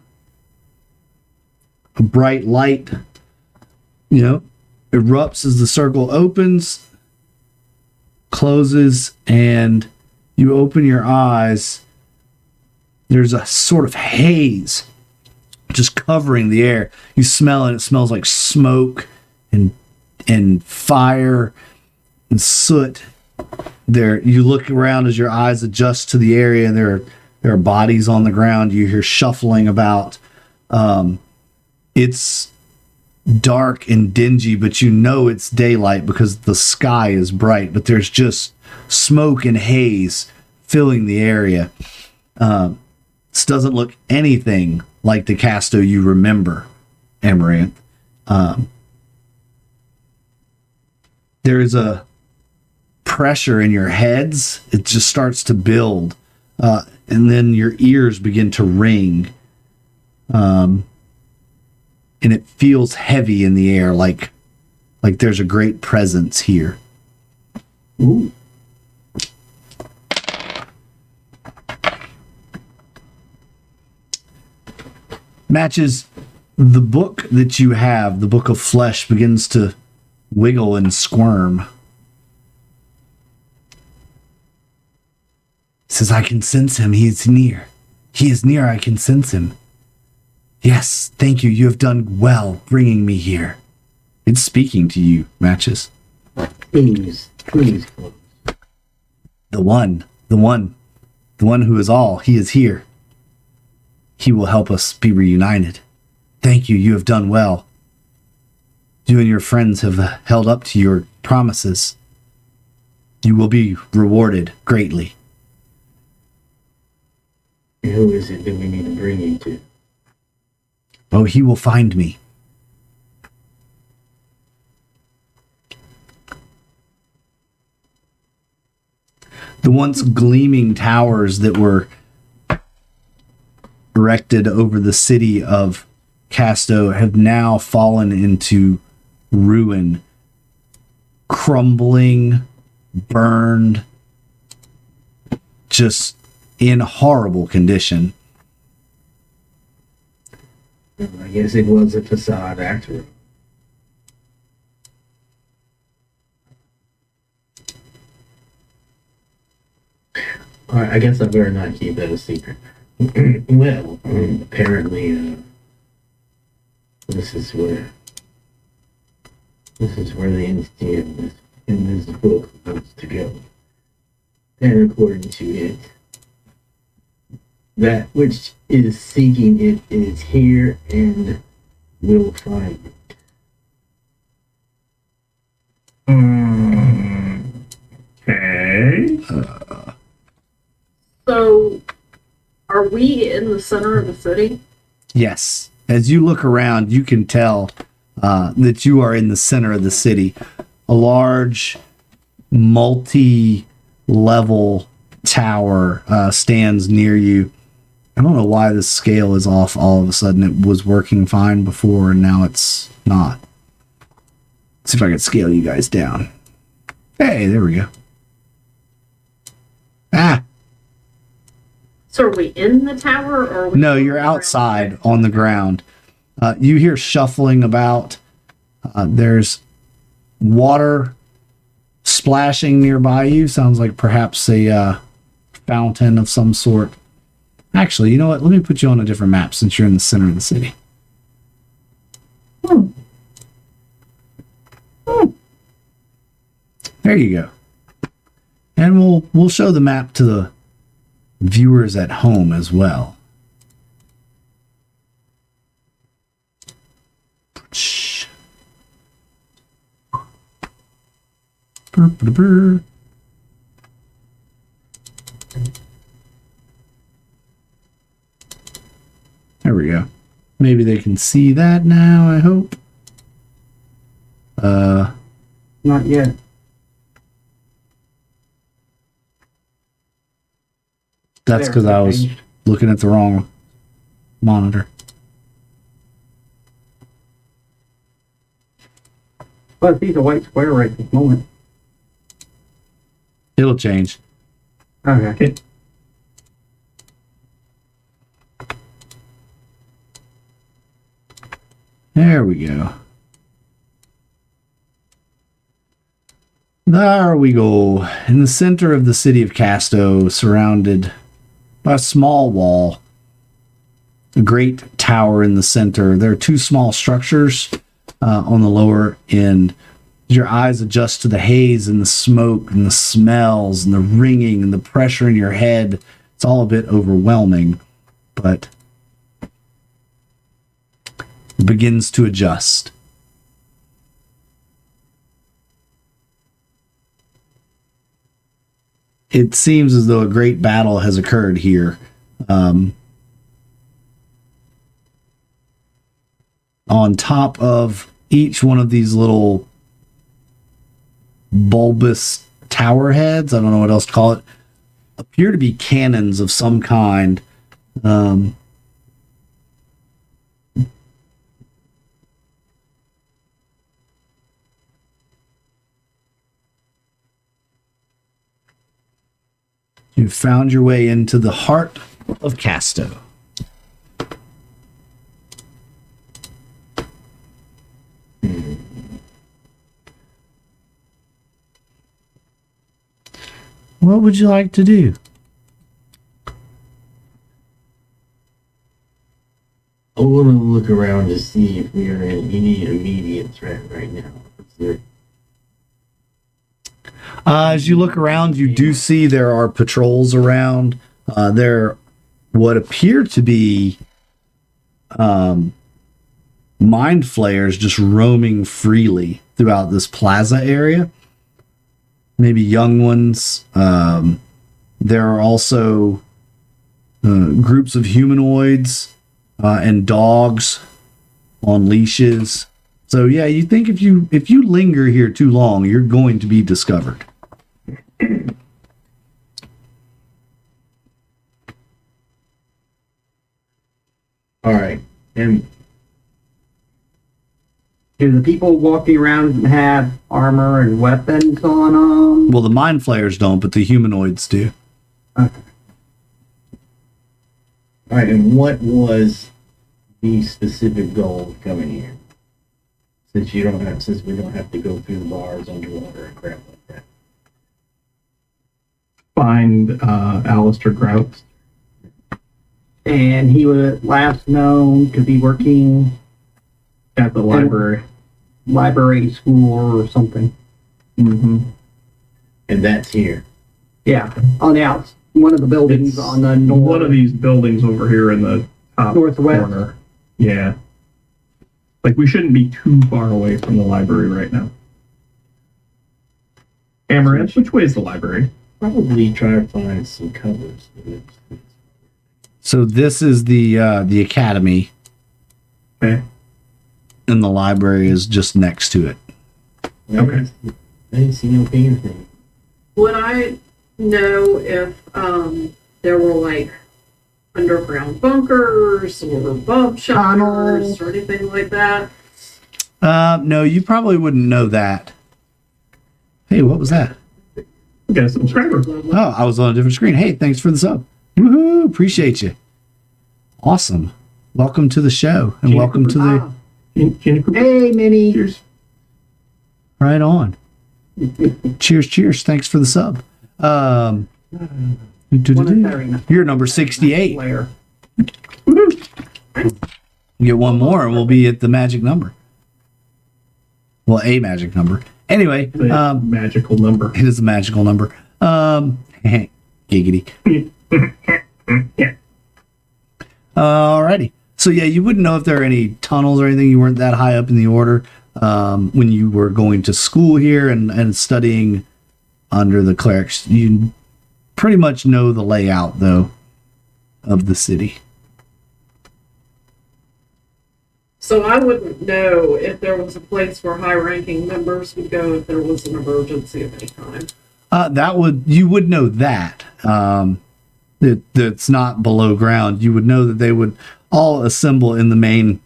bright light, erupts as the circle opens, closes, and you open your eyes. There's a sort of haze just covering the air. You smell it. It smells like smoke and fire and soot. There, you look around as your eyes adjust to the area, and there are bodies on the ground. You hear shuffling about. It's dark and dingy, but you know it's daylight because the sky is bright, but there's just smoke and haze filling the area. This doesn't look anything like the Castow you remember, Amaranthe. There is a pressure in your heads. It just starts to build, and then your ears begin to ring. And it feels heavy in the air, like there's a great presence here. Ooh. Matches the book that you have, the Book of Flesh, begins to wiggle and squirm. It says, I can sense him. He is near. He is near. I can sense him. Yes, thank you. You have done well bringing me here. It's speaking to you, Matches. Please close. The one who is all. He is here. He will help us be reunited. Thank you. You have done well. You and your friends have held up to your promises. You will be rewarded greatly. Who is it that we need to bring you to? Oh, he will find me. The once gleaming towers that were erected over the city of Castow have now fallen into ruin, crumbling, burned, just in horrible condition. I guess it was a facade after all. Alright, I guess I better not keep that a secret. Well, apparently, this is where the entity in this book wants to go. And according to it, that which is seeking it is here and will find it. Okay. So Are we in the center of the city? Yes. As you look around, you can tell that you are in the center of the city. A large, multi-level tower stands near you. I don't know why the scale is off all of a sudden. It was working fine before, and now it's not. Let's see if I can scale you guys down. Hey, there we go. Ah! So are we in the tower, or are we No, you're outside on the ground. You hear shuffling about. There's water splashing nearby you. Sounds like perhaps a fountain of some sort. Actually, you know what? Let me put you on a different map since you're in the center of the city. There you go. And we'll show the map to the viewers at home as well. Shh. Burr. There we go. Maybe they can see that now, I hope. Not yet. That's because I was looking at the wrong monitor. Well, I see the white square right this moment. It'll change. Okay. There we go. There we go. In the center of the city of Castow, surrounded by a small wall, a great tower in the center. There are two small structures on the lower end. Your eyes adjust to the haze and the smoke and the smells and the ringing and the pressure in your head. It's all a bit overwhelming, but it begins to adjust. It seems as though a great battle has occurred here. On top of each one of these little bulbous tower heads, I don't know what else to call it, appear to be cannons of some kind. You've found your way into the heart of Castow. What would you like to do? I want to look around to see if we are in any immediate threat right now. As you look around, you do see there are patrols around. There what appear to be mind flayers just roaming freely throughout this plaza area. Maybe young ones. There are also groups of humanoids and dogs on leashes. So yeah, you think if you linger here too long, you're going to be discovered. All right, and Do the people walking around have armor and weapons on them? Well, the mind flayers don't, but the humanoids do. Okay. all right, and what was the specific goal of coming here? Since we don't have to go through the bars underwater and crap like that. Find Alistair Grouts. And he was last known to be working At the library. library school or something. Mm-hmm. And that's here. Yeah, on the outs, one of the buildings It's on the north. One of these buildings over here in the top Northwest. corner. Yeah. Like, we shouldn't be too far away from the library right now. Amaranthe, which way is the library? Probably try to find some covers. So this is the academy, Okay. and the library is just next to it. Okay. I didn't see no ping thing. Would I know if there were like underground bunkers or bomb shelters Tunnels. or anything like that? No, you probably wouldn't know that. Hey, what was that? We got a subscriber. Oh, I was on a different screen. Hey, thanks for the sub. Woohoo! Appreciate you. Awesome. Welcome to the show, and welcome to the Ah. Jenny Cooper. Hey, Minnie. Cheers. right on. Cheers, cheers. Thanks for the sub. You're number 68. Player. Get one more, and we'll be at the magic number. Well, a magic number. Anyway, The magical number. it is a magical number. Giggity. Yeah. Alrighty. So yeah, you wouldn't know if there are any tunnels or anything. You weren't that high up in the order when you were going to school here and studying under the clerics. You pretty much know the layout, though, of the city. So I wouldn't know if there was a place where high-ranking members would go if there was an emergency of any kind. You would know that. That's not below ground. You would know that they would all assemble in the main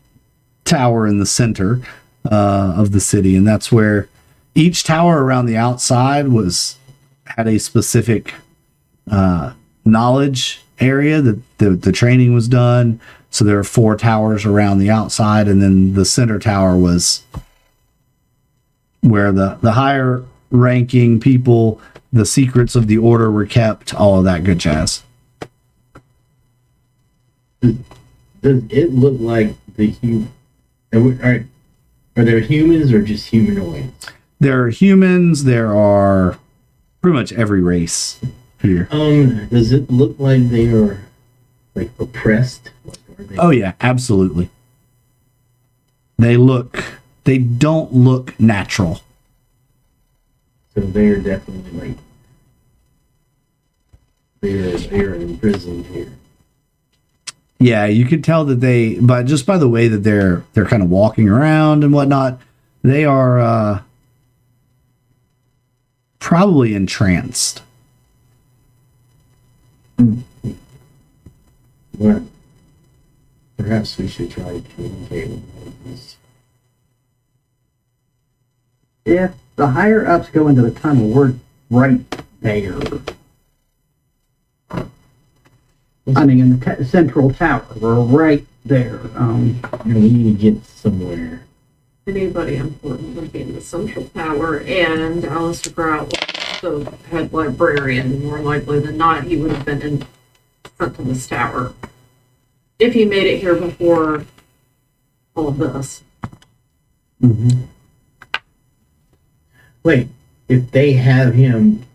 tower in the center of the city, and that's where each tower around the outside had a specific knowledge area that the training was done. So there are 4 towers around the outside, and then the center tower was where the higher ranking people, the secrets of the order were kept, all of that good jazz. Does it look like are there humans or just humanoids? There are humans, there are pretty much every race here. Does it look like they are like oppressed? Like, are they, Oh yeah, absolutely. They don't look natural. so they're definitely like they're imprisoned here. Yeah, you could tell that but just by the way that they're kind of walking around and whatnot, they are probably entranced. Well, perhaps we should try communicating with these. If the higher ups go into the tunnel, we're right there. I mean, in the central tower, we're right there. We need to get somewhere. Anybody important would be in the central tower, and Alistair Grout was the head librarian. More likely than not, he would have been sent to this tower if he made it here before all of this. Mm-hmm. Wait, if they have him,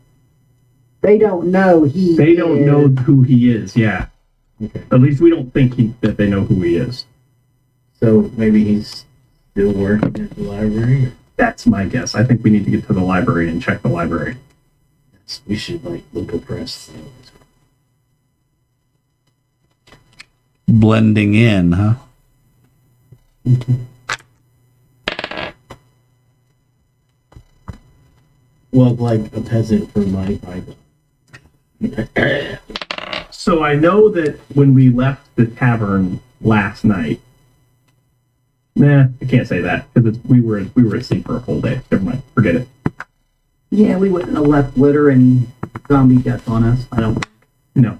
They don't know he. They don't is- know who he is. Yeah. okay, At least we don't think that they know who he is. so maybe he's still working at the library. That's my guess. I think we need to get to the library and check the library. We should like look oppressed. Blending in, huh? Well, like a peasant for my Bible. So I know that when we left the tavern last night, I can't say that because we were at sea for a whole day. Never mind, forget it. Yeah, we wouldn't have left litter and zombie death on us. I don't. No,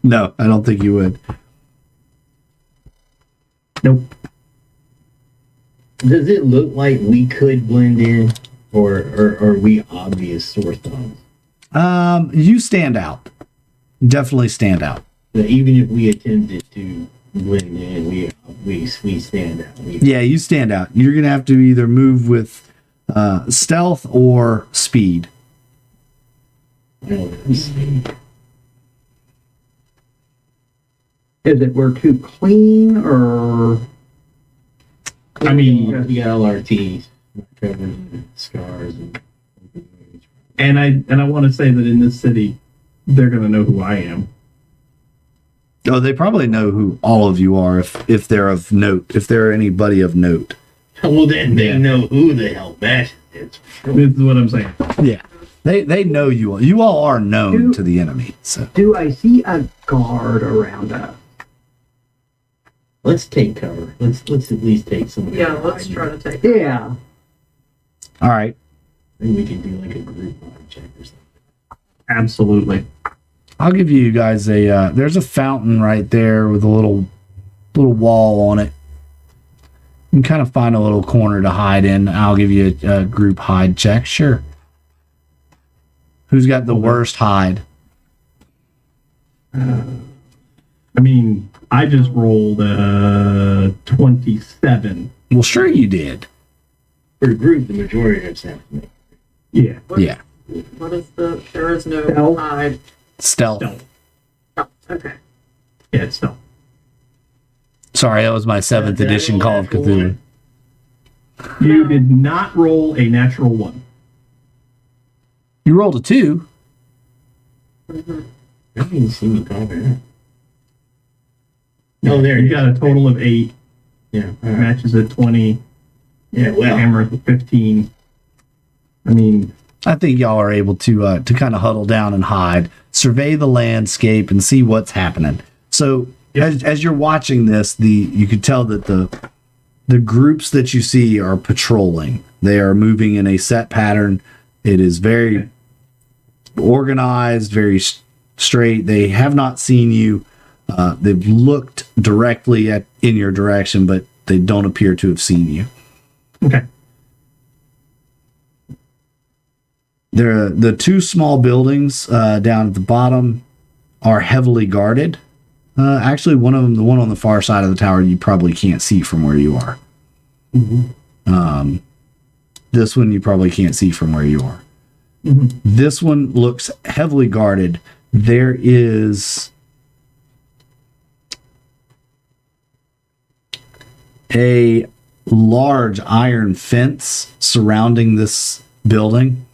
No, I don't think you would. nope. Does it look like we could blend in, or are we obvious sore thumbs? You stand out. Definitely stand out. That even if we attempted to blend in, we stand out. Yeah, you stand out. You're gonna have to either move with stealth or speed. I don't know. Is it we're too clean or? I mean, we got all our teeth covered in scars and I want to say that in this city, they're gonna know who I am. Oh, they probably know who all of you are if they're of note, if they're anybody of note. Well, then they know who the hell Bash is. This is what I'm saying. Yeah. They know you all. You all are known to the enemy. So Do I see a guard around us? Let's take cover. Let's at least take some. Yeah, let's try to take. Yeah. all right. Maybe we can do like a group body check or something. Absolutely. I'll give you guys a there's a fountain right there with a little wall on it. You can kind of find a little corner to hide in. I'll give you a group hide check. Sure. Who's got the worst hide? I mean, I just rolled 27. Well, sure you did. For a group, the majority of us have to make. Yeah. Yeah. What is the? There is no Stealth. hide. Stealth. Stealth. Oh, okay. Yeah, it's stealth. Sorry, that was my 7th Did I edition roll Call of natural Cthulhu. one? You did not roll a natural 1. You rolled a 2. I didn't even see me cover that. Oh, there You you got a total of 8. Yeah. All right. Matches at 20. Yeah. Well. Amaranthe at 15. I mean, I think y'all are able to kind of huddle down and hide, survey the landscape, and see what's happening. So as you're watching this, you could tell that the groups that you see are patrolling. They are moving in a set pattern. It is very organized, very straight. They have not seen you. They've looked directly in your direction, but they don't appear to have seen you. okay. The two small buildings down at the bottom are heavily guarded. Actually, one of them, the one on the far side of the tower, you probably can't see from where you are. This one you probably can't see from where you are. This one looks heavily guarded. There is a large iron fence surrounding this building.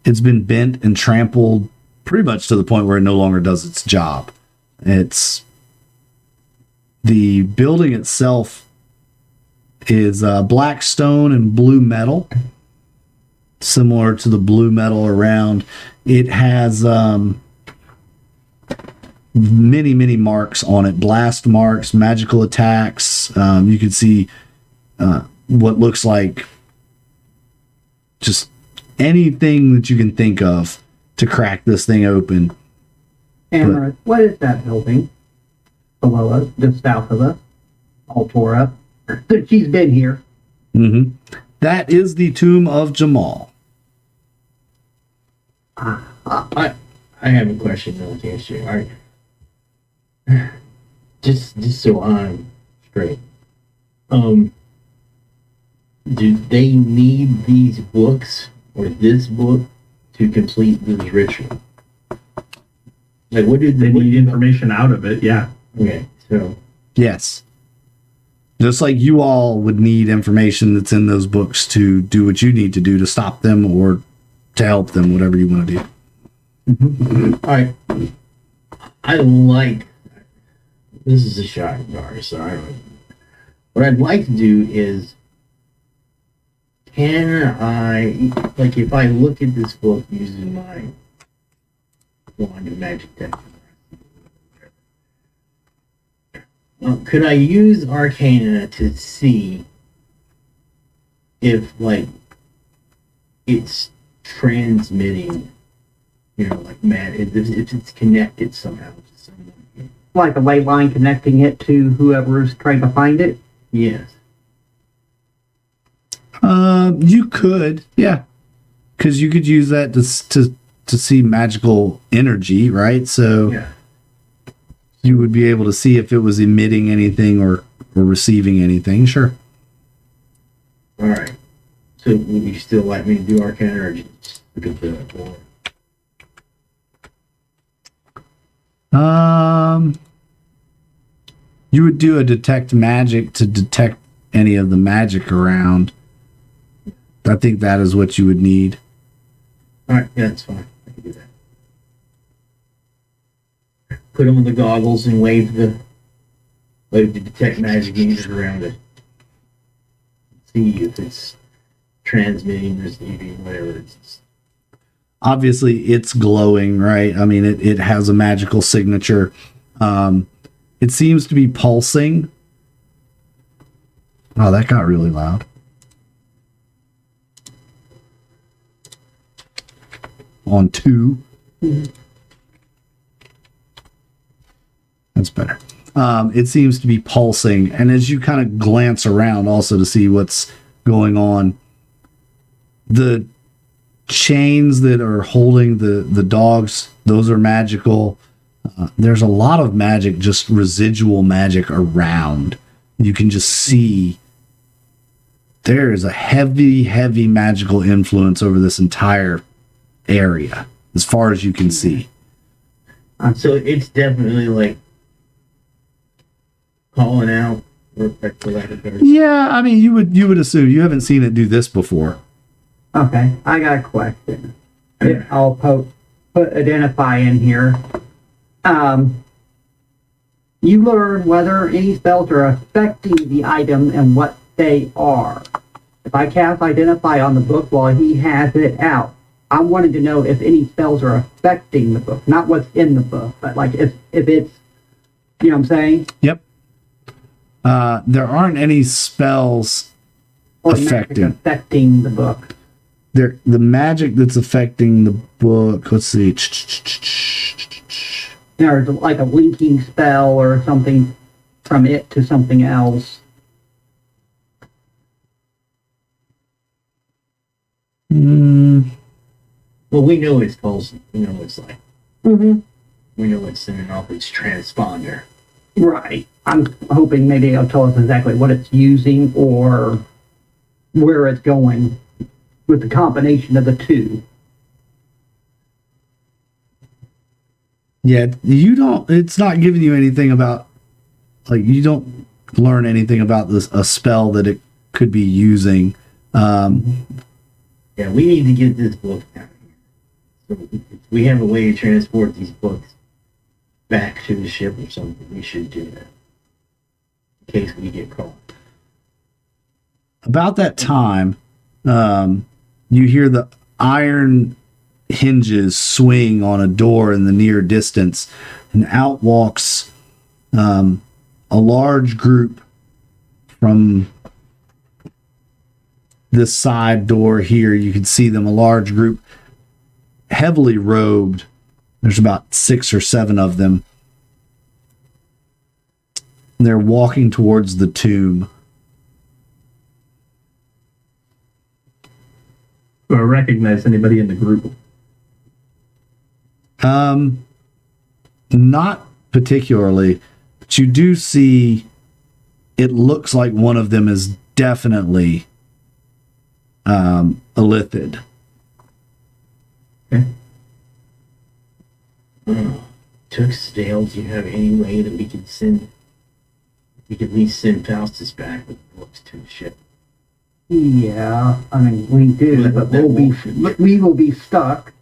It's been bent and trampled pretty much to the point where it no longer does its job. The building itself is black stone and blue metal, similar to the blue metal around. It has many marks on it, blast marks, magical attacks. You can see what looks like just anything that you can think of to crack this thing open. Amaranthe, what is that building below us, just south of us, all tore up? Since she's been here. That is the tomb of Jamal. I have a question though to answer. All right. Just so I'm straight. Do they need these books or this book to complete this ritual? Like, what did They need information out of it, yeah. Okay, so Yes. Just like you all would need information that's in those books to do what you need to do to stop them or to help them, whatever you want to do. all right. I like this is a shot at Gar, so I don't. What I'd like to do is, can I, like, if I look at this book using my wand of magic deck, could I use Arcana to see if, like, it's transmitting, you know, like, if it's connected somehow to someone? Like a ley line connecting it to whoever's trying to find it? Yes. You could, yeah, because you could use that to see magical energy, right? So Yeah. you would be able to see if it was emitting anything or receiving anything. Sure. All right. So would you still like me to do Arcana or just look at the board? You would do a detect magic to detect any of the magic around. I think that is what you would need. All right. Yeah, that's fine. I can do that. put them in the goggles and wave the detect magic unit around it. See if it's transmitting, receiving, whatever. It's Obviously, it's glowing, right? I mean, it has a magical signature. It seems to be pulsing. Oh, that got really loud. On 2. That's better. It seems to be pulsing, and as you kind of glance around also to see what's going on, the chains that are holding the dogs, those are magical. There's a lot of magic, just residual magic around. You can just see there is a heavy magical influence over this entire area as far as you can see. so it's definitely like calling out, or for lack of better. Yeah, I mean, you would assume. You haven't seen it do this before. Okay, I got a question. I'll put identify in here. You learn whether any spells are affecting the item and what they are. If I cast identify on the book while he has it out, I wanted to know if any spells are affecting the book, not what's in the book, but like if it's, you know what I'm saying? Yep. There aren't any spells Or magic affecting the book. the magic that's affecting the book. Let's see. Or like a linking spell or something from it to something else. Well, we know it's pulsing. We know it's like. Mm-hmm. We know it's sending off its transponder. Right. I'm hoping maybe it'll tell us exactly what it's using or where it's going with the combination of the two. Yeah, you don't. It's not giving you anything about, like, you don't learn anything about a spell that it could be using. Yeah, we need to get this book down here. So if we have a way to transport these books back to the ship or something, we should do that. In case we get caught. About that time, you hear the iron hinges swing on a door in the near distance, and out walks a large group from this side door here. You can see them, a large group, heavily robed. There's about 6 or 7 of them. They're walking towards the tomb. Do I recognize anybody in the group? Not particularly, but you do see, it looks like one of them is definitely illithid. Okay. Toox, Dale, do you have any way that we could at least send Faustus back with the books to the ship? Yeah, I mean we do, but we will be stuck.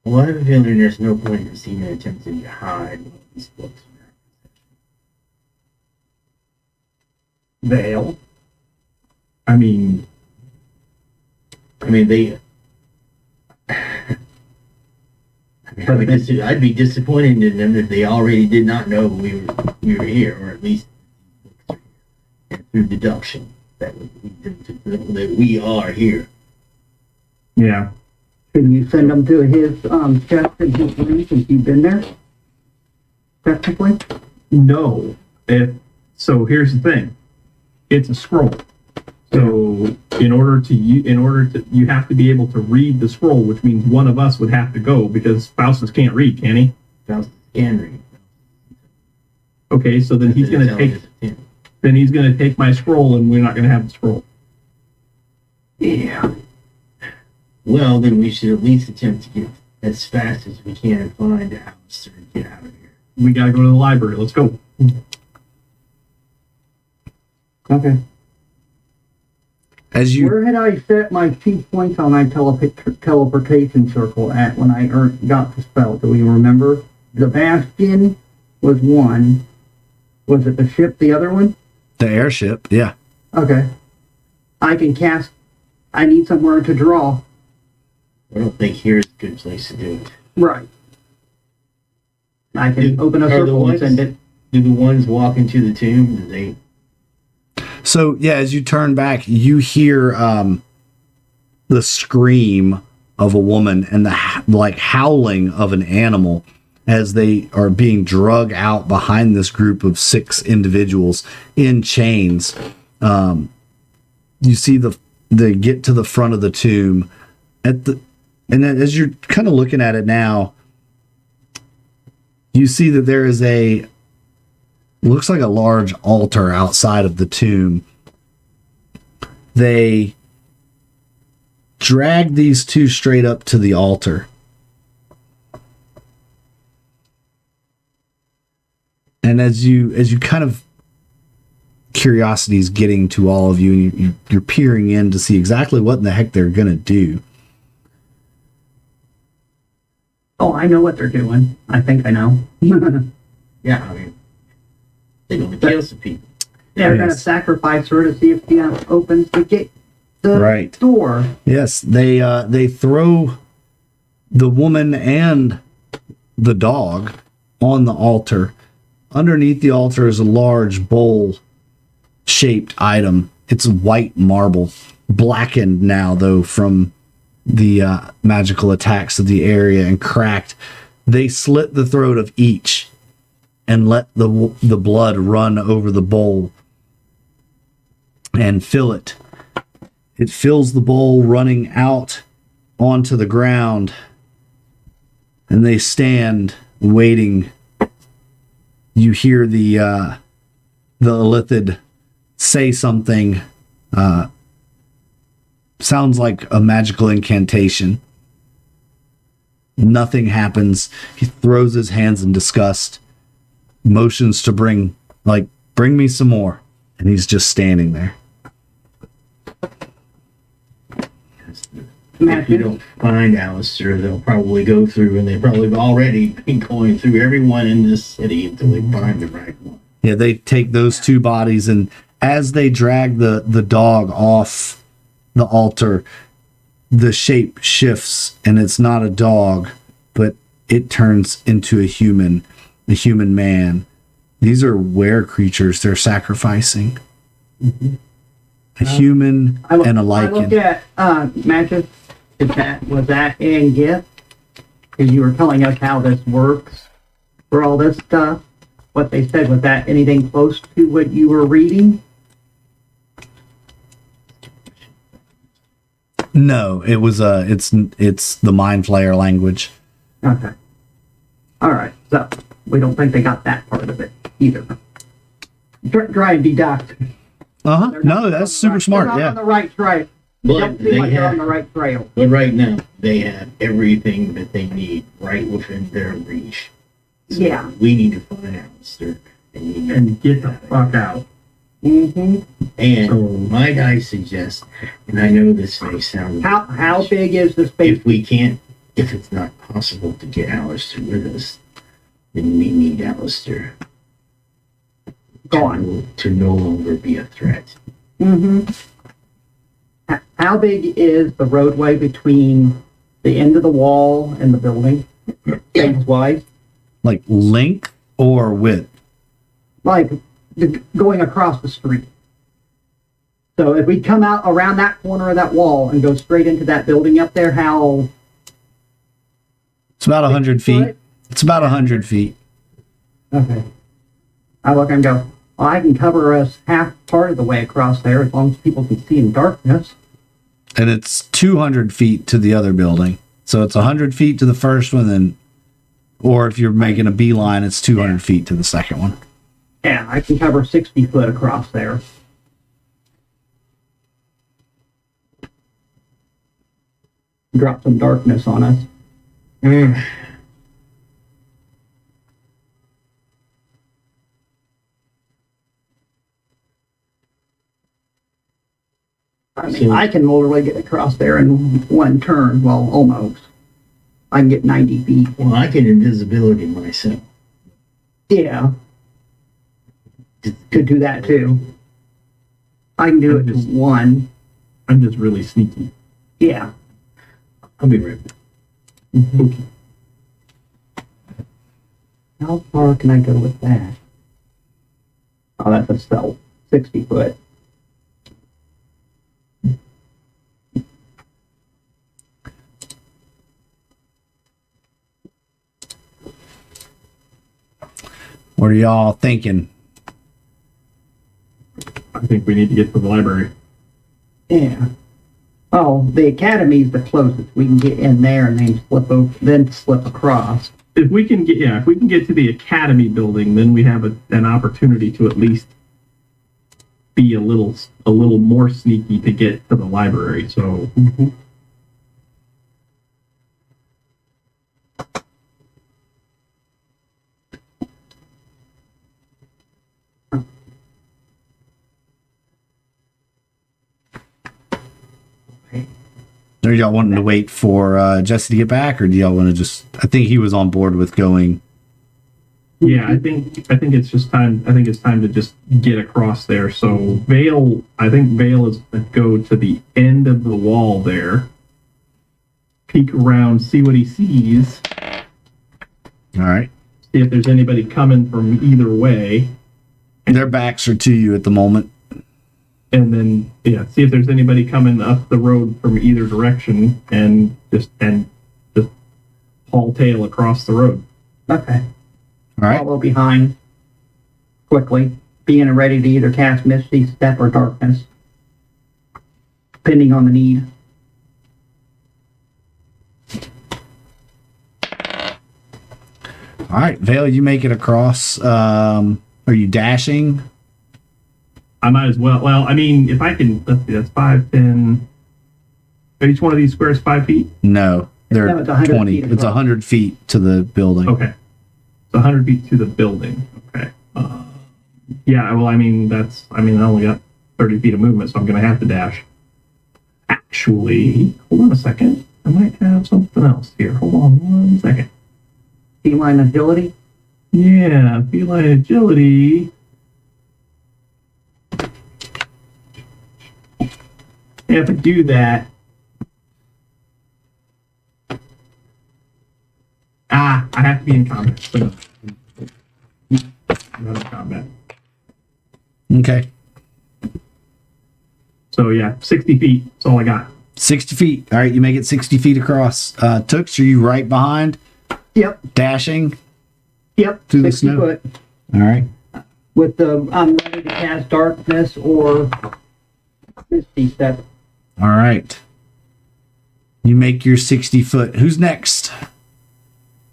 Well, I have a feeling there's no point in even attempting to hide one of these books. Veil. I mean, they. I'd be disappointed in them if they already did not know we were here, or at least and through deduction that would lead them to know that we are here. yeah. Can you send them to his chest in his room since you've been there? Technically? No. So here's the thing. It's a scroll. So you have to be able to read the scroll, which means one of us would have to go because Faustus can't read, can he? Faustus can read. Okay, so then he's going to take my scroll, and we're not going to have the scroll. Yeah. Well, then we should at least attempt to get as fast as we can and find Alistair and get out of here. We got to go to the library. Let's go. Okay. As you Where had I set my 2 points on my teleportation circle at when I got the spell? Do we remember? The Bastion was one. Was it the ship, the other one? the airship, yeah. Okay. I can cast. I need somewhere to draw. I don't think here's a good place to do it. Right. I can open a Are the circle and ones- send it. Do the ones walk into the tomb? Do they? So yeah, as you turn back, you hear the scream of a woman and the howling of an animal as they are being drug out behind this group of 6 individuals in chains. You see they get to the front of the tomb and then as you're kind of looking at it now, you see that there is looks like a large altar outside of the tomb. They drag these 2 straight up to the altar. And as you kind of curiosity is getting to all of you, and you're peering in to see exactly what in the heck they're gonna do. Oh, I know what they're doing. I think I know. Yeah, I mean, they're going to kill some people. They're going to Yes. sacrifice her to see if she opens the Right. door. Yes, they throw the woman and the dog on the altar. Underneath the altar is a large bowl-shaped item. It's white marble, blackened now though from the magical attacks of the area and cracked. They slit the throat of each and let the blood run over the bowl and fill it. It fills the bowl, running out onto the ground, and they stand waiting. You hear the Illithid say something. Sounds like a magical incantation. Nothing happens. He throws his hands in disgust, motions to bring me some more, and he's just standing there. If you don't find Alistair, they'll probably go through, and they've probably already been going through everyone in this city until they find the right one. Yeah, they take those 2 bodies, and as they drag the dog off the altar, the shape shifts, and it's not a dog, but it turns into a human man. These are were creatures they're sacrificing. Mm-hmm. A human and a I looked lichen. at matches. Was that in gift? Because you were telling us how this works for all this stuff. What they said, was that anything close to what you were reading? No, it was it's the mind flayer language. Okay. All right. So we don't think they got that part of it either. Try and deduct. Uh-huh. They're No, not that's on the super right- smart. They're not Yeah. on the right trail. They But don't seem they like they're on have, the right trail. but right now they have everything that they need right within their reach. So Yeah. we need to find Alistair and And get the fuck out. Mm-hmm. And So- might I suggest, and I know this may sound, How big is the space? if it's not possible to get Alistair with us, then we need Alistair Go on. to no longer be a threat. Mm-hmm. How big is the roadway between the end of the wall and the building? Lengthwise? Like length or width? Like going across the street. So if we come out around that corner of that wall and go straight into that building up there, how? It's about 100 feet. Foot? It's about 100 feet. Okay. I look and go, well, I can cover us half part of the way across there as long as people can see in darkness. And it's 200 feet to the other building. So it's 100 feet to the first one, or if you're making a beeline, it's 200 feet to the second one. Yeah, I can cover 60 foot across there. Drop some darkness on us. I mean, I can literally get across there in one turn. Well, almost. I can get 90 feet. Well, I can invisibility myself. Yeah. Could do that too. I can do it to one. I'm just really sneaky. Yeah. I'll be right back. Okay. How far can I go with that? Oh, that's a stealth. 60 foot. What are y'all thinking? I think we need to get to the library. Yeah. Oh, the academy's the closest. We can get in there and then slip across. If we can get to the academy building, then we have an opportunity to at least be a little more sneaky to get to the library. So Are y'all wanting to wait for Jesse to get back, or do y'all want to just? I think he was on board with going. yeah, I think it's just time. I think it's time to just get across there. So Vale, I think Vale is going to go to the end of the wall there, peek around, see what he sees, All right. see if there's anybody coming from either way, Their backs are to you at the moment. and then see if there's anybody coming up the road from either direction, and just haul tail across the road. Okay. All right. Follow behind quickly, being ready to either cast Misty Step or Darkness, depending on the need. All right, Vale, you make it across. Are you dashing? I might as well. Well, I mean, if I can, let's see, that's 5, 10. Are each one of these squares 5 feet? No, they're No, it's 100 20. feet It's across. 100 feet to the building. Okay. It's 100 feet to the building. Okay. Yeah, well, I mean, I only got 30 feet of movement, so I'm going to have to dash. Actually, hold on a second. I might have something else here. Hold on 1 second. Feline agility. Yeah, feline agility. If I do that, I have to be in combat. So not in combat. Okay. So yeah, 60 feet. That's all I got. 60 feet. All right, you make it 60 feet across. Toox, are you right behind? Yep. Dashing? Yep. Through the 60 snow. foot. All right. With the I'm ready to cast Darkness or Misty Step. All right. You make your 60 foot. Who's next?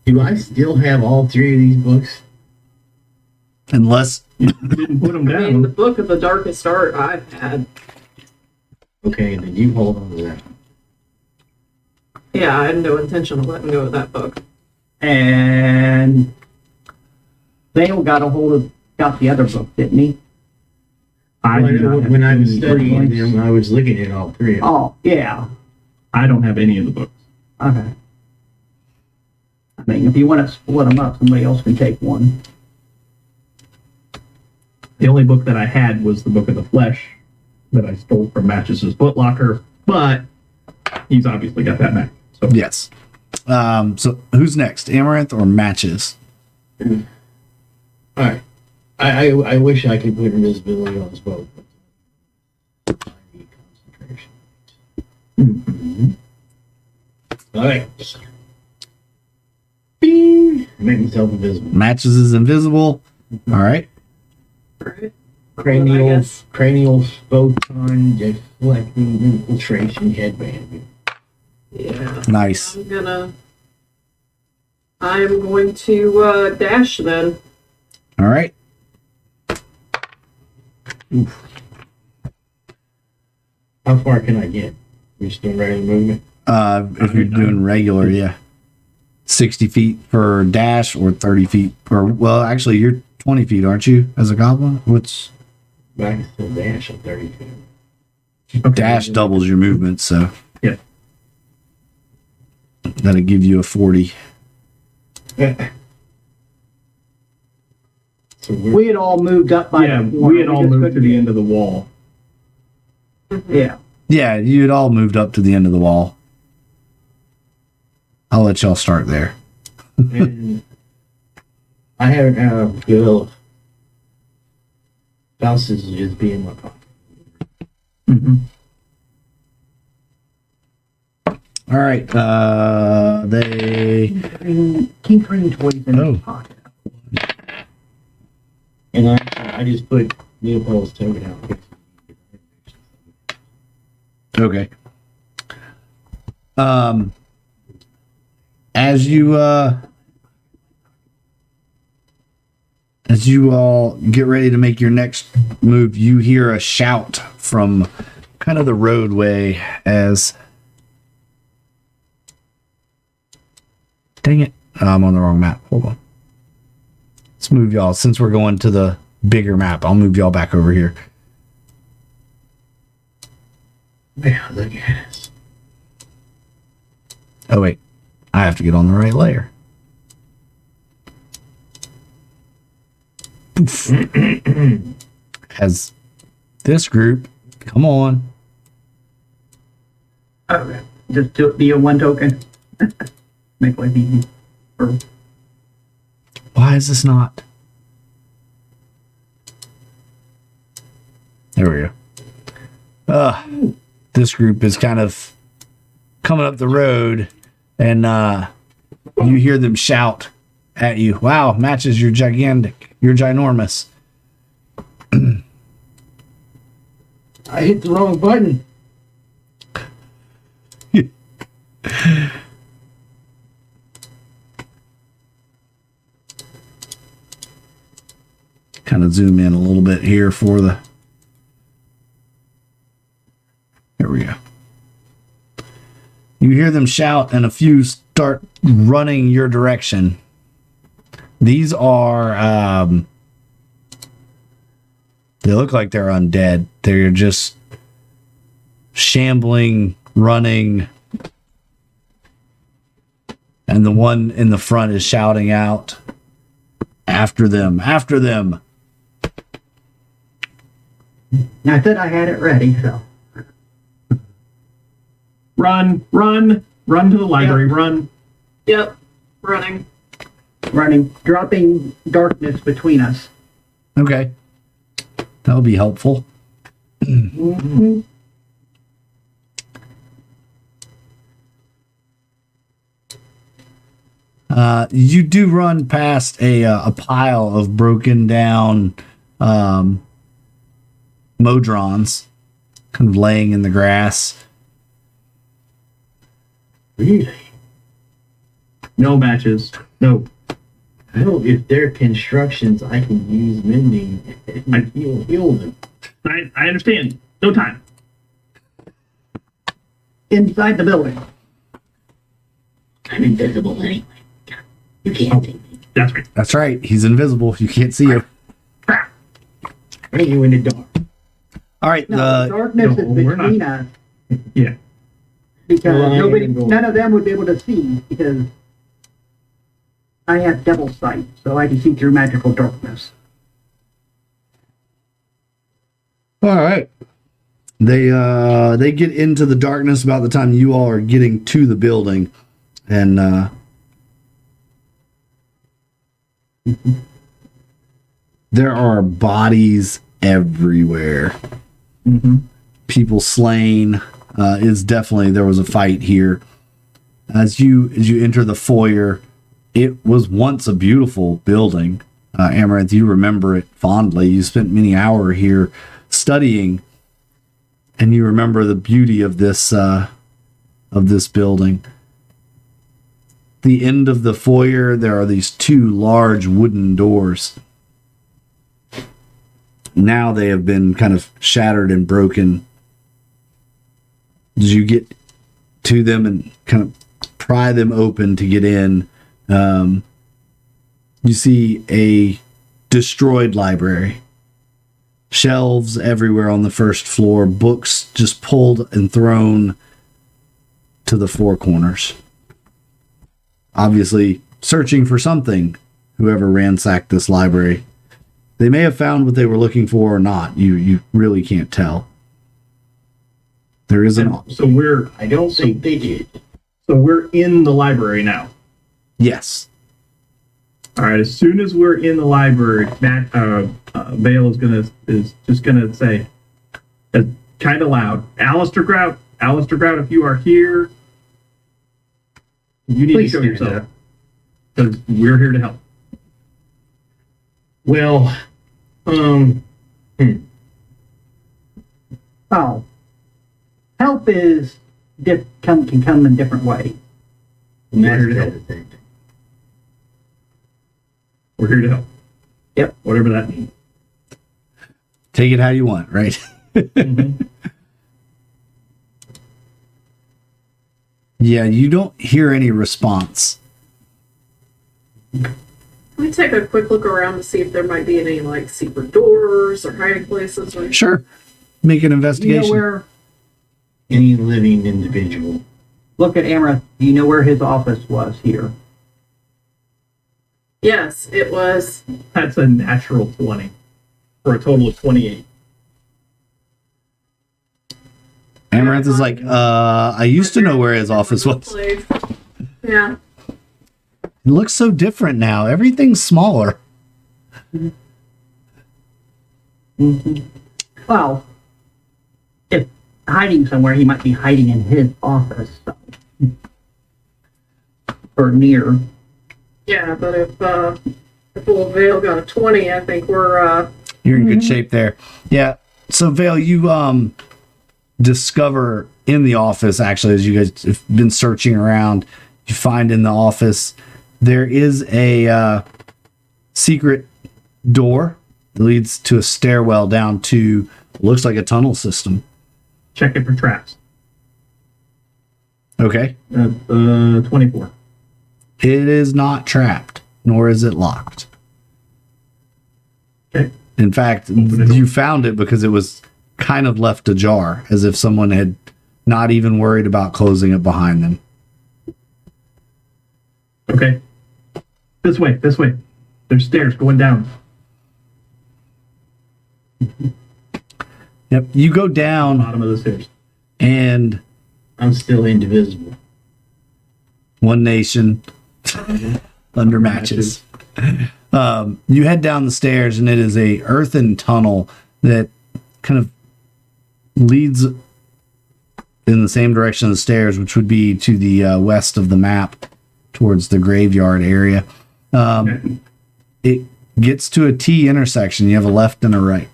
Do I still have all 3 of these books? Unless You didn't put them I mean, the down. Book of the Darkest Art I've had. Okay, then you hold on to that. Yeah, I had no intention of letting go of that book. And Vale got the other book, didn't he? I do not have When I was any- studying them, I was looking at all 3 of them. Oh, yeah. I don't have any of the books. Okay. I mean, if you want to split them up, somebody else can take one. The only book that I had was the Book of the Flesh that I stole from Matches's footlocker, but he's obviously got that back. So yes. So who's next? Amaranth or Matches? Alright. I wish I could put invisibility on this boat. But I need concentration. Alright. Bing! Make myself invisible. Matches is invisible. All right. Right? Cranial, I guess. cranial photon deflecting infiltration headband. Yeah. Nice. I'm going to dash then. All right. How far can I get? We're just doing regular movement. If you're doing regular, yeah. 60 feet for dash or 30 feet. Or, well, actually, you're 20 feet, aren't you, as a goblin? What's. But I can still dash at 30 feet. Dash doubles your movement, so Yeah. that'll give you a 40. So We had all moved up by Yeah, the corner. we had all just moved to couldn't the get- end of the wall. Yeah. Yeah, you had all moved up to the end of the wall. I'll let y'all start there. and I haven't had a good Faustus is just being my car. Mm-hmm. All right. They. Keep bringing toys in Oh. his pocket. And I just put Leopold's token out. Okay. As you all get ready to make your next move, you hear a shout from kind of the roadway as. Dang it. I'm on the wrong map. Hold on. Let's move y'all. Since we're going to the bigger map, I'll move y'all back over here. Yeah, look at this. Oh, wait. I have to get on the right layer. Poof. Has this group. Come on. Okay. Just to be a one token. Make life easy. Or Why is this not? There we go. This group is kind of coming up the road, and you hear them shout at you. Wow, matches you're gigantic. You're ginormous. I hit the wrong button. Kind of zoom in a little bit here for the. There we go. You hear them shout, and a few start running your direction. These are. They look like they're undead. They're just shambling, running. And the one in the front is shouting out, "After them! After them!" I said I had it ready, so Run to the library, run. Yep, running. running, dropping darkness between us. Okay. That'll be helpful. Mm-hmm. You do run past a pile of broken down modrons kind of laying in the grass. Really? No matches. No. Well, if they're constructions, I can use mending and heal them. I understand. No time. Inside the building. I'm invisible anyway. You can't see me. That's right. That's right. He's invisible. You can't see him. Are you in the dark? All right. No, the darkness no, is we're between not. us Yeah. because Well, I nobody, am going- none of them would be able to see because I have devil sight, so I can see through magical darkness. All right. They get into the darkness about the time you all are getting to the building, and there are bodies everywhere. Mm-hmm. People slain. Is definitely there was a fight here. As you enter the foyer, it was once a beautiful building. Amaranthe, you remember it fondly. You spent many hours here studying, and you remember the beauty of this building. The end of the foyer, there are these two large wooden doors. Now they have been kind of shattered and broken. Did you get to them and kind of pry them open to get in? You see a destroyed library. Shelves everywhere on the first floor, books just pulled and thrown to the four corners. Obviously, searching for something, whoever ransacked this library. They may have found what they were looking for or not. You really can't tell. There is an... So we're I don't think they did. so we're in the library now. Yes. All right. As soon as we're in the library, Matt Vale is just gonna say, kind of loud, Alistair Grout, if you are here, you need Please to show stand yourself up. because we're here to help. Well, Oh. Help is can come in different ways. and that's We're here to the help. other thing. We're here to help. Yep. Whatever that means. Take it how you want, right? Yeah, you don't hear any response. Let me take a quick look around to see if there might be any like secret doors or hiding places. Or... Sure. Make an Do you investigation. know where? Any living individual. Look at Amaranthe. Do you know where his office was here? Yes, it was. That's a natural 20 for a total of 28. Amaranthe is like, I used to know where his office was. Yeah. It looks so different now. Everything's smaller. Well, if hiding somewhere, he might be hiding in his office. Or near. Yeah, but if Old Vale got a 20, I think we're You're in good shape there. Yeah. So Vale, you discover in the office, actually, as you guys have been searching around, you find in the office there is a secret door that leads to a stairwell down to looks like a tunnel system. Check it for traps. Okay. 24. It is not trapped, nor is it locked. Okay. In fact, you found it because it was kind of left ajar, as if someone had not even worried about closing it behind them. Okay. This way. There's stairs going down. Yep. You go down Bottom of the stairs. and I'm still indivisible. one nation under matches. You head down the stairs and it is a earthen tunnel that kind of leads in the same direction of the stairs, which would be to the west of the map towards the graveyard area. Okay. It gets to a T intersection. You have a left and a right.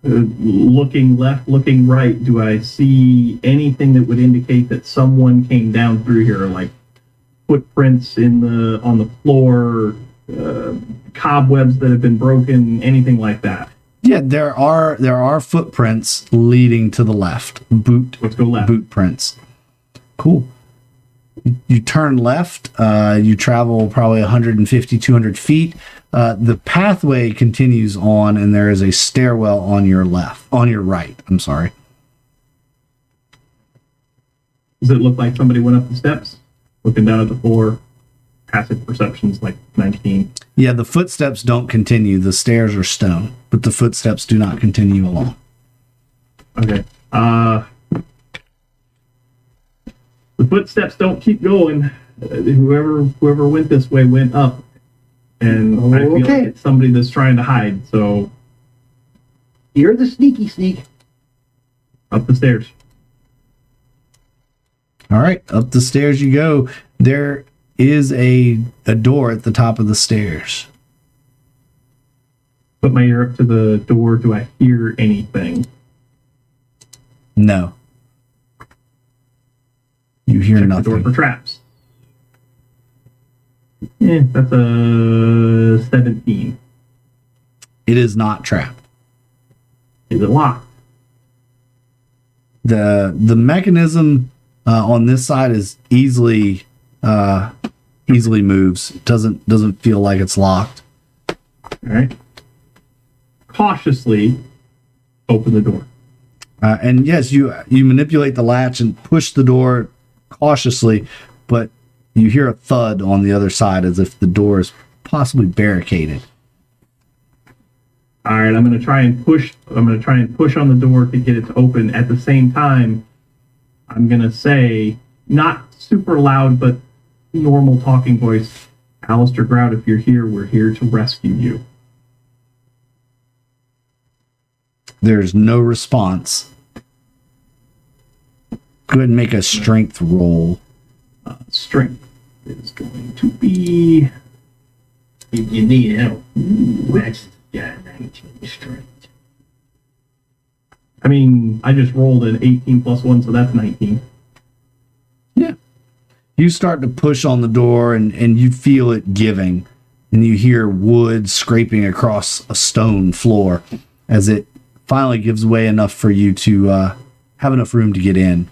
Looking left, looking right, do I see anything that would indicate that someone came down through here, like footprints on the floor, cobwebs that have been broken, anything like that? Yeah, there are footprints leading to the left. Let's go left. Boot prints. Cool. You turn left. You travel probably 150, 200 feet. The pathway continues on, and there is a stairwell on your right. I'm sorry. Does it look like somebody went up the steps? Looking down at the floor, passive perception's like 19. Yeah, the footsteps don't continue. The stairs are stone, but the footsteps do not continue along. Okay. The footsteps don't keep going. Whoever went this way went up. And I feel like Okay. it's somebody that's trying to hide, so You're the sneaky sneak. up the stairs. All right, up the stairs you go. There is a door at the top of the stairs. Put my ear up to the door. Do I hear anything? No. You hear Check the door nothing. for traps. That's a 17. It is not trapped. Is it locked? The mechanism on this side is easily moves. It doesn't feel like it's locked. All right. Cautiously open the door. And yes, you manipulate the latch and push the door cautiously, but you hear a thud on the other side as if the door is possibly barricaded. All right, I'm going to try and push on the door to get it to open. At the same time, I'm going to say, not super loud, but normal talking voice, Alistair Grout, if you're here, we're here to rescue you. There's no response. Go ahead and make a strength roll. Strength is going to be... You need help. Max got 19 strength. I mean, I just rolled an 18 plus 1, so that's 19. Yeah. You start to push on the door and you feel it giving. And you hear wood scraping across a stone floor as it finally gives way enough for you to have enough room to get in.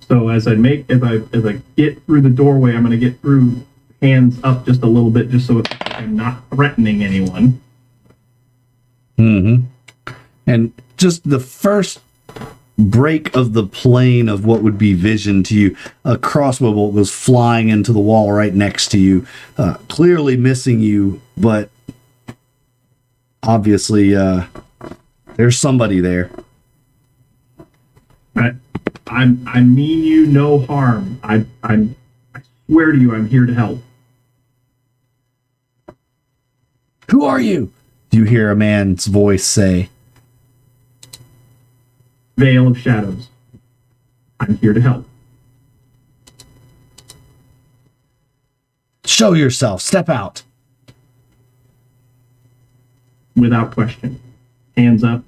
So as I get through the doorway, I'm going to get through hands up just a little bit, just so I'm not threatening anyone. Mm-hmm. And just the first break of the plane of what would be vision to you, a crossbow bolt goes flying into the wall right next to you, clearly missing you, but obviously there's somebody there. I mean you no harm. I swear to you, I'm here to help. Who are you? You hear a man's voice say. Veil of Shadows. I'm here to help. Show yourself. Step out. Without question. Hands up.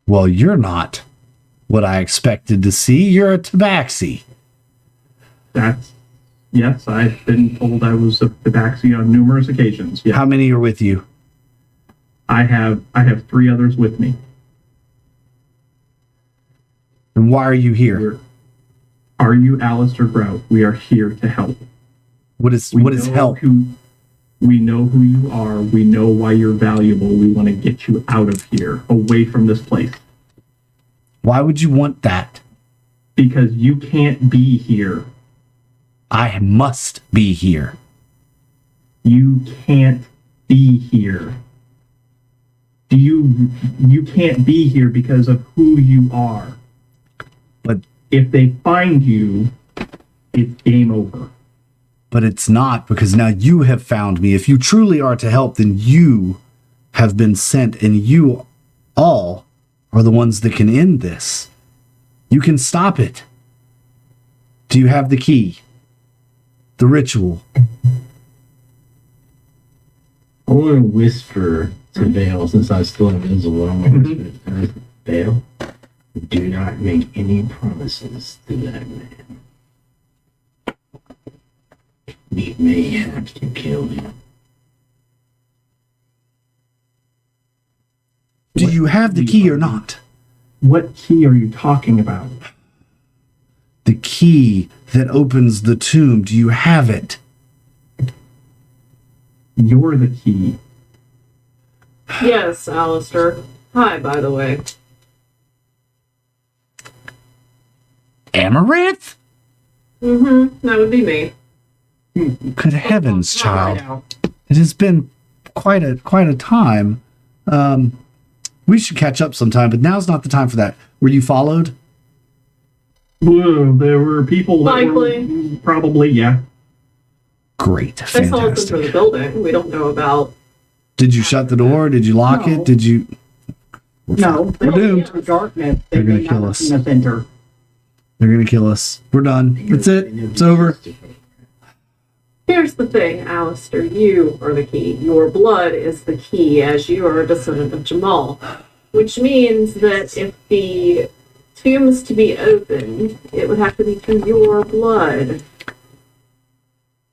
Well, you're not what I expected to see. You're a tabaxi. Yes, I've been told I was a tabaxi on numerous occasions. Yes. How many are with you? I have 3 others with me. And why are you here? Are you Alistair Grout? We are here to help. What is help? We know who you are. We know why you're valuable. We want to get you out of here, away from this place. Why would you want that? Because you can't be here. I must be here. You can't be here. You can't be here because of who you are. But if they find you, it's game over. But it's not, because now you have found me. If you truly are to help, then you have been sent, and you all are the ones that can end this. You can stop it. Do you have the key? The ritual? I want to whisper to Vale, since I'm still invisible. I want to whisper to Vale, do not make any promises to that man. We may have to kill him. Do you have the key or not? What key are you talking about? The key that opens the tomb. Do you have it? You're the key. Yes, Alistair. Hi, by the way. Amaranth? Mm-hmm. That would be me. Good heavens, Not right child. now. It has been quite a time. We should catch up sometime, but now's not the time for that. Were you followed? Whoa, there were people that Likely. were probably, yeah. Great, They saw us into the fantastic. building. We don't know about. Did you shut the door? Did you lock No. it? Did you? No, We're doomed. in the darkness. They're gonna may kill not us. have seen us enter. They're gonna kill us. We're done. That's it. It's over. Here's the thing, Alistair. You are the key. Your blood is the key, as you are a descendant of Jamal. Which means that if the tomb is to be opened, it would have to be through your blood.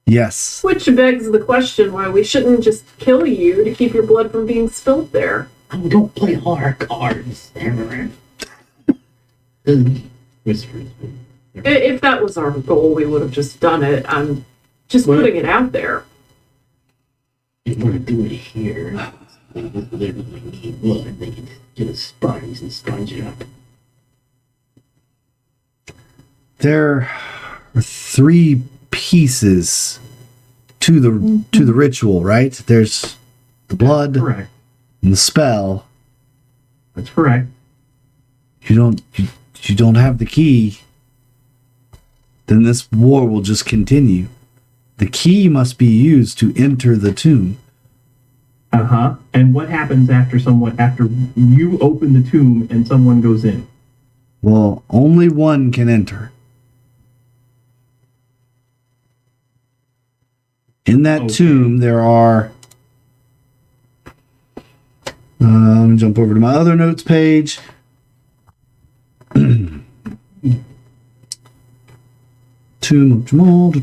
Yes. Which begs the question why we shouldn't just kill you to keep your blood from being spilled there. Oh, don't play hard cards, Amaranth. Whispers. If that was our goal, we would have just done it. I'm just putting it out there. You want to do it here? They literally need blood. They can get us bodies and sponge it up. There are 3 pieces to the ritual, right? There's the blood Correct. and the spell. That's correct. You don't have the key. Then this war will just continue. The key must be used to enter the tomb. And what happens after you open the tomb and someone goes in? Well, only one can enter. In that tomb, there are. Let me jump over to my other notes page. Tomb of Jamal.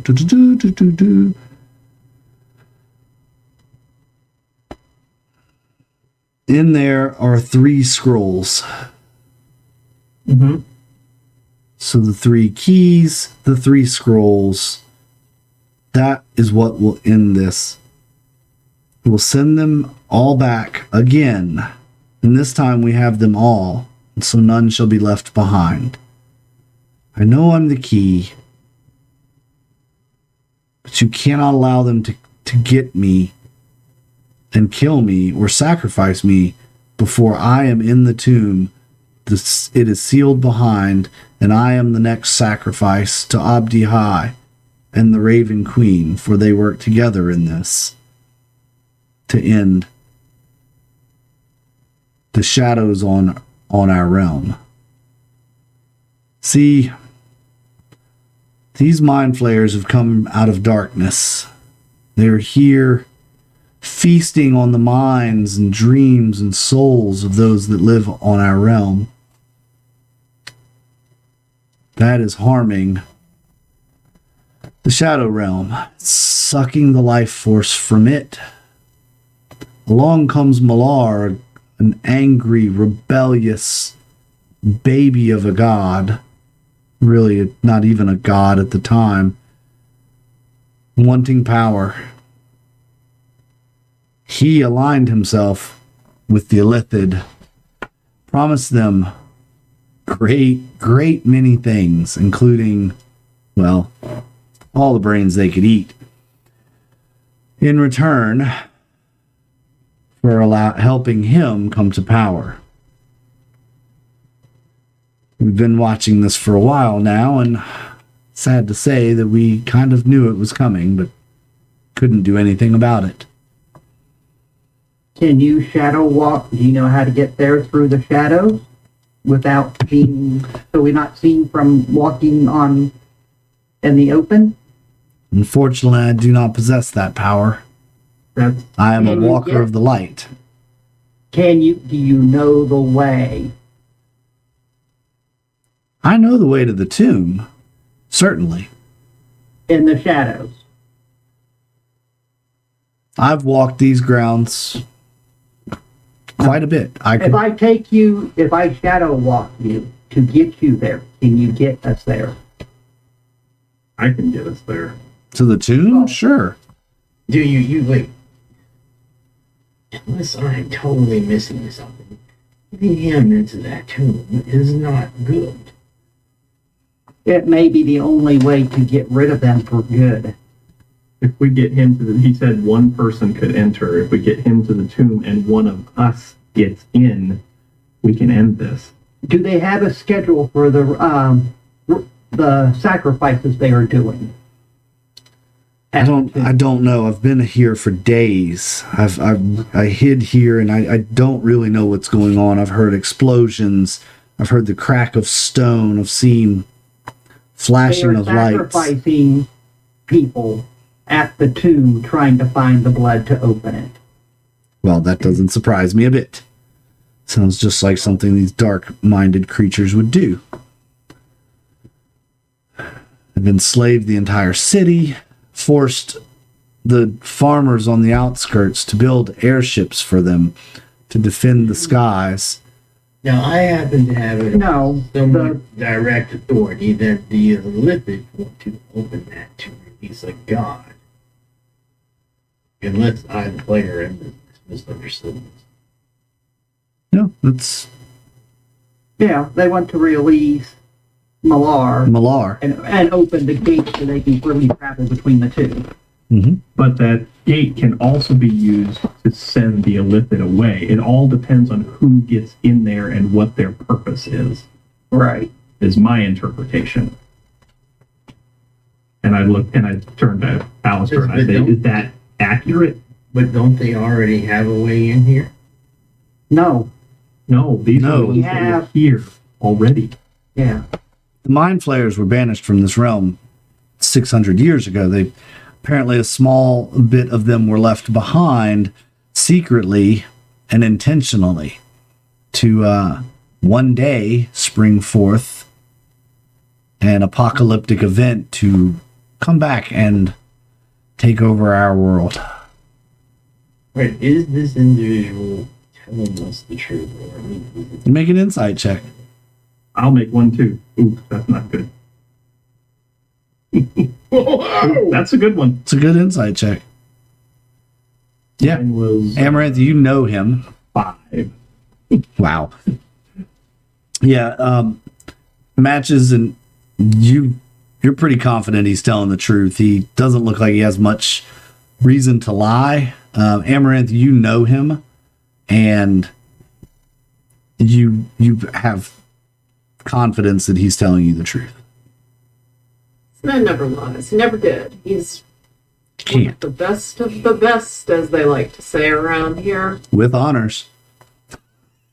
In there are 3 scrolls. Mm-hmm. So the 3 keys, the 3 scrolls. That is what will end this. We'll send them all back again. And this time we have them all, and so none shall be left behind. I know I'm the key, but you cannot allow them to get me and kill me or sacrifice me before I am in the tomb. It is sealed behind, and I am the next sacrifice to Abdi High and the Raven Queen, for they work together in this to end the shadows on our realm. See, these mind flayers have come out of darkness. They're here feasting on the minds and dreams and souls of those that live on our realm. That is harming the shadow realm, sucking the life force from it. Along comes Malar, an angry, rebellious baby of a god. Really, not even a god at the time. Wanting power. He aligned himself with the Illithid, promised them great many things, including, well, all the brains they could eat. In return for helping him come to power. We've been watching this for a while now, and sad to say that we kind of knew it was coming, but couldn't do anything about it. Can you shadow walk? Do you know how to get there through the shadows without being, so we're not seen from walking on in the open? Unfortunately, I do not possess that power. I am a walker of the light. Do you know the way? I know the way to the tomb, certainly. In the shadows? I've walked these grounds quite a bit. If I shadow walk you to get you there, can you get us there? I can get us there. To the tomb? Sure. Do you wait? Unless I'm totally missing something, getting him into that tomb is not good. It may be the only way to get rid of them for good. If we get him to he said one person could enter. If we get him to the tomb and one of us gets in, we can end this. Do they have a schedule for the sacrifices they are doing? I don't know. I've been here for days. I hid here, and I don't really know what's going on. I've heard explosions. I've heard the crack of stone. I've seen flashing of lights. Sacrificing people at the tomb, trying to find the blood to open it. Well, that doesn't surprise me a bit. Sounds just like something these dark-minded creatures would do. They've enslaved the entire city, forced the farmers on the outskirts to build airships for them to defend the skies, Now, I happen to have it No, somewhat direct authority that the Illithid want to open that to release a god. Unless I, the player, am misunderstood. No, that's yeah, they want to release Malar Malar. and open the gate so they can freely travel between the two. Mm-hmm. But that gate can also be used to send the Illithid away. It all depends on who gets in there and what their purpose Right. is my interpretation. And I turned to Alistair and I say, is that accurate? But don't they already have a way in here? No. No, these No. are the ones that were have- here already. Yeah. The mind flayers were banished from this realm 600 years ago. They apparently a small bit of them were left behind secretly and intentionally to one day spring forth an apocalyptic event to come back and take over our world. Right, is this individual telling us the truth? Or Make an insight check. I'll make one too. Ooh, that's not good. Ooh, that's a good one. It's a good insight check. Yeah. Mine was Amaranthe, you know him. 5. Wow. Yeah, matches, and you're pretty confident he's telling the truth. He doesn't look like he has much reason to lie. Amaranthe, you know him, and you have confidence that he's telling you the truth. This man never lies. He never did. He's one of the best of the best, as they like to say around here. With honors.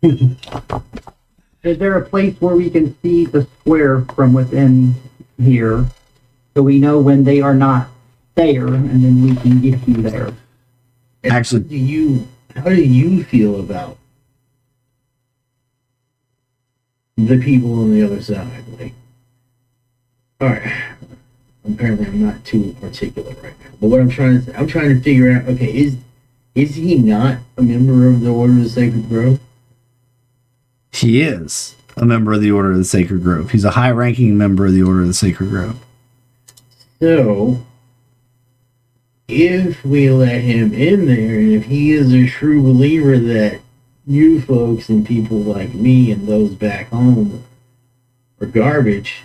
Is there a place where we can see the square from within here so we know when they are not there and then we can get you there? Actually, how do you feel about the people on the other side? Like, all right, apparently I'm not too articulate right now, but what I'm trying to figure out. Okay, is he not a member of the Order of the Sacred Grove? he is a member of the Order of the Sacred Grove. He's a high-ranking member of the Order of the Sacred Grove. So, if we let him in there, and if he is a true believer that you folks and people like me and those back home are garbage,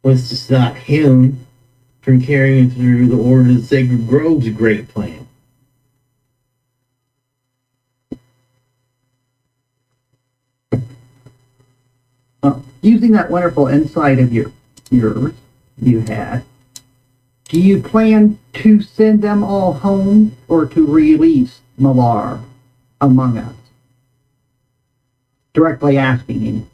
what's to stop him from carrying through the Order of the Sacred Grove's great plan? Using that wonderful insight of yours you had, do you plan to send them all home or to release Malar among us? Directly asking him.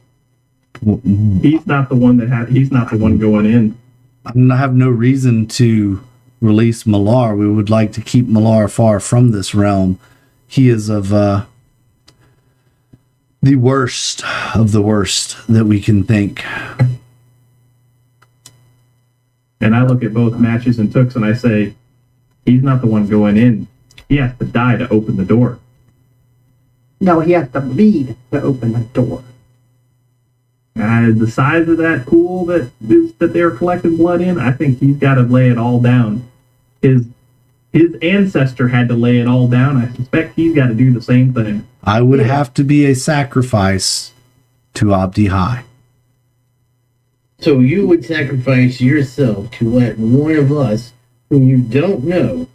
He's not the one he's not the one going in. I have no reason to release Malar. We would like to keep Malar far from this realm. He is of the worst of the worst that we can think. And I look at both Matches and Toox and I say, he's not the one going in. He has to die to open the door. No, he has to bleed to open the door. The size of that pool that they're collecting blood in, I think he's got to lay it all down. His ancestor had to lay it all down. I suspect he's got to do the same thing. I would have to be a sacrifice to Abdi High. So you would sacrifice yourself to let one of us, whom you don't know,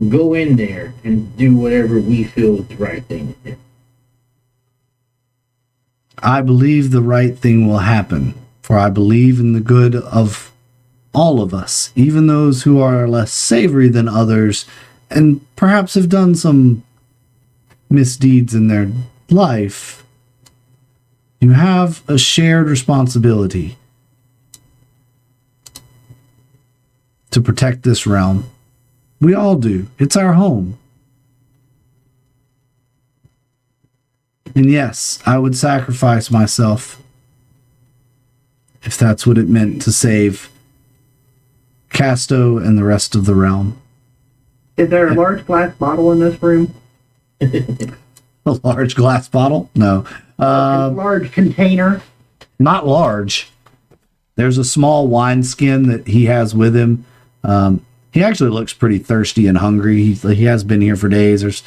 go in there and do whatever we feel is the right thing to do. I believe the right thing will happen, for I believe in the good of all of us, even those who are less savory than others and perhaps have done some misdeeds in their life. You have a shared responsibility to protect this realm. We all do. It's our home. And yes, I would sacrifice myself if that's what it meant to save Castow and the rest of the realm. Is there a large glass bottle in this room? A large glass bottle? No. Uh, large container. not large. There's a small wineskin that he has with him. He actually looks pretty thirsty and hungry. He has been here for days. There's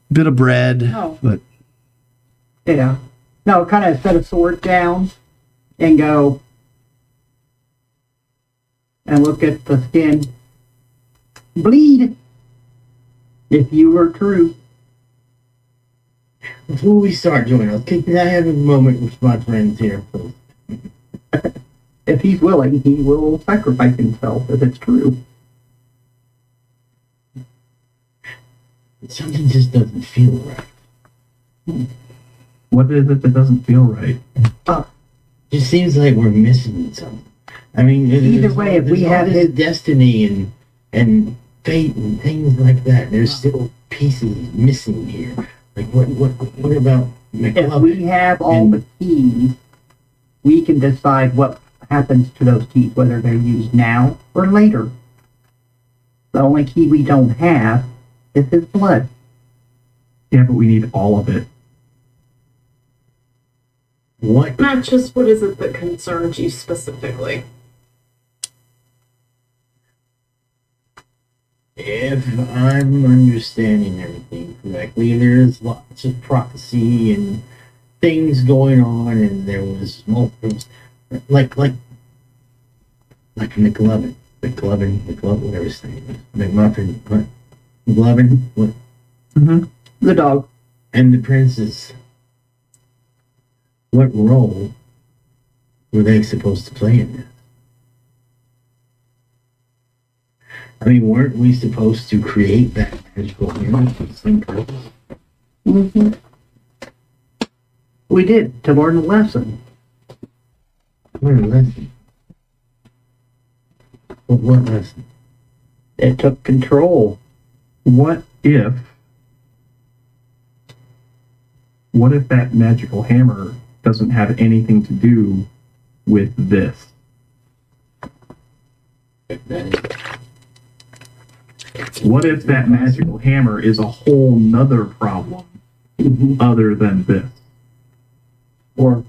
a bit of bread, Oh. but Yeah. No, kind of set a sword down and go and look at the skin. Bleed, if you were true. Before we start, Joanna, can I have a moment with my friends here, please? If he's willing, he will sacrifice himself if it's true. Something just doesn't feel right. What is it that doesn't feel right? Just seems like we're missing something. I mean, Either way, if we have this his- destiny and fate and things like that, there's still pieces missing here. Like what about If McLovin? we have all the keys, we can decide what happens to those keys, whether they're used now or later. The only key we don't have is his blood. Yeah, but we need all of it. What? Matches, what is it that concerns you specifically? If I'm understanding everything correctly, there's lots of prophecy and things going on, and there was multiple, like McLovin, whatever his name is, McMuffin, what? McLovin, what? Mm-hmm. The dog. And the princess. What role were they supposed to play in this? I mean, weren't we supposed to create that magical mirror for some purpose? Mm-hmm. We did, to learn a lesson. What a lesson. What lesson? It took control. What if that magical hammer doesn't have anything to do with this? What if that magical hammer is a whole nother problem other than this? Or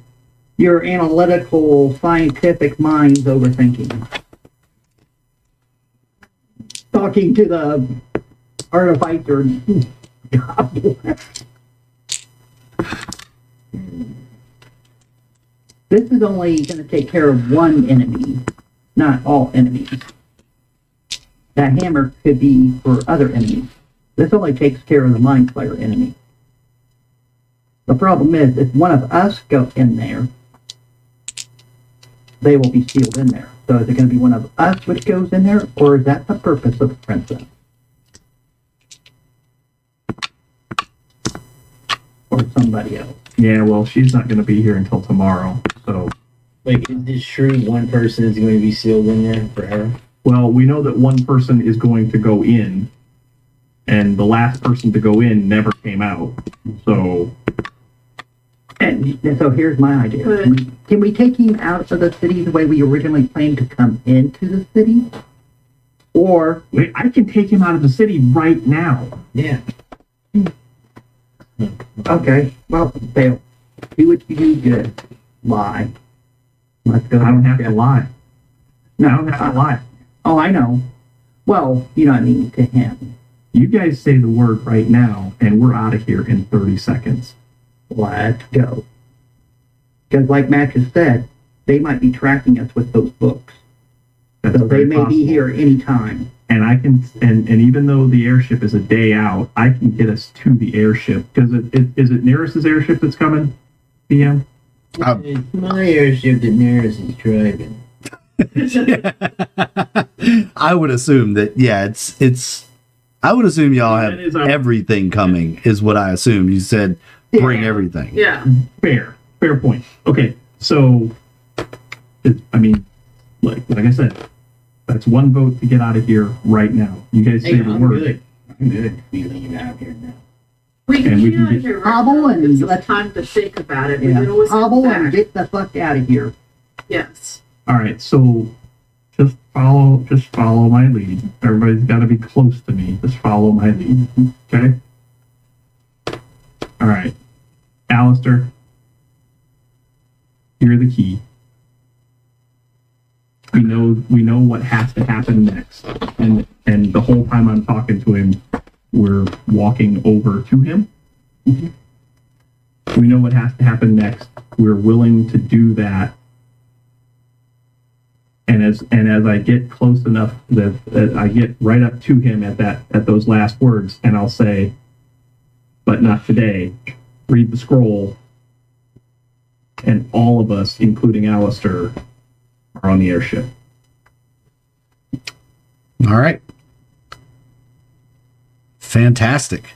your analytical, scientific mind's overthinking. Talking to the artificer. God bless. This is only going to take care of one enemy, not all enemies. That hammer could be for other enemies. This only takes care of the Mind Flayer enemy. The problem is, if one of us go in there, they will be sealed in there. So is it going to be one of us which goes in there, or is that the purpose of the princess? Or somebody else? Yeah, well, she's not going to be here until tomorrow, so... Like, is it true one person is going to be sealed in there forever? Well, we know that one person is going to go in, and the last person to go in never came out, so... And so here's my idea. Good. Can we take him out of the city the way we originally planned to come into the city? Or, Wait, I can take him out of the city right now. Yeah. okay, well, fail. Do what you do good. Lie. Let's go. I don't have to lie. No, I don't have to lie. Oh, I know. Well, you know what I mean, to him. You guys say the word right now, and we're out of here in 30 seconds. Let's go. Because like Matt just said, they might be tracking us with those books. That's So they very may possible. be here anytime. And I can, and even though the airship is a day out, I can get us to the airship. Because is it Neris's airship that's coming, PM? It's my airship that Neris is driving. I would assume that, yeah, it's I would assume y'all have That is our- everything coming, is what I assumed. You said bring Yeah. everything. Yeah. Fair point. Okay, so, I mean, like I said, that's one vote to get out of here right now. You guys say Hey, the I'm word. good. I'm good. We leave out of here now. We can And we get can out of get- here right Hobble now. and Gives us let's- time to think about it. We Yeah. can always come Hobble and back. get the fuck out of here. Yes. All right, so just follow my lead. Everybody's got to be close to me. Just follow my lead. Okay. All right, Alistair, You're the key. We know what has to happen next. And the whole time I'm talking to him, we're walking over to him. We know what has to happen next. We're willing to do that. And as I get close enough that I get right up to him at those last words, and I'll say, but not today. Read the scroll, and all of us, including Alistair, are on the airship. All right. Fantastic.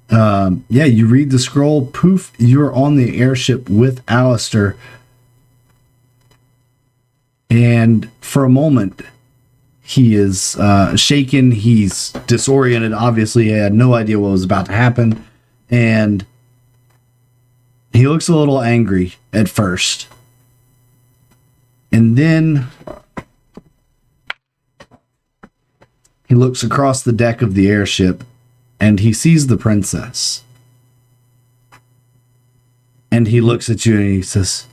Yeah, you read the scroll, poof, you're on the airship with Alistair. And for a moment, he is shaken. He's disoriented. Obviously, he had no idea what was about to happen. And he looks a little angry at first. And then he looks across the deck of the airship and he sees the princess. And he looks at you and he says,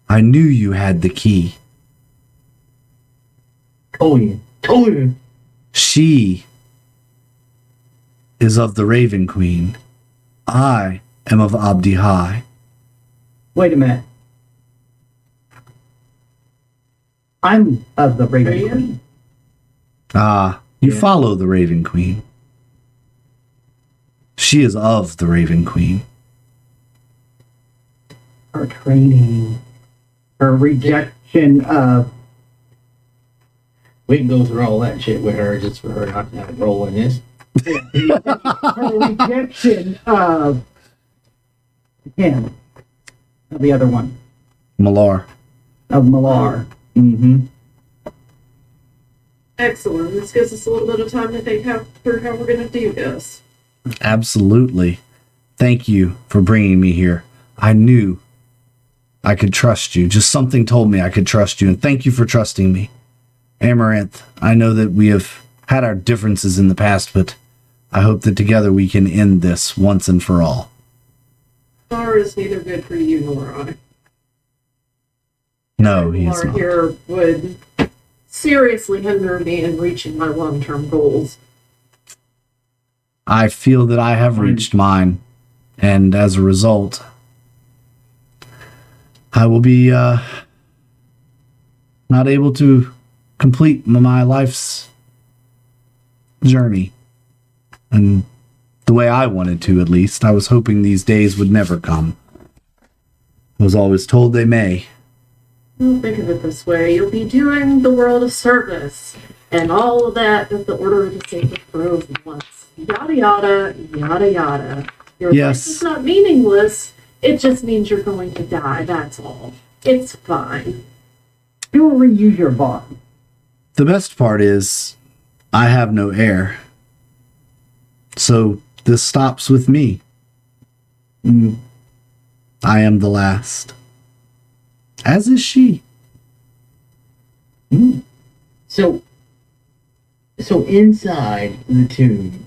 I knew you had the key. Told you. She is of the Raven Queen. I am of Abdi High. Wait a minute. I'm of the Raven Are you? Queen. You Yeah. follow the Raven Queen. She is of the Raven Queen. Her training, her rejection of, We can go through all that shit with her just for her not to have a role in this. her rejection of him, of the other one, Malar. of Malar. Mm-hmm. Excellent. This gives us a little bit of time to think through how we're going to do this. Absolutely. Thank you for bringing me here. I knew I could trust you. Just something told me I could trust you, and thank you for trusting me. Amaranthe, I know that we have had our differences in the past, but I hope that together we can end this once and for all. Malar is neither good for you nor I. No, he is Malar not. here would seriously hinder me in reaching my long-term goals. I feel that I have reached mine, and as a result, I will be not able to complete my life's journey. And the way I wanted to, at least. I was hoping these days would never come. I was always told they may. Don't think of it this way. You'll be doing the world a service, and all of that is the order of the sacred grove wants. Yada yada, yada yada. Your Yes. life is not meaningless. It just means you're going to die, that's all. It's fine. You will reuse your body. The best part is, I have no heir. So this stops with me. I am the last. As is she. So inside the tomb,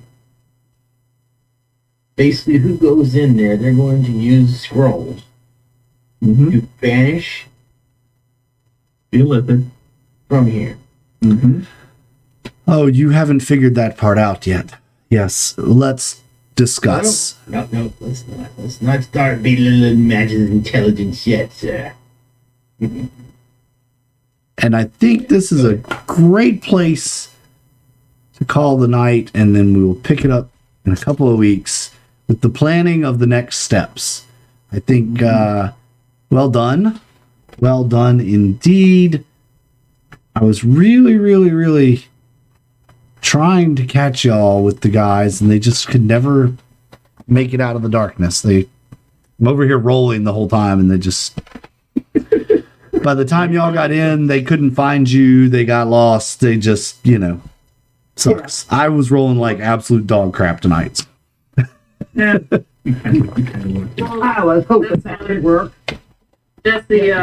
basically who goes in there, they're going to use scrolls to banish Be lifted. from here. Oh, you haven't figured that part out yet. Yes, let's discuss. No, let's not start belittling Magic's intelligence yet, sir. And I think this is a great place to call the night, and then we will pick it up in a couple of weeks with the planning of the next steps. I think, well done. Well done indeed. I was really trying to catch y'all with the guys, and they just could never make it out of the darkness. I'm over here rolling the whole time, and they just... By the time y'all got in, they couldn't find you. They got lost. They just, sucks. I was rolling like absolute dog crap tonight. I was hoping that would work. Jesse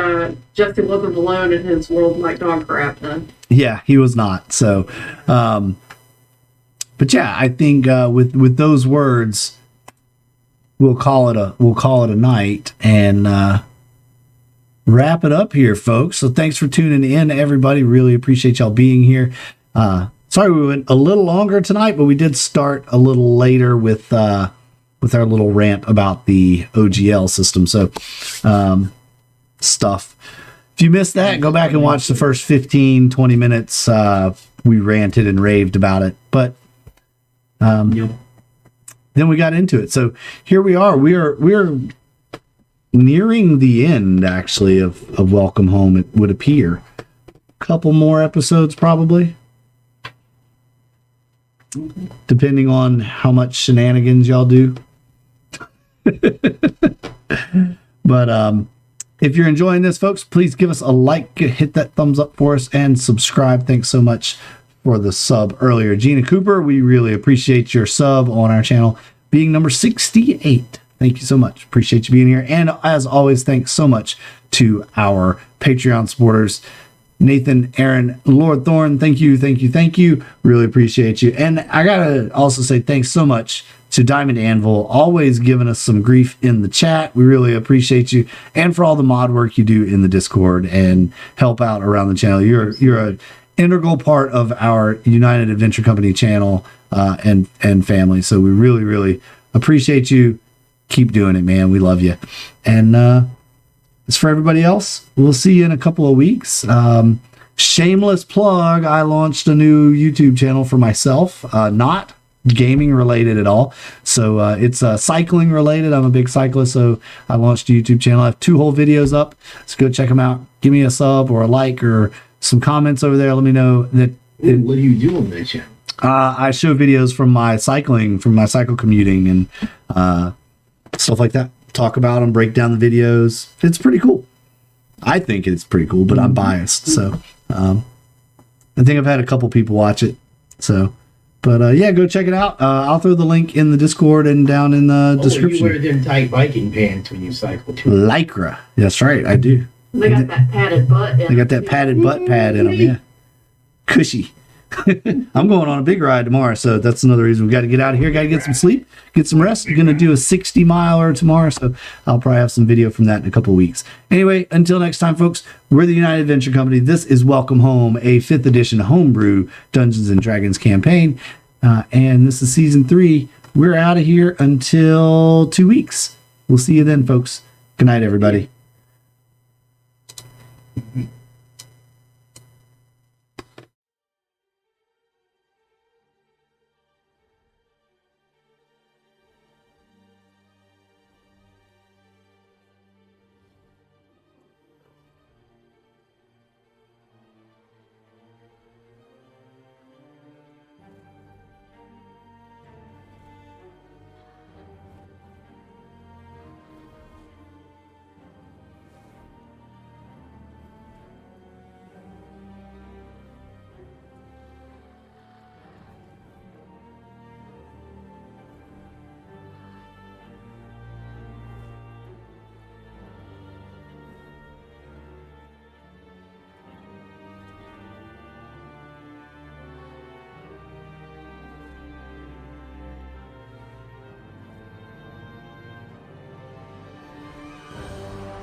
wasn't alone in his world like dog crap then. Yeah, he was not. So, but yeah, I think with those words, we'll call it a night and wrap it up here, folks. So thanks for tuning in, everybody. Really appreciate y'all being here. Sorry we went a little longer tonight, but we did start a little later with our little rant about the OGL system. So stuff. If you missed that, go back and watch the first 15, 20 minutes. We ranted and raved about it. But Yep. then we got into it. So here we are. We're nearing the end, actually, of Welcome Home, it would appear. Couple more episodes, probably. Depending on how much shenanigans y'all do. But if you're enjoying this, folks, please give us a like, hit that thumbs up for us, and subscribe. Thanks so much for the sub earlier. Gina Cooper, we really appreciate your sub on our channel, being number 68. Thank you so much. Appreciate you being here. And as always, thanks so much to our Patreon supporters. Nathan, Aaron, Lord Thorne, thank you. Really appreciate you. And I gotta also say thanks so much to Diamond Anvil, always giving us some grief in the chat. We really appreciate you, and for all the mod work you do in the Discord and help out around the channel. You're an integral part of our United Adventure Company channel and family. So we really appreciate you. Keep doing it, man. We love you. And as for everybody else, we'll see you in a couple of weeks. Shameless plug, I launched a new YouTube channel for myself, not gaming related at all. So it's cycling related. I'm a big cyclist, so I launched a YouTube channel. I have 2 whole videos up, so go check them out. Give me a sub or a like or some comments over there. Let me know that. What do you do on that channel? I show videos from my cycle commuting and stuff like that. Talk about them, break down the videos. It's pretty cool. I think it's pretty cool, but I'm biased. So I think I've had a couple people watch it. So, but yeah, go check it out. I'll throw the link in the Discord and down in the description. You wear them tight biking pants when you cycle too. Lycra. That's right, I do. They got that padded butt. They got that padded butt pad in them, yeah. Cushy. I'm going on a big ride tomorrow, so that's another reason we got to get out of here. Got to get some sleep, get some rest. We're going to do a 60-miler tomorrow, so I'll probably have some video from that in a couple of weeks. Anyway, until next time, folks, we're the United Adventure Company. This is Welcome Home, a 5th edition homebrew Dungeons & Dragons campaign, and this is Season 3. We're out of here until 2 weeks. We'll see you then, folks. Good night, everybody.